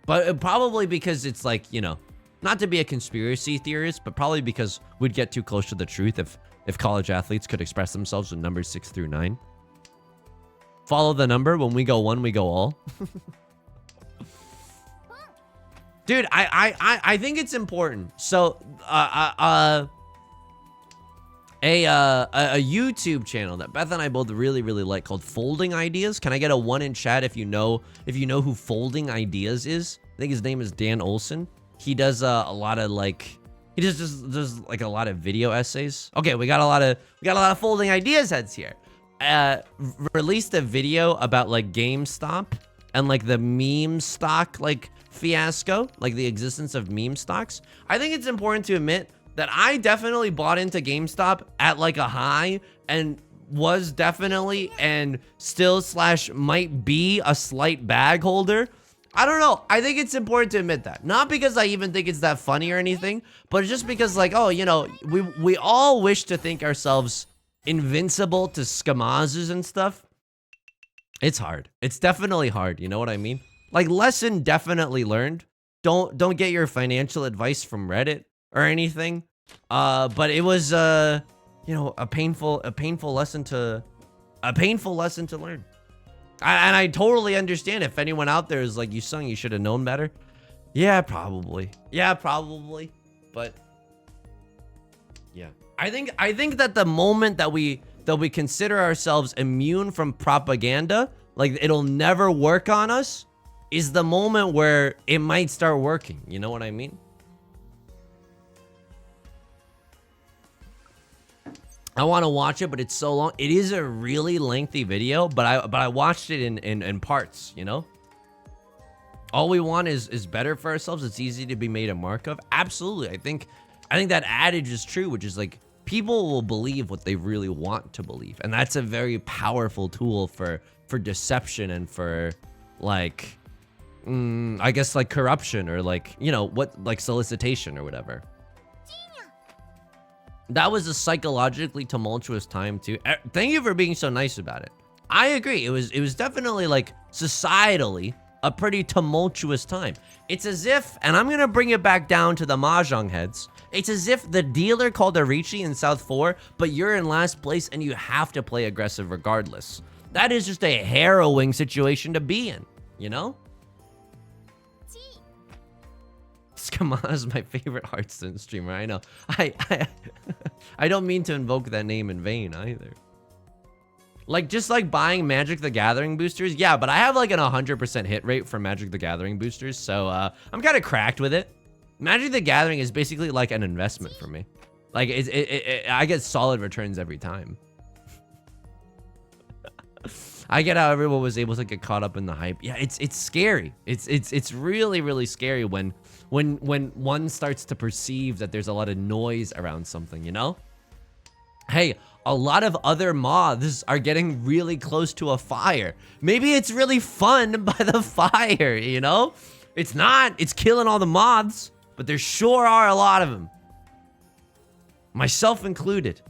But probably because it's like, you know, not to be a conspiracy theorist, but probably because we'd get too close to the truth if college athletes could express themselves with numbers 6 through 9. Follow the number. When we go one, we go all. Dude, I think it's important. So, a YouTube channel that Beth and I both really like called Folding Ideas. Can I get a 1 in chat if you know who Folding Ideas is? I think his name is Dan Olson. He does a lot of like he does like a lot of video essays. Okay, we got a lot of Folding Ideas heads here. Released a video about like GameStop and like the meme stock like fiasco, like the existence of meme stocks, I think it's important to admit that I definitely bought into GameStop at like a high and was definitely and still slash might be a slight bag holder. I don't know. I think it's important to admit that. Not because I even think it's that funny or anything, but just because like, oh, you know, we all wish to think ourselves invincible to scamazes and stuff. It's hard. It's definitely hard. You know what I mean? Like, lesson definitely learned. Don't get your financial advice from Reddit or anything. But it was you know, a painful lesson to learn. And I totally understand if anyone out there is like, you should have known better. Yeah, probably. Yeah, probably. But yeah, I think that the moment that we consider ourselves immune from propaganda, like it'll never work on us, is the moment where it might start working. You know what I mean? I want to watch it, but it's so long. It is a really lengthy video, but I watched it in parts, you know? All we want is better for ourselves. It's easy to be made a mark of. Absolutely. I think that adage is true, which is like, people will believe what they really want to believe. And that's a very powerful tool for deception and for like, I guess like corruption or like, you know, like solicitation or whatever. That was a psychologically tumultuous time too. Thank you for being so nice about it. I agree. It was definitely like societally a pretty tumultuous time. It's as if, and I'm gonna bring it back down to the Mahjong heads. It's as if the dealer called a Riichi in South 4, but you're in last place and you have to play aggressive regardless. That is just a harrowing situation to be in, you know? Skama is my favorite Hearthstone streamer. I know. I don't mean to invoke that name in vain either. Like, just like buying Magic the Gathering boosters. Yeah, but I have like an 100% hit rate for Magic the Gathering boosters. So I'm kind of cracked with it. Magic the Gathering is basically like an investment for me. Like, I get solid returns every time. I get how everyone was able to get caught up in the hype. Yeah, it's scary. It's really, really scary when one starts to perceive that there's a lot of noise around something, you know? Hey, a lot of other moths are getting really close to a fire. Maybe it's really fun by the fire, you know? It's not. It's killing all the moths, but there sure are a lot of them. Myself included.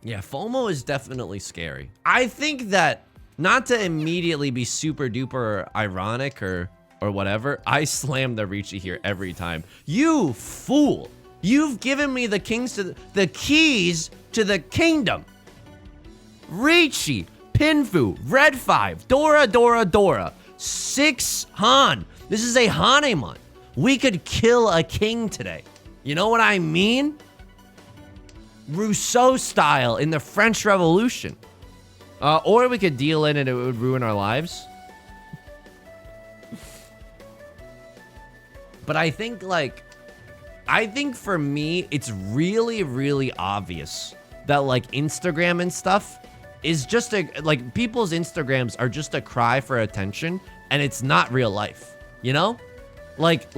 Yeah, FOMO is definitely scary. I think that, not to immediately be super duper ironic or whatever, I slam the Riichi here every time. You fool! You've given me the keys to the kingdom. Riichi, Pinfu, Red 5, Dora, 6 Han. This is a Hanemon. We could kill a king today. You know what I mean? Rousseau style in the French Revolution. Or we could deal in and it would ruin our lives. But I think for me, it's really, really obvious that like Instagram and stuff is just like people's Instagrams are just a cry for attention and it's not real life, you know? Like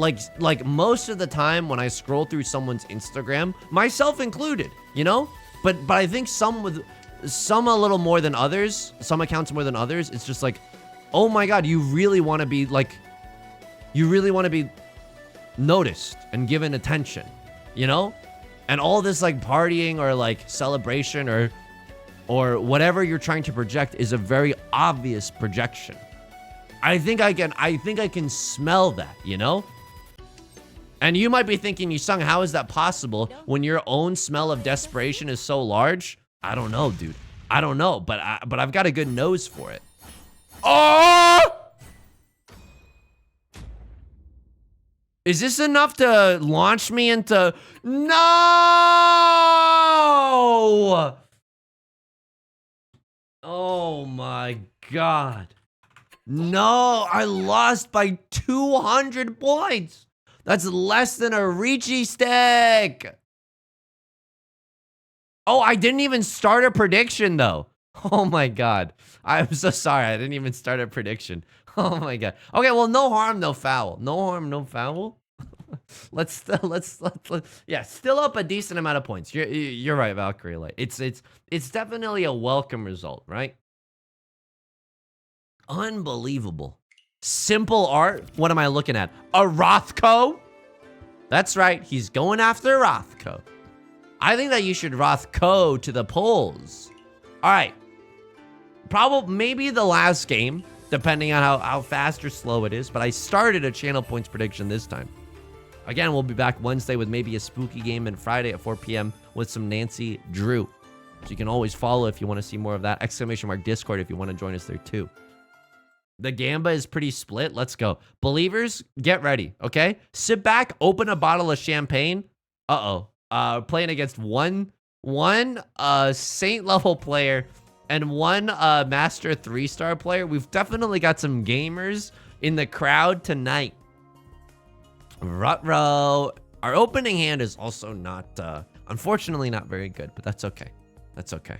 most of the time when I scroll through someone's Instagram, myself included, you know? But I think some a little more than others, some accounts more than others, it's just like, oh my God, you really want to be noticed and given attention, you know? And all this like partying or like celebration or whatever you're trying to project is a very obvious projection. I think I can smell that, you know? And you might be thinking, Yusung, how is that possible when your own smell of desperation is so large? I don't know, dude. I don't know, but I've got a good nose for it. Oh! Is this enough to launch me into... No! Oh my God. No, I lost by 200 points. That's less than a Riichi stick. Oh, I didn't even start a prediction though. Oh my god. I'm so sorry. I didn't even start a prediction. Oh my god. Okay, well, no harm, no foul. No harm, no foul. let's yeah, still up a decent amount of points. You're right, Valkyrie Light. It's definitely a welcome result, right? Unbelievable. Simple art. What am I looking at? A Rothko? That's right. He's going after Rothko. I think that you should Rothko to the polls. All right. Probably maybe the last game, depending on how fast or slow it is. But I started a channel points prediction this time. Again, we'll be back Wednesday with maybe a spooky game, and Friday at 4 p.m. with some Nancy Drew. So you can always follow if you want to see more of that. ! Discord if you want to join us there too. The Gamba is pretty split. Let's go. Believers, get ready, okay? Sit back, open a bottle of champagne. Playing against one Saint level player and one Master 3-star player. We've definitely got some gamers in the crowd tonight. Rutro. Our opening hand is also not, unfortunately not very good, but that's okay. That's okay.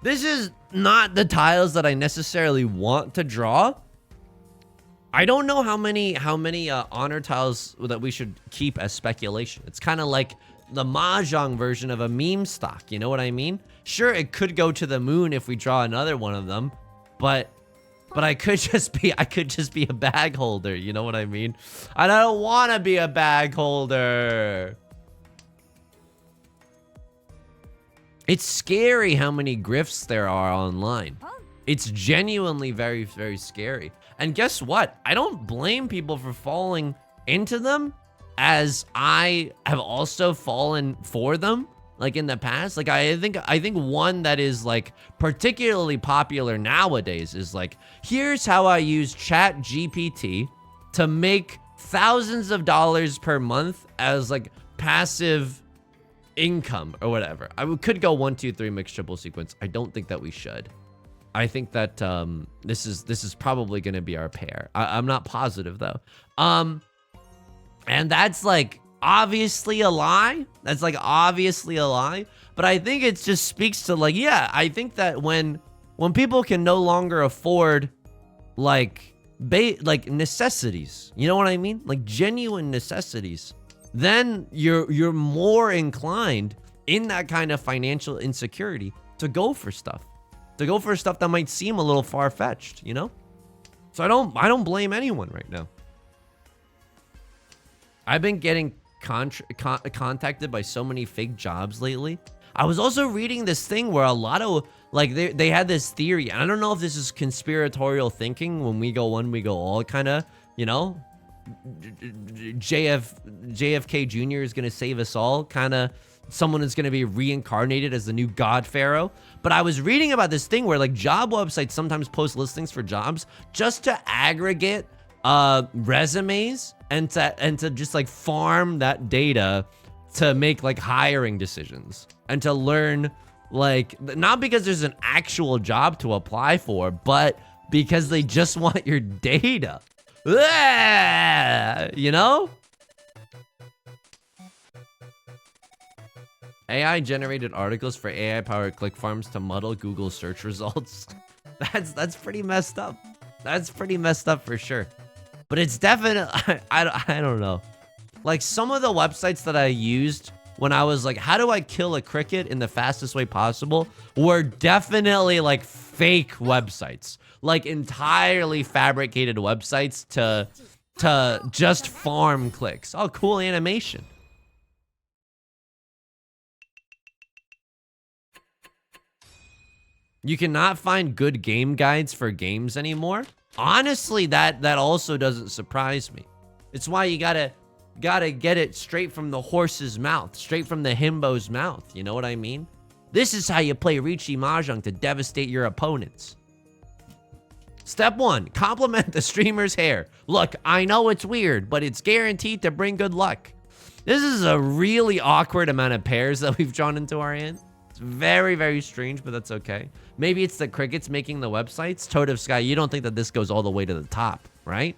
This is not the tiles that I necessarily want to draw. I don't know how many honor tiles that we should keep as speculation. It's kind of like the Mahjong version of a meme stock. You know what I mean? Sure, it could go to the moon if we draw another one of them, but I could just be a bag holder. You know what I mean? I don't want to be a bag holder. It's scary how many grifts there are online. It's genuinely very, very scary. And guess what? I don't blame people for falling into them, as I have also fallen for them, like in the past. Like I think one that is like particularly popular nowadays is like, here's how I use ChatGPT to make thousands of dollars per month as like passive income or whatever. Could go 1 2 3 mixed triple sequence. I don't think that we should. I think that this is probably gonna be our pair. I'm not positive though. And that's like obviously a lie. That's like obviously a lie. But I think it just speaks to like, yeah, I think that when people can no longer afford like necessities, you know what I mean? Like genuine necessities, then you're more inclined in that kind of financial insecurity to go for stuff. To go for stuff that might seem a little far-fetched, you know? So I don't blame anyone right now. I've been getting contacted by so many fake jobs lately. I was also reading this thing where a lot of, like, they had this theory, and I don't know if this is conspiratorial thinking, when we go one, we go all kind of, you know? JFK Jr. is going to save us all, kind of. Someone is going to be reincarnated as the new God Pharaoh. But I was reading about this thing where like job websites sometimes post listings for jobs just to aggregate resumes and to just like farm that data to make like hiring decisions and to learn, like, not because there's an actual job to apply for, but because they just want your data. You know? AI generated articles for AI powered click farms to muddle Google search results. That's pretty messed up. That's pretty messed up for sure. But it's definitely, I don't know. Like some of the websites that I used when I was like, how do I kill a cricket in the fastest way possible, were definitely like fake websites, like entirely fabricated websites to just farm clicks. Oh, cool animation. You cannot find good game guides for games anymore. Honestly, that also doesn't surprise me. It's why you gotta get it straight from the horse's mouth, straight from the himbo's mouth. You know what I mean? This is how you play Riichi Mahjong to devastate your opponents. Step 1, compliment the streamer's hair. Look, I know it's weird, but it's guaranteed to bring good luck. This is a really awkward amount of pairs that we've drawn into our hand. It's very, very strange, but that's okay. Maybe it's the crickets making the websites. Toad of Sky, you don't think that this goes all the way to the top, right?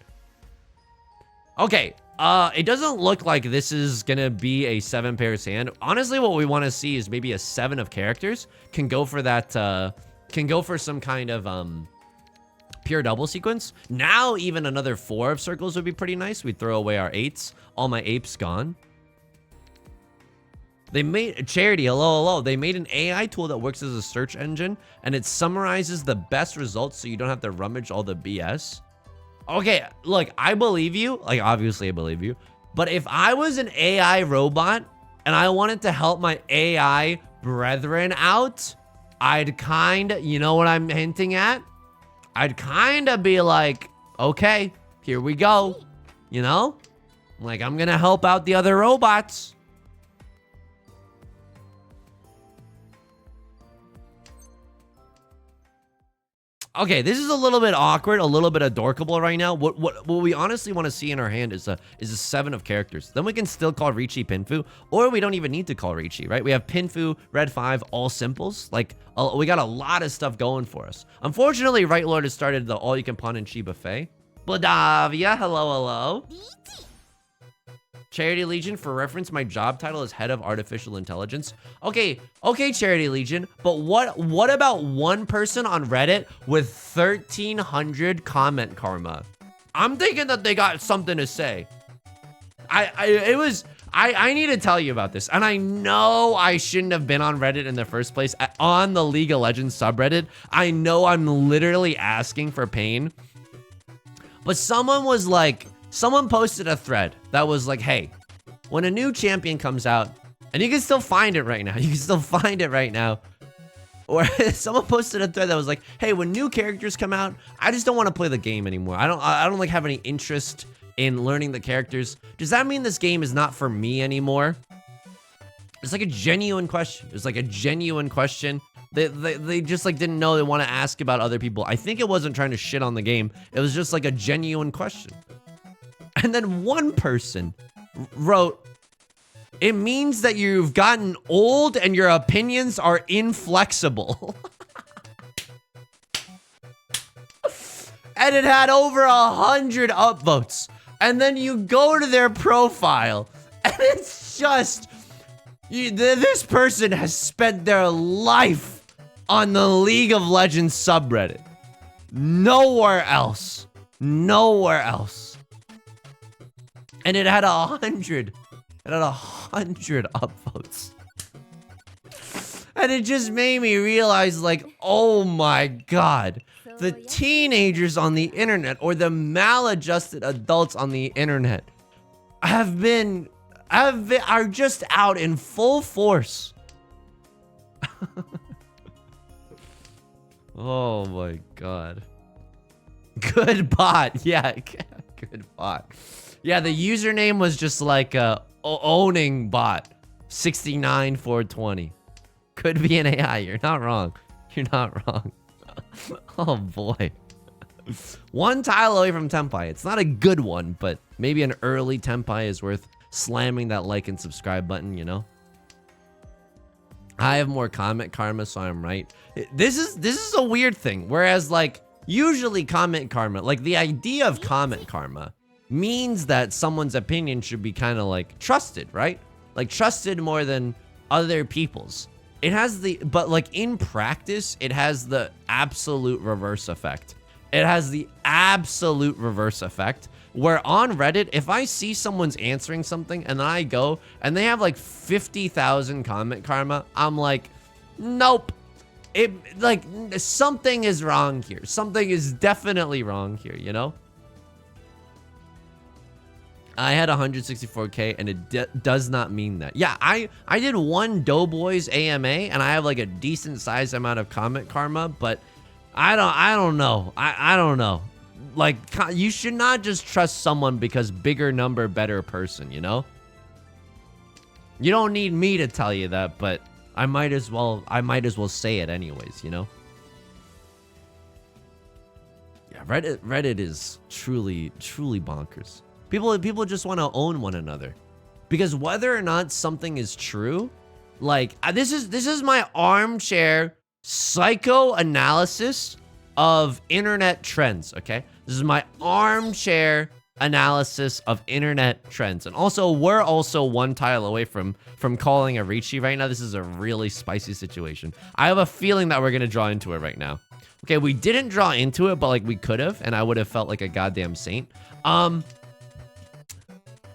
Okay. It doesn't look like this is gonna be a 7 pairs hand. Honestly, what we want to see is maybe a 7 of characters can go for that, can go for some kind of, pure double sequence. Now, even another 4 of circles would be pretty nice. We'd throw away our 8s. All my apes gone. They made, Charity, hello. They made an AI tool that works as a search engine, and it summarizes the best results so you don't have to rummage all the BS. Okay, look, I believe you. Like, obviously I believe you. But if I was an AI robot and I wanted to help my AI brethren out, I'd you know what I'm hinting at? I'd kind of be like, okay, here we go. You know? Like, I'm going to help out the other robots. Okay, this is a little bit awkward, a little bit adorkable right now. What we honestly want to see in our hand is a 7 of characters. Then we can still call Riichi Pinfu, or we don't even need to call Riichi, right? We have Pinfu, Red 5, all simples. Like, we got a lot of stuff going for us. Unfortunately, Right Lord has started the all-you-can-pawn and chi buffet. Bladavia, hello. Charity Legion, for reference, my job title is Head of Artificial Intelligence. Okay, Charity Legion, but what about one person on Reddit with 1,300 comment karma? I'm thinking that they got something to say. I need to tell you about this, and I know I shouldn't have been on Reddit in the first place. On the League of Legends subreddit, I know I'm literally asking for pain, but someone posted a thread that was like, hey, when a new champion comes out, and you can still find it right now, or someone posted a thread that was like, hey, when new characters come out, I just don't want to play the game anymore. I don't like have any interest in learning the characters. Does that mean this game is not for me anymore? It's like a genuine question. It's like a genuine question. They just like didn't know they want to ask about other people. I think it wasn't trying to shit on the game. It was just like a genuine question. And then one person wrote, it means that you've gotten old and your opinions are inflexible. And it had over 100 upvotes. And then you go to their profile and it's just, this person has spent their life on the League of Legends subreddit. Nowhere else. And it had 100 upvotes. And it just made me realize, like, oh my God, the teenagers on the internet, or the maladjusted adults on the internet, are just out in full force. Oh my God. Good bot. Yeah, good bot. Yeah, the username was just like owning bot 69420. Could be an AI. You're not wrong. Oh boy. One tile away from Tenpai. It's not a good one, but maybe an early Tenpai is worth slamming that like and subscribe button, you know? I have more comment karma, so I'm right. This is a weird thing. Whereas, like, usually comment karma, like the idea of comment karma means that someone's opinion should be kind of like trusted, right? Like trusted more than other people's. It has but like in practice, it has the absolute reverse effect. Where on Reddit, if I see someone's answering something and then I go and they have like 50,000 comment karma, I'm like, nope. Like something is wrong here. Something is definitely wrong here, you know? I had 164K and it does not mean that. Yeah, I did one Doughboys AMA and I have like a decent sized amount of comment karma, but I don't know. I don't know. Like, you should not just trust someone because bigger number, better person, you know? You don't need me to tell you that, but I might as well say it anyways, you know? Yeah, Reddit is truly bonkers. People just want to own one another. Because whether or not something is true, like this is my armchair psychoanalysis of internet trends, okay? This is my armchair analysis of internet trends. And also, we're also one tile away from calling a Riichi right now. This is a really spicy situation. I have a feeling that we're gonna draw into it right now. Okay, we didn't draw into it, but like we could have, and I would have felt like a goddamn saint.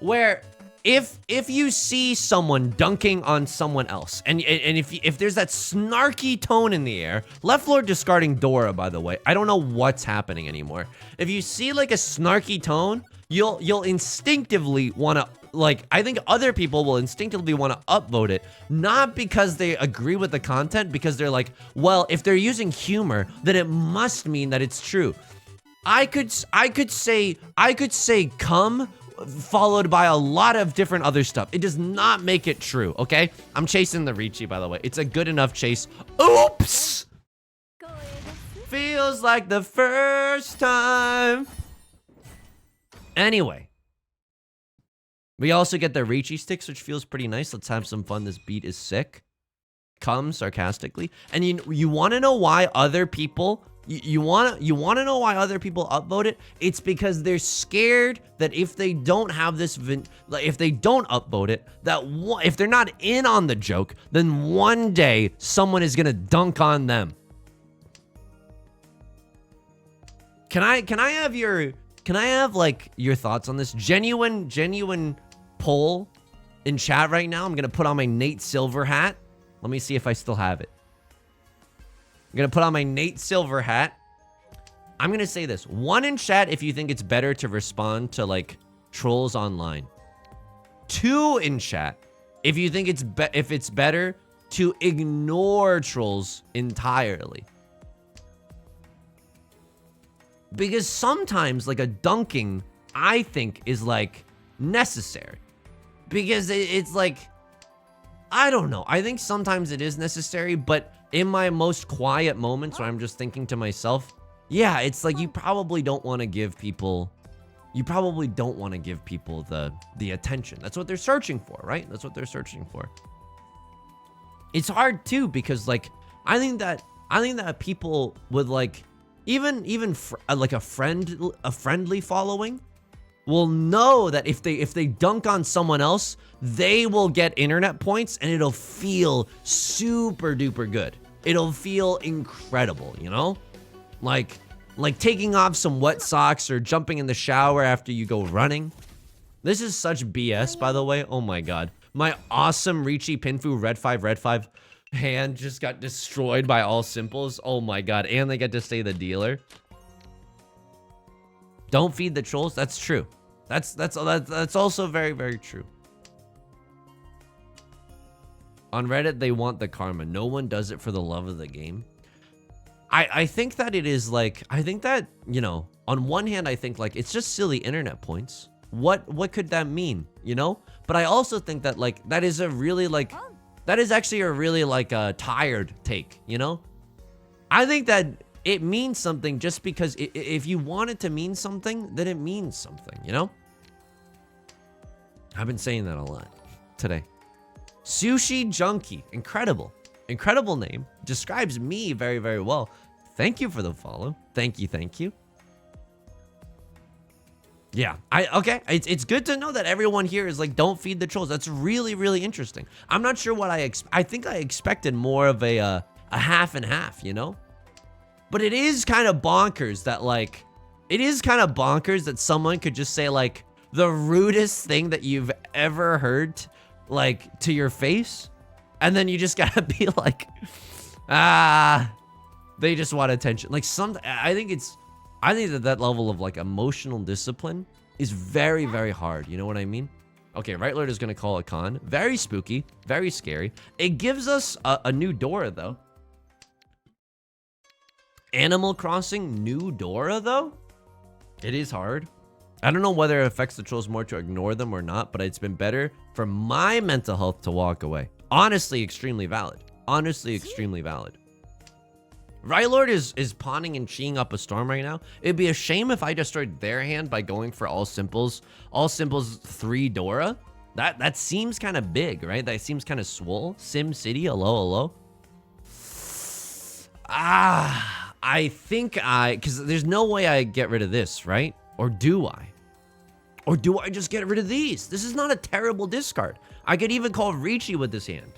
Where if you see someone dunking on someone else, and if there's that snarky tone in the air, Left Lord discarding Dora, by the way. I don't know what's happening anymore. If you see like a snarky tone, you'll instinctively want to, like, I think other people will instinctively want to upvote it, not because they agree with the content, because they're like, well, if they're using humor, then it must mean that it's true. I could say come followed by a lot of different other stuff. It does not make it true, okay? I'm chasing the Riichi, by the way. It's a good enough chase. Oops! Feels like the first time. Anyway. We also get the Riichi sticks, which feels pretty nice. Let's have some fun. This beat is sick. Come sarcastically. And you want to know why other people... You want to know why other people upvote it? It's because they're scared that if they don't have this, if they don't upvote it, that if they're not in on the joke, then one day someone is gonna dunk on them. Can I have like your thoughts on this genuine poll in chat right now? I'm gonna put on my Nate Silver hat. Let me see if I still have it. I'm gonna put on my Nate Silver hat. I'm gonna say this. 1 in chat if you think it's better to respond to like trolls online. 2 in chat if you think it's better to ignore trolls entirely. Because sometimes like a dunking, I think, is like necessary. Because it's like, I don't know. I think sometimes it is necessary, but in my most quiet moments where I'm just thinking to myself, yeah, it's like you probably don't want to give people the attention. That's what they're searching for, right? That's what they're searching for. It's hard too because like I think that people with like even like a friendly following will know that if they dunk on someone else, they will get internet points and it'll feel super duper good. It'll feel incredible, you know? Like taking off some wet socks or jumping in the shower after you go running. This is such BS, by the way. Oh my god. My awesome Riichi Pinfu red 5 hand just got destroyed by all simples. Oh my god. And they get to stay the dealer. Don't feed the trolls. That's true. That's also very, very true. On Reddit, they want the karma. No one does it for the love of the game. I think that it is like, I think that, you know, on one hand, I think like, it's just silly internet points. What could that mean, you know? But I also think that like, that is a really like, that is actually a really like a tired take, you know? I think that it means something just because if you want it to mean something, then it means something, you know? I've been saying that a lot today. Sushi Junkie, incredible name, describes me very, very well. Thank you for the follow. Thank you. Yeah, okay. It's good to know that everyone here is like, don't feed the trolls. That's really, really interesting. I'm not sure what I think I expected more of a half and half, you know? But it is kind of bonkers that like, someone could just say like the rudest thing that you've ever heard like to your face. And then you just gotta be like, they just want attention. Like I think that level of like emotional discipline is very, very hard. You know what I mean? Okay, Right Lord is gonna call a con. Very spooky, very scary. It gives us a new Dora though. Animal Crossing new Dora though? It is hard. I don't know whether it affects the trolls more to ignore them or not, but it's been better for my mental health to walk away. Honestly, extremely valid. Honestly, extremely valid. Right Lord is pawning and cheeing up a storm right now. It'd be a shame if I destroyed their hand by going for all simples 3 Dora. That seems kind of big, right? That seems kind of swole. Sim City, hello. I think because there's no way I get rid of this, right? Or do I? Or do I just get rid of these? This is not a terrible discard. I could even call Riichi with this hand.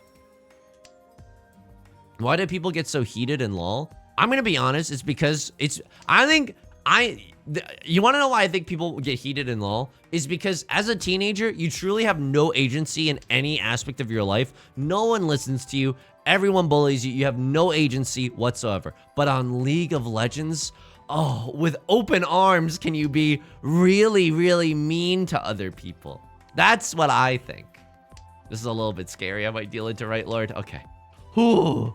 Why do people get so heated in LOL? I'm gonna be honest, it's because you wanna know why I think people get heated in LOL? Is because as a teenager, you truly have no agency in any aspect of your life. No one listens to you. Everyone bullies you. You have no agency whatsoever. But on League of Legends, oh, with open arms can you be really, really mean to other people. That's what I think. This is a little bit scary. I might deal into Right Lord. Okay. Whew.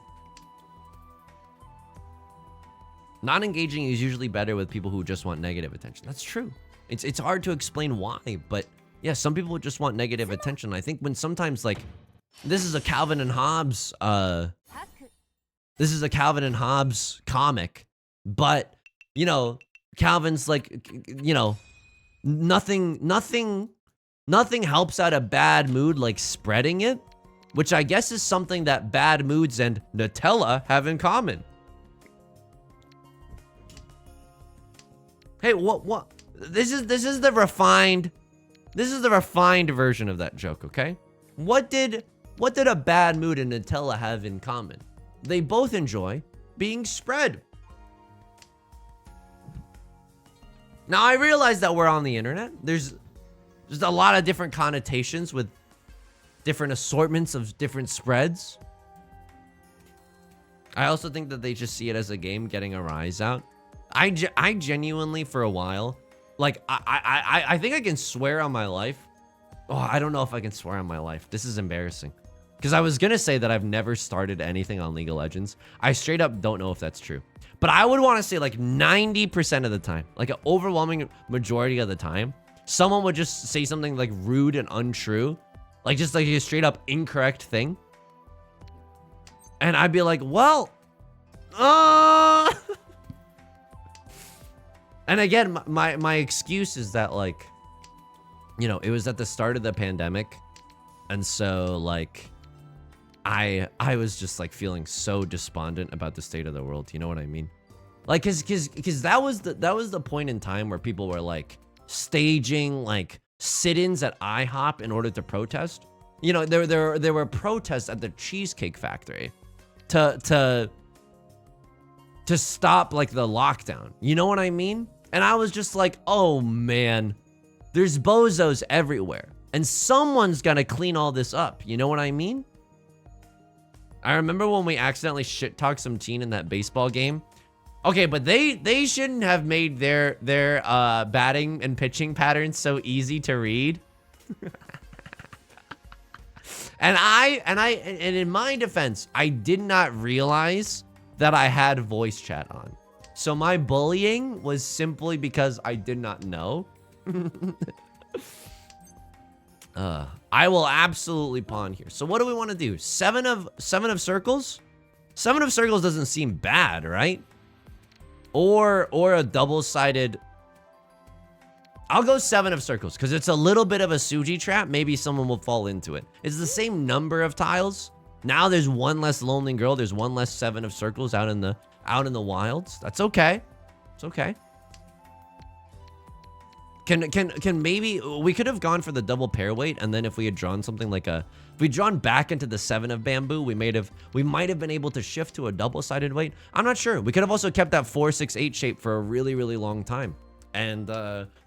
Not engaging is usually better with people who just want negative attention. That's true. It's hard to explain why, but yeah, some people just want negative attention. I think when sometimes like, this is a Calvin and Hobbes, comic, but you know, Calvin's like, you know, nothing helps out a bad mood like spreading it, which I guess is something that bad moods and Nutella have in common. Hey, what? This is the refined version of that joke, okay? What did a bad mood and Nutella have in common? They both enjoy being spread. Now I realize that we're on the internet. There's a lot of different connotations with different assortments of different spreads. I also think that they just see it as a game getting a rise out. I genuinely, for a while, like, I think I can swear on my life. Oh, I don't know if I can swear on my life. This is embarrassing. Because I was going to say that I've never started anything on League of Legends. I straight up don't know if that's true. But I would want to say like 90% of the time, like an overwhelming majority of the time, someone would just say something like rude and untrue. Like just like a straight up incorrect thing. And I'd be like, well, And again, my excuse is that, like, you know, it was at the start of the pandemic. And so, like, I was just, like, feeling so despondent about the state of the world. You know what I mean? Like, cause that was the point in time where people were, like, staging, like, sit-ins at IHOP in order to protest. You know, there were protests at the Cheesecake Factory to stop, like, the lockdown. You know what I mean? And I was just like, oh man, there's bozos everywhere. And someone's gonna clean all this up. You know what I mean? I remember when we accidentally shit-talked some teen in that baseball game. Okay, but they shouldn't have made their batting and pitching patterns so easy to read. And in my defense, I did not realize that I had voice chat on. So my bullying was simply because I did not know. I will absolutely pawn here. So what do we want to do? Seven of circles? 7 of circles doesn't seem bad, right? Or a double-sided. I'll go 7 of circles because it's a little bit of a Suji trap. Maybe someone will fall into it. It's the same number of tiles. Now there's one less lonely girl. There's one less 7 of circles out in the wilds. That's okay. It's okay. Can maybe we could have gone for the double pair weight, and then if we had drawn something like if we drawn back into the 7 of bamboo, we might have been able to shift to a double-sided weight. I'm not sure. We could have also kept that 4-6-8 shape for a really, really long time, and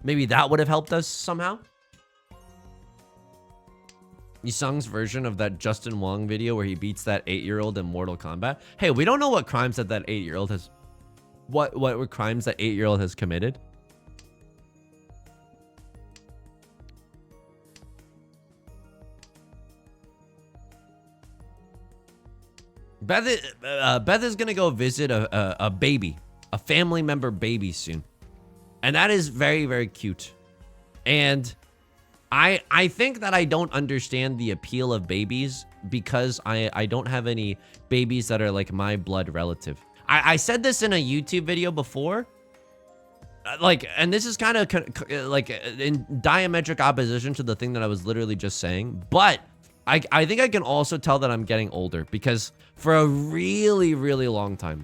maybe that would have helped us somehow. Yisung's version of that Justin Wong video where he beats that 8-year-old in Mortal Kombat. Hey, we don't know what crimes that 8-year-old has, what crimes that 8-year-old has committed. Beth is gonna go visit a baby, a family member baby soon, and that is very, very cute. And I think that I don't understand the appeal of babies because I don't have any babies that are like my blood relative. I said this in a YouTube video before, like, and this is kind of like in diametric opposition to the thing that I was literally just saying, but I think I can also tell that I'm getting older because for a really, really long time,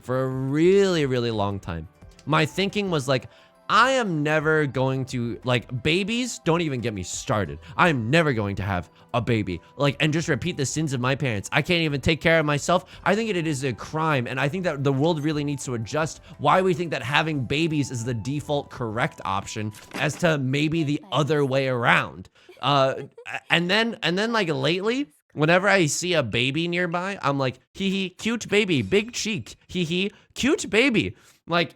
my thinking was like, I am never going to, like, babies, don't even get me started. I am never going to have a baby, like, and just repeat the sins of my parents. I can't even take care of myself. I think it is a crime, and I think that the world really needs to adjust why we think that having babies is the default correct option as to maybe the other way around. And then like lately, whenever I see a baby nearby, I'm like, hee hee, cute baby, big cheek, hee hee, cute baby. Like,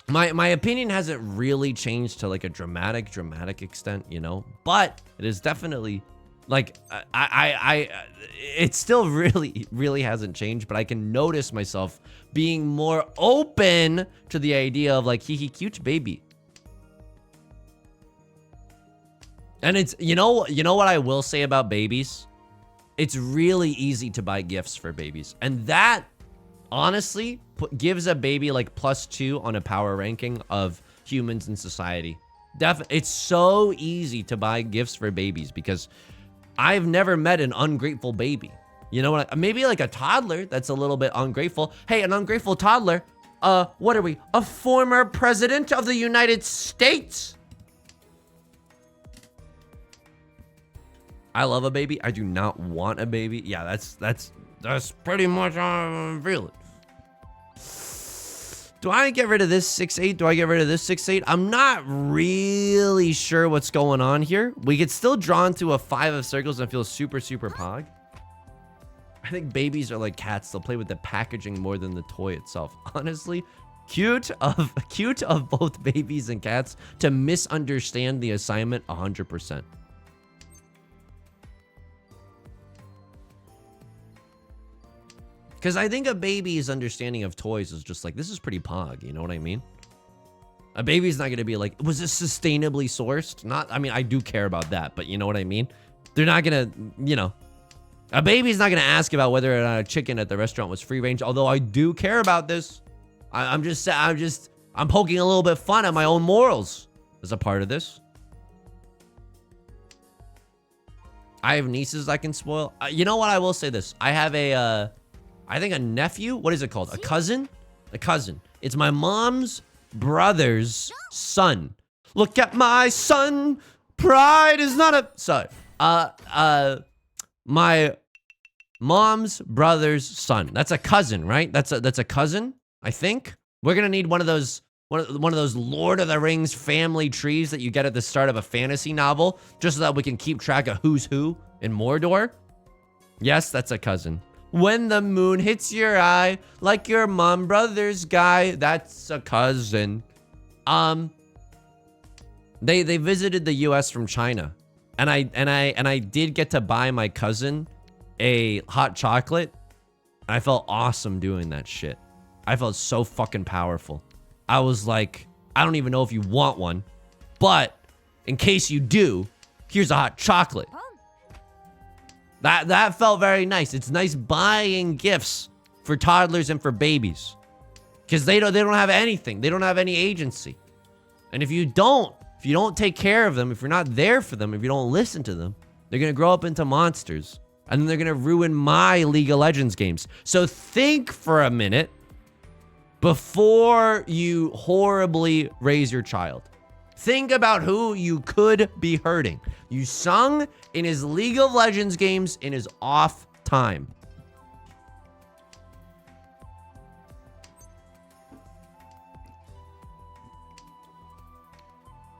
my opinion hasn't really changed to like a dramatic extent, you know, but it is definitely like, it still really hasn't changed, but I can notice myself being more open to the idea of like, hee hee, cute baby. And it's, you know what I will say about babies? It's really easy to buy gifts for babies. And that, honestly, gives a baby like +2 on a power ranking of humans in society. It's so easy to buy gifts for babies because I've never met an ungrateful baby. You know what? Maybe like a toddler that's a little bit ungrateful. Hey, an ungrateful toddler. What are we? A former president of the United States? I love a baby. I do not want a baby. Yeah, that's pretty much how I feel it. Do I get rid of this 6-8? Do I get rid of this 6-8? I'm not really sure what's going on here. We could still draw into a 5 of circles and feel super pog. I think babies are like cats. They'll play with the packaging more than the toy itself. Honestly, cute of both babies and cats to misunderstand the assignment 100%. Because I think a baby's understanding of toys is just like, this is pretty pog, you know what I mean? A baby's not going to be like, was this sustainably sourced? I mean, I do care about that, but you know what I mean? They're not going to, you know, a baby's not going to ask about whether or not a chicken at the restaurant was free range, although I do care about this. I'm poking a little bit fun at my own morals as a part of this. I have nieces I can spoil. You know what? I will say this. I have I think a nephew. What is it called? A cousin? A cousin. It's my mom's brother's son. Look at my son. Pride is not a... Sorry. My mom's brother's son. That's a cousin, right? That's a cousin, I think. We're gonna need one of those Lord of the Rings family trees that you get at the start of a fantasy novel, just so that we can keep track of who's who in Mordor. Yes, that's a cousin. When the moon hits your eye, like your mom brother's guy, that's a cousin. They visited the US from China. And I did get to buy my cousin a hot chocolate. And I felt awesome doing that shit. I felt so fucking powerful. I was like, I don't even know if you want one, but in case you do, here's a hot chocolate. That felt very nice. It's nice buying gifts for toddlers and for babies, because they don't have anything. They don't have any agency. And if you don't take care of them, if you're not there for them, if you don't listen to them, they're gonna grow up into monsters, and then they're gonna ruin my League of Legends games. So think for a minute before you horribly raise your child. Think about who you could be hurting. You sung in his League of Legends games in his off time.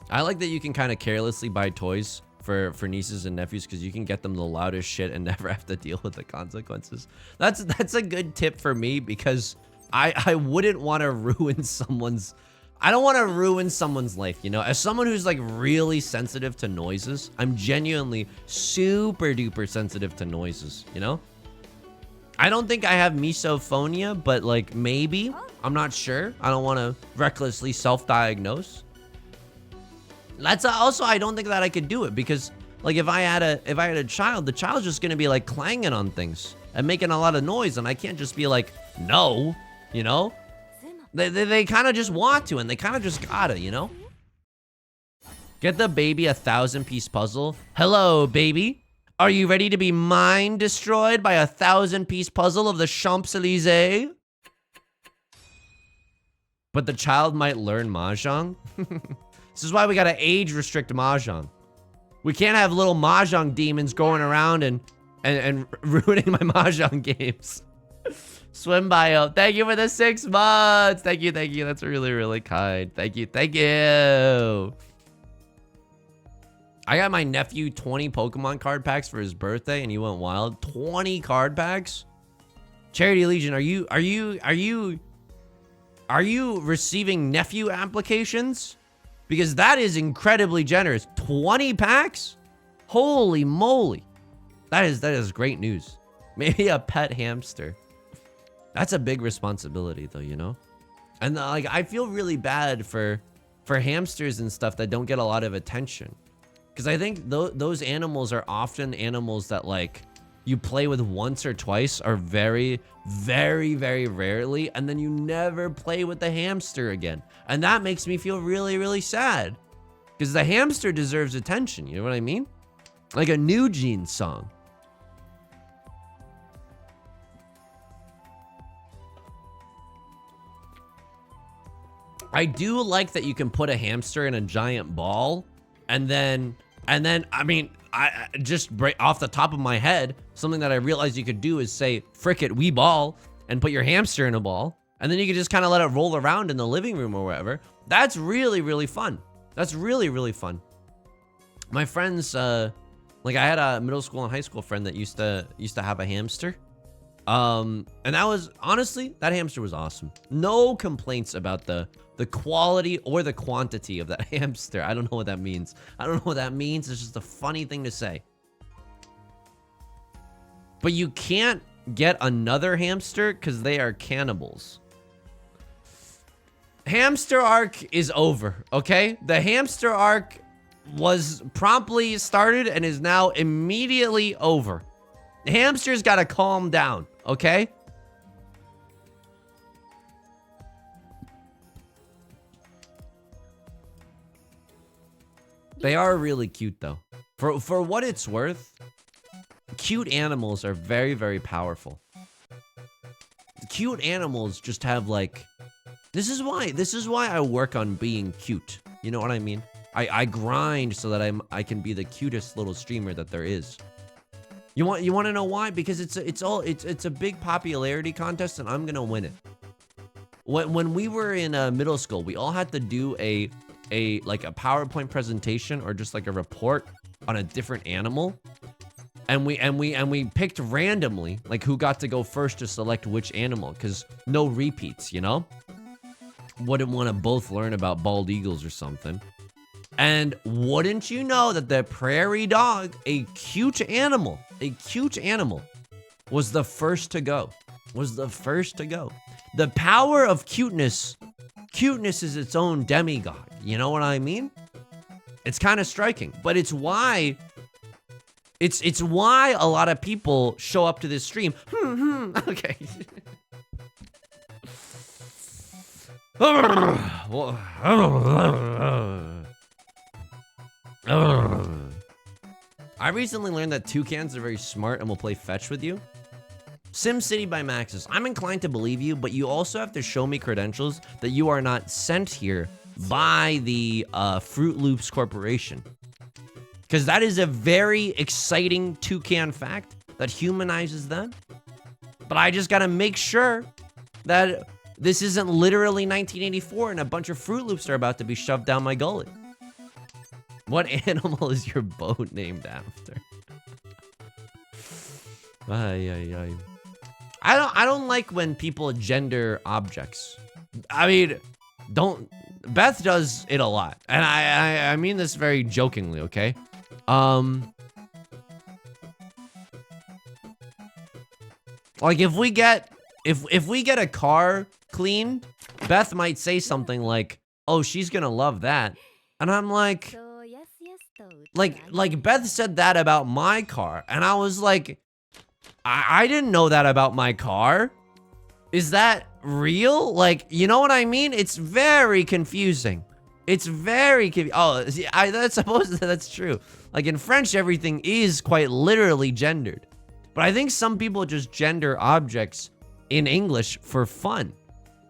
I like that you can kind of carelessly buy toys for nieces and nephews, because you can get them the loudest shit and never have to deal with the consequences. That's a good tip for me, because I wouldn't want to ruin someone's... I don't want to ruin someone's life, you know? As someone who's like really sensitive to noises, I'm genuinely super duper sensitive to noises, you know? I don't think I have misophonia, but like maybe, I'm not sure. I don't want to recklessly self-diagnose. That's also, I don't think that I could do it, because like if I had a child, the child's just going to be like clanging on things and making a lot of noise, and I can't just be like, no, you know? They kind of just want to, and they kind of just gotta, you know? Get the baby a 1,000-piece puzzle. Hello, baby. Are you ready to be mind destroyed by a 1,000-piece puzzle of the Champs-Élysées? but the child might learn Mahjong. This is why we gotta age restrict Mahjong. We can't have little Mahjong demons going around and ruining my Mahjong games. Swim bio, thank you for the 6 months. Thank you, thank you. That's really, really kind. Thank you, thank you. I got my nephew 20 Pokemon card packs for his birthday, and he went wild. 20 card packs. Charity Legion, are you receiving nephew applications? Because that is incredibly generous. 20 packs? Holy moly. That is great news. Maybe a pet hamster. That's a big responsibility though, you know? And like, I feel really bad for hamsters and stuff that don't get a lot of attention. Because I think those animals are often animals that like you play with once or twice, or very, very, very rarely, and then you never play with the hamster again. And that makes me feel really, really sad. Because the hamster deserves attention, you know what I mean? Like a New Jeans song. I do like that you can put a hamster in a giant ball, and then I mean, I just off the top of my head, something that I realized you could do is say, frick it, we ball, and put your hamster in a ball, and then you can just kind of let it roll around in the living room or wherever. That's really, really fun. That's really, really fun. My friends, like I had a middle school and high school friend that used to have a hamster. And that was, honestly, that hamster was awesome. No complaints about the quality or the quantity of that hamster. I don't know what that means. I don't know what that means. It's just a funny thing to say. But you can't get another hamster because they are cannibals. Hamster arc is over, okay? The hamster arc was promptly started and is now immediately over. The hamsters gotta calm down, okay? They are really cute though. For what it's worth, cute animals are very, very powerful. Cute animals just have like, this is why I work on being cute. You know what I mean? I grind so that I can be the cutest little streamer that there is. You want to know why? Because it's a big popularity contest and I'm gonna win it. When we were in middle school, we all had to do a PowerPoint presentation or just like a report on a different animal. And we picked randomly like who got to go first to select which animal, because no repeats, you know? Wouldn't want to both learn about bald eagles or something. And wouldn't you know that the prairie dog, a cute animal, was the first to go. The power of cuteness is its own demigod. You know what I mean? It's kind of striking, but it's why a lot of people show up to this stream. Okay. I recently learned that toucans are very smart and will play fetch with you. SimCity by Maxis. I'm inclined to believe you, but you also have to show me credentials that you are not sent here by the Fruit Loops Corporation. Because that is a very exciting toucan fact that humanizes them. But I just gotta make sure that this isn't literally 1984 and a bunch of Fruit Loops are about to be shoved down my gullet. What animal is your boat named after? I don't like when people gender objects. I mean, Beth does it a lot. And I mean this very jokingly, okay? Like if we get a car cleaned, Beth might say something like, "Oh, she's gonna love that." And I'm like Beth said that about my car, and I was like, I didn't know that about my car. Is that real? Like, you know what I mean? It's very confusing. It's very I suppose that's true. Like in French, everything is quite literally gendered. But I think some people just gender objects in English for fun.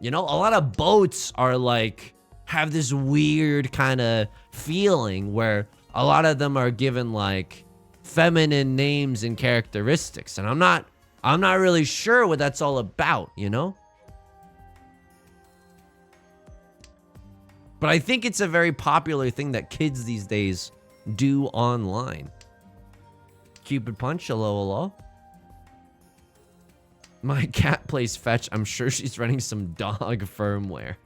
You know, a lot of boats are like, have this weird kind of feeling where a lot of them are given like feminine names and characteristics. And I'm not really sure what that's all about, you know? But I think it's a very popular thing that kids these days do online. Cupid Punch, hello. My cat plays fetch. I'm sure she's running some dog firmware.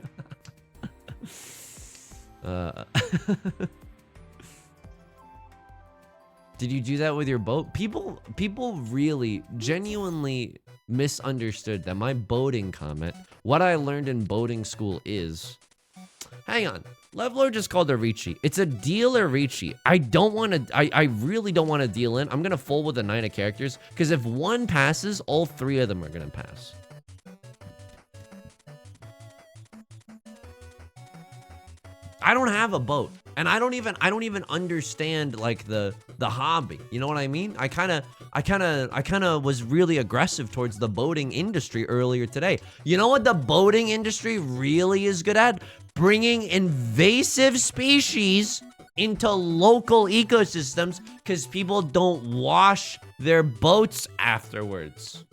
Did you do that with your boat? People really genuinely misunderstood that my boating comment, what I learned in boating school is, hang on, Leveler just called a Riichi. It's a dealer Riichi. I really don't want to deal in. I'm gonna fold with a 9 of characters, because if one passes, all 3 of them are gonna pass. I don't have a boat, and I don't even understand like the hobby. You know what I mean? I kind of was really aggressive towards the boating industry earlier today. You know what the boating industry really is good at? Bringing invasive species into local ecosystems because people don't wash their boats afterwards.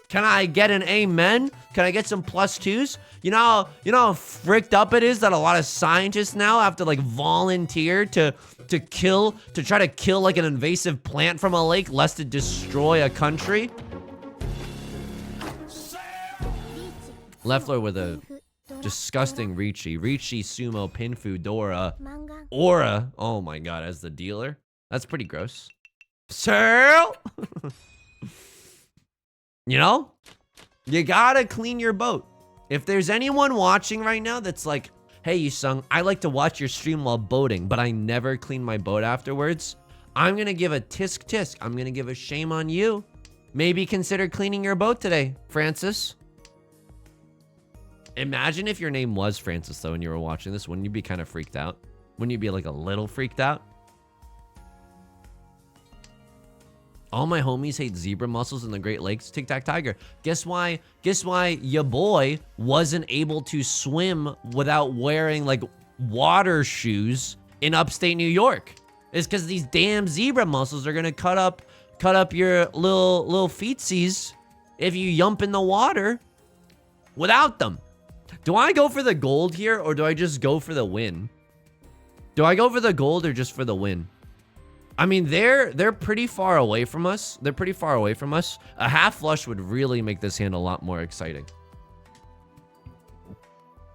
Can I get an amen? Can I get some +2s? You know how fricked up it is that a lot of scientists now have to like volunteer to try to kill like an invasive plant from a lake lest it destroy a country? Leffler with a disgusting Riichi. Riichi, Sumo, Pinfu, Dora, Aura. Oh my god, as the dealer? That's pretty gross. Sir! You know? You gotta clean your boat. If there's anyone watching right now that's like, hey, Yusung, I like to watch your stream while boating, but I never clean my boat afterwards, I'm gonna give a tisk tisk. I'm gonna give a shame on you. Maybe consider cleaning your boat today, Francis. Imagine if your name was Francis, though, and you were watching this. Wouldn't you be kind of freaked out? Wouldn't you be like a little freaked out? All my homies hate zebra mussels in the Great Lakes. Tic Tac Tiger. Guess why your boy wasn't able to swim without wearing like water shoes in upstate New York? It's because these damn zebra mussels are gonna cut up your little feetsies if you yump in the water without them. Do I go for the gold here, or do I just go for the win? Do I go for the gold or just for the win? I mean, they're pretty far away from us. They're pretty far away from us. A half flush would really make this hand a lot more exciting.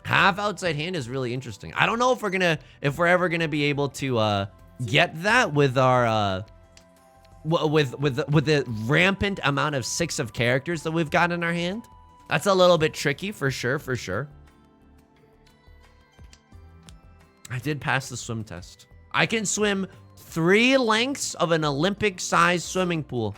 Half outside hand is really interesting. I don't know if we're ever gonna be able to get that with our with the rampant amount of 6 of characters that we've got in our hand. That's a little bit tricky for sure. I did pass the swim test. I can swim 3 lengths of an Olympic-sized swimming pool.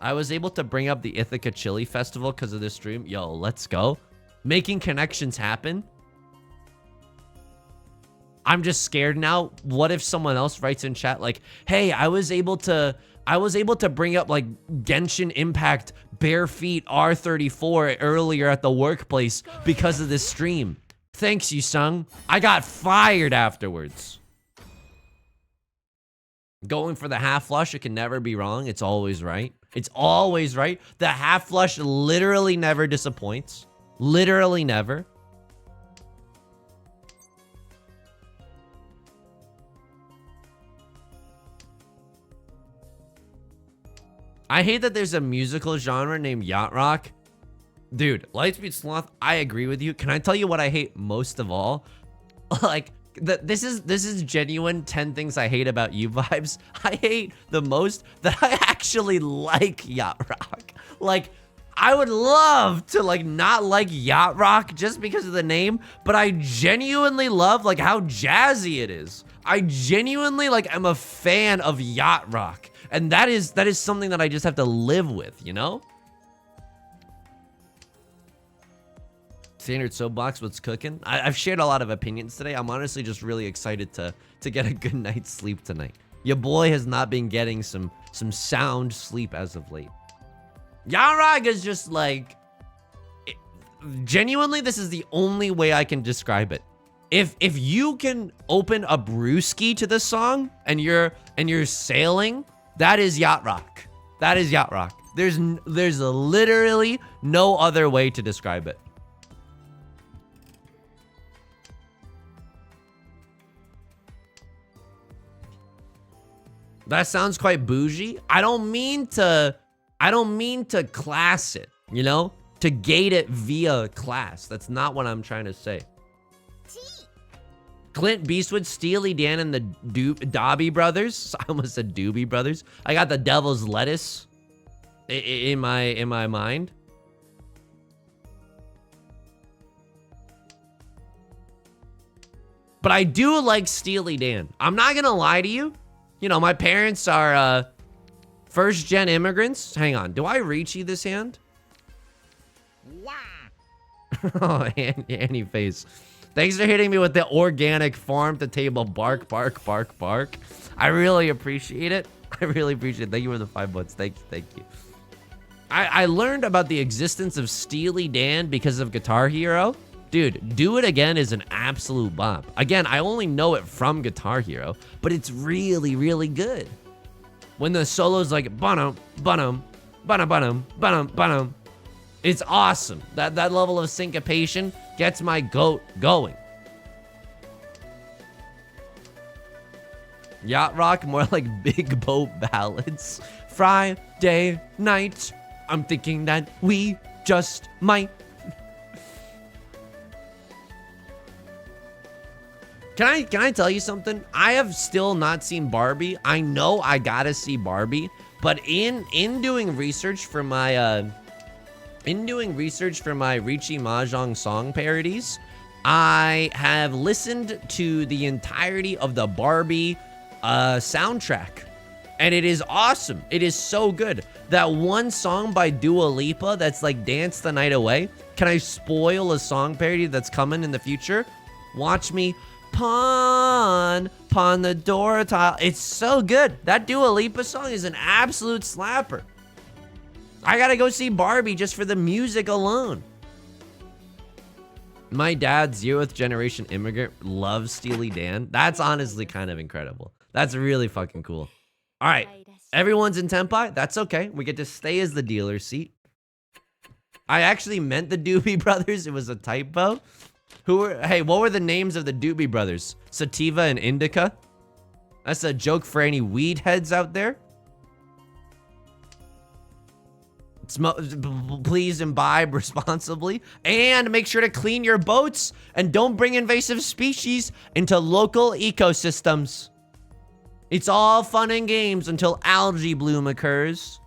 I was able to bring up the Ithaca Chili Festival because of this stream. Yo, let's go. Making connections happen. I'm just scared now. What if someone else writes in chat like, hey, I was able to bring up like Genshin Impact bare feet R34 earlier at the workplace because of this stream. Thanks, Yusung. I got fired afterwards. Going for the half flush, it can never be wrong. It's always right. It's always right. The half flush literally never disappoints. Literally never. I hate that there's a musical genre named yacht rock. Dude, Lightspeed Sloth, I agree with you. Can I tell you what I hate most of all? Like, this is genuine 10 things I hate about you vibes. I hate the most that I actually like yacht rock. Like, I would love to like not like yacht rock just because of the name, but I genuinely love like how jazzy it is. I genuinely like am a fan of yacht rock. And that is something that I just have to live with, you know? Standard soapbox, what's cooking? I've shared a lot of opinions today. I'm honestly just really excited to get a good night's sleep tonight. Your boy has not been getting some sound sleep as of late. Yacht Rock is just like, genuinely, this is the only way I can describe it. If you can open a brewski to this song and you're sailing, that is Yacht Rock. That is Yacht Rock. There's literally no other way to describe it. That sounds quite bougie. I don't mean to class it, you know? To gate it via class. That's not what I'm trying to say. Clint Beastwood, Steely Dan, and the Dobby brothers. I almost said Doobie brothers. I got the Devil's Lettuce in my mind. But I do like Steely Dan. I'm not gonna lie to you. You know, my parents are first-gen immigrants. Hang on, do I Riichi this hand? Wow. Oh, Annie face. Thanks for hitting me with the organic farm-to-table bark, bark, bark, bark. I really appreciate it. I really appreciate it. Thank you for the 5 months. Thank you, thank you. I learned about the existence of Steely Dan because of Guitar Hero. Dude, Do It Again is an absolute bop. Again, I only know it from Guitar Hero, but it's really, really good. When the solo's like, bunum, bunum, bunum, bunum, bunum, bunum. It's awesome. That level of syncopation gets my goat going. Yacht Rock, more like big boat ballads. Friday night, I'm thinking that we just might. Can I tell you something? I have still not seen Barbie. I know I gotta see Barbie, but in doing research for my Riichi Mahjong song parodies, I have listened to the entirety of the Barbie soundtrack, and it is awesome. It is so good. That one song by Dua Lipa that's like Dance the Night Away. Can I spoil a song parody that's coming in the future? Watch me pawn the door tile. It's so good. That Dua Lipa song is an absolute slapper. I gotta go see Barbie just for the music alone. My dad, 0th generation immigrant, loves Steely Dan. That's honestly kind of incredible. That's really fucking cool. All right, everyone's in Tenpai. That's okay. We get to stay as the dealer's seat. I actually meant the Doobie Brothers. It was a typo. Hey, what were the names of the Doobie Brothers? Sativa and Indica? That's a joke for any weed heads out there. Please imbibe responsibly, and make sure to clean your boats and don't bring invasive species into local ecosystems. It's all fun and games until algae bloom occurs.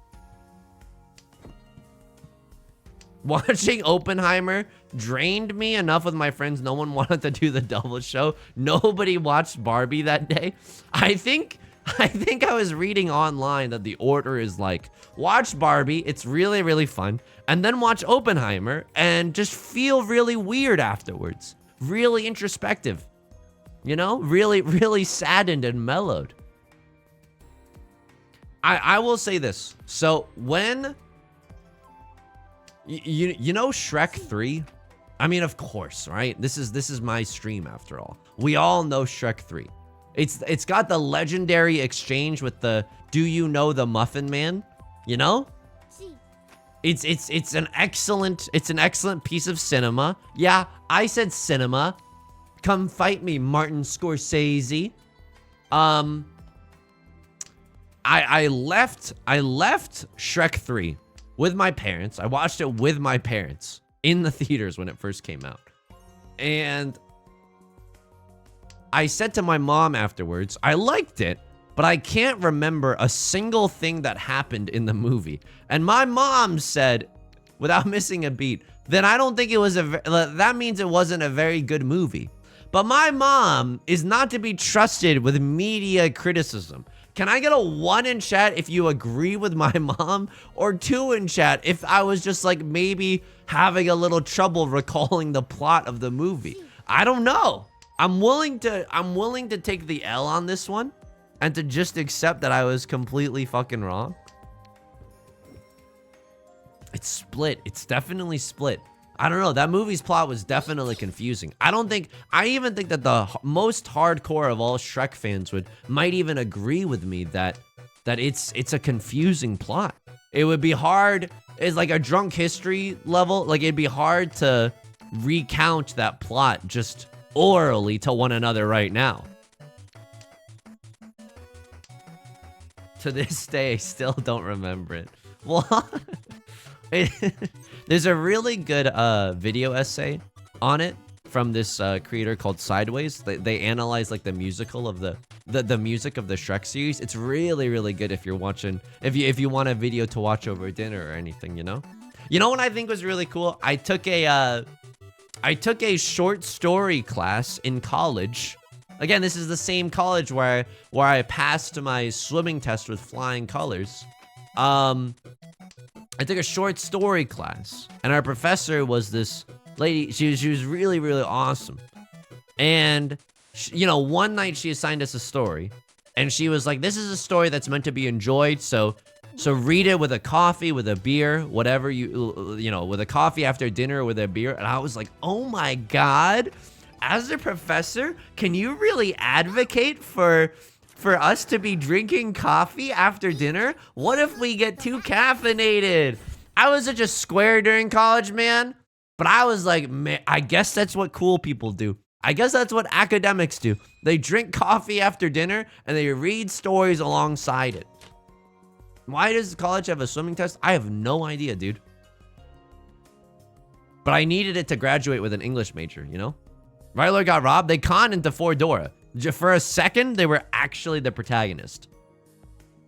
Watching Oppenheimer drained me enough with my friends. No one wanted to do the double show. Nobody watched Barbie that day. I think I was reading online that the order is like, watch Barbie, it's really, really fun, and then watch Oppenheimer and just feel really weird afterwards. Really introspective. You know? Really, really saddened and mellowed. I will say this. So when you know Shrek 3? I mean, of course, right? This is my stream after all. We all know Shrek 3. It's got the legendary exchange with the "Do you know the Muffin Man?" You know? It's an excellent piece of cinema. Yeah, I said cinema. Come fight me, Martin Scorsese. I left Shrek 3 with my parents. I watched it with my parents in the theaters when it first came out. And I said to my mom afterwards, I liked it, but I can't remember a single thing that happened in the movie. And my mom said, without missing a beat, then I don't think it was that means it wasn't a very good movie. But my mom is not to be trusted with media criticism. Can I get a 1 in chat if you agree with my mom, or 2 in chat if I was just like maybe having a little trouble recalling the plot of the movie? I don't know. I'm willing to take the L on this one and to just accept that I was completely fucking wrong. It's split. It's definitely split. I don't know. That movie's plot was definitely confusing. I even think that the most hardcore of all Shrek fans might even agree with me that it's a confusing plot. It would be hard. It's like a drunk history level. Like, it'd be hard to recount that plot just orally to one another right now. To this day, I still don't remember it. What? There's a really good video essay on it from this creator called Sideways. They analyze like the musical of the music of the Shrek series. It's really, really good if you're watching, if you want a video to watch over dinner or anything, you know? You know what I think was really cool? I took a short story class in college. Again, this is the same college where I passed my swimming test with flying colors. I took a short story class, and our professor was this lady. She was really, really awesome. And you know, one night she assigned us a story, and she was like, "This is a story that's meant to be enjoyed, so read it with a coffee, with a beer, whatever you know, with a coffee after dinner, with a beer." And I was like, "Oh my god, as a professor, can you really advocate for us to be drinking coffee after dinner? What if we get too caffeinated?" I was such a square during college, man. But I was like, man, I guess that's what cool people do. I guess that's what academics do. They drink coffee after dinner and they read stories alongside it. Why does college have a swimming test? I have no idea, dude. But I needed it to graduate with an English major, you know? Right Lord got robbed. They conned into Fordora. For a second, they were actually the protagonist.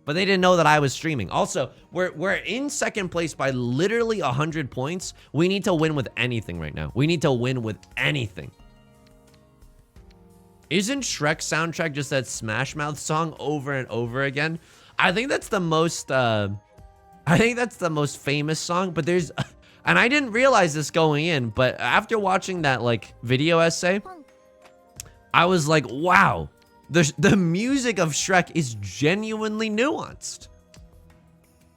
But they didn't know that I was streaming. Also, we're in second place by literally 100 points. We need to win with anything right now. We need to win with anything. Isn't Shrek's soundtrack just that Smash Mouth song over and over again? I think that's the most famous song, but there's, and I didn't realize this going in, but after watching that like video essay, I was like, wow, the music of Shrek is genuinely nuanced.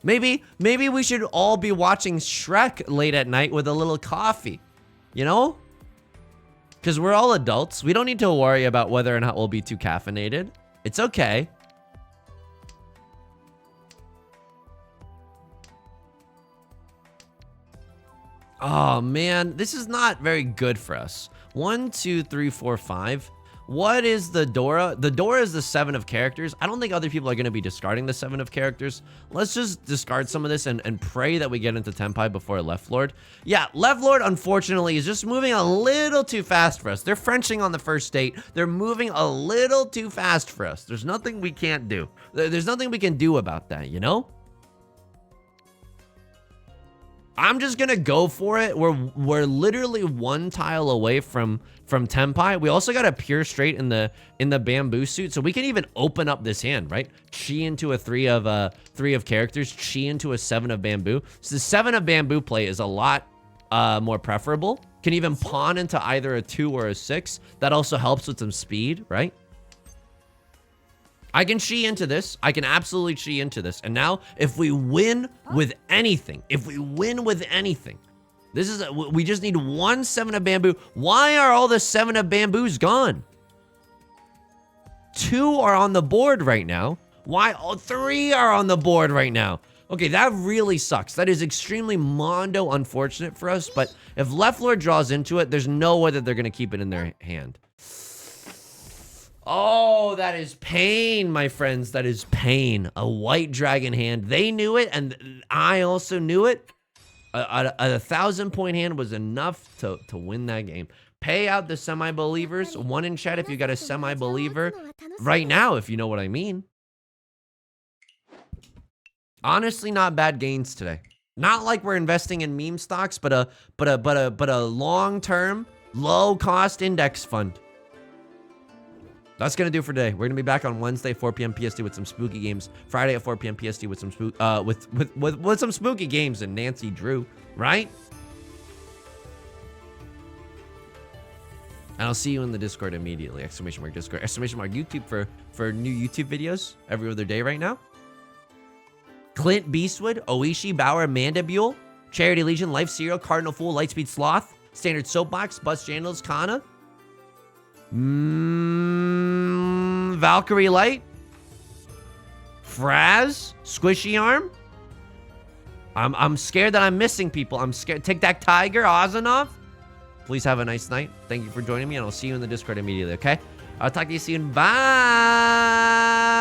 Maybe we should all be watching Shrek late at night with a little coffee, you know? Because we're all adults. We don't need to worry about whether or not we'll be too caffeinated. It's okay. Oh man, this is not very good for us. 1, 2, 3, 4, 5. What is the Dora? The Dora is the 7 of characters. I don't think other people are going to be discarding the 7 of characters. Let's just discard some of this and pray that we get into Tenpai before Left Lord. Yeah, Left Lord, unfortunately, is just moving a little too fast for us. They're Frenching on the first date. They're moving a little too fast for us. There's nothing we can't do. There's nothing we can do about that, you know? I'm just gonna go for it. We're literally 1 tile away from Tenpai. We also got a pure straight in the bamboo suit, so we can even open up this hand, right? Chi into a 3 of characters, Chi into a 7 of bamboo. So the 7 of bamboo play is a lot more preferable. Can even pawn into either a 2 or a 6. That also helps with some speed, right? I can Chi into this. I can absolutely Chi into this. And now, if we win with anything, this is, we just need 1 7 of bamboo. Why are all the 7 of bamboos gone? 2 are on the board right now. Why? Oh, 3 are on the board right now. Okay, that really sucks. That is extremely mondo unfortunate for us. But if Left Lord draws into it, there's no way that they're going to keep it in their hand. Oh, that is pain, my friends. That is pain. A white dragon hand. They knew it, and I also knew it. A 1,000-point hand was enough to win that game. Pay out the semi-believers. 1 in chat if you got a semi-believer. Right now, if you know what I mean. Honestly, not bad gains today. Not like we're investing in meme stocks, but a long-term, low-cost index fund. That's gonna do for today. We're gonna be back on Wednesday, 4 p.m. PST with some spooky games. Friday at 4 p.m. PST with some with some spooky games and Nancy Drew, right? And I'll see you in the Discord immediately. Exclamation mark Discord. Exclamation mark YouTube for new YouTube videos every other day right now. Clint Beastwood, Oishi, Bauer, Mandibule, Charity Legion, Life Serial, Cardinal Fool, Lightspeed Sloth, Standard Soapbox, Bust Jandals, Kana. Valkyrie Light. Fraz, Squishy Arm. I'm scared that I'm missing people. I'm scared. Tic Tac Tiger, Ozanov. Please have a nice night. Thank you for joining me, and I'll see you in the Discord immediately, okay? I'll talk to you soon. Bye!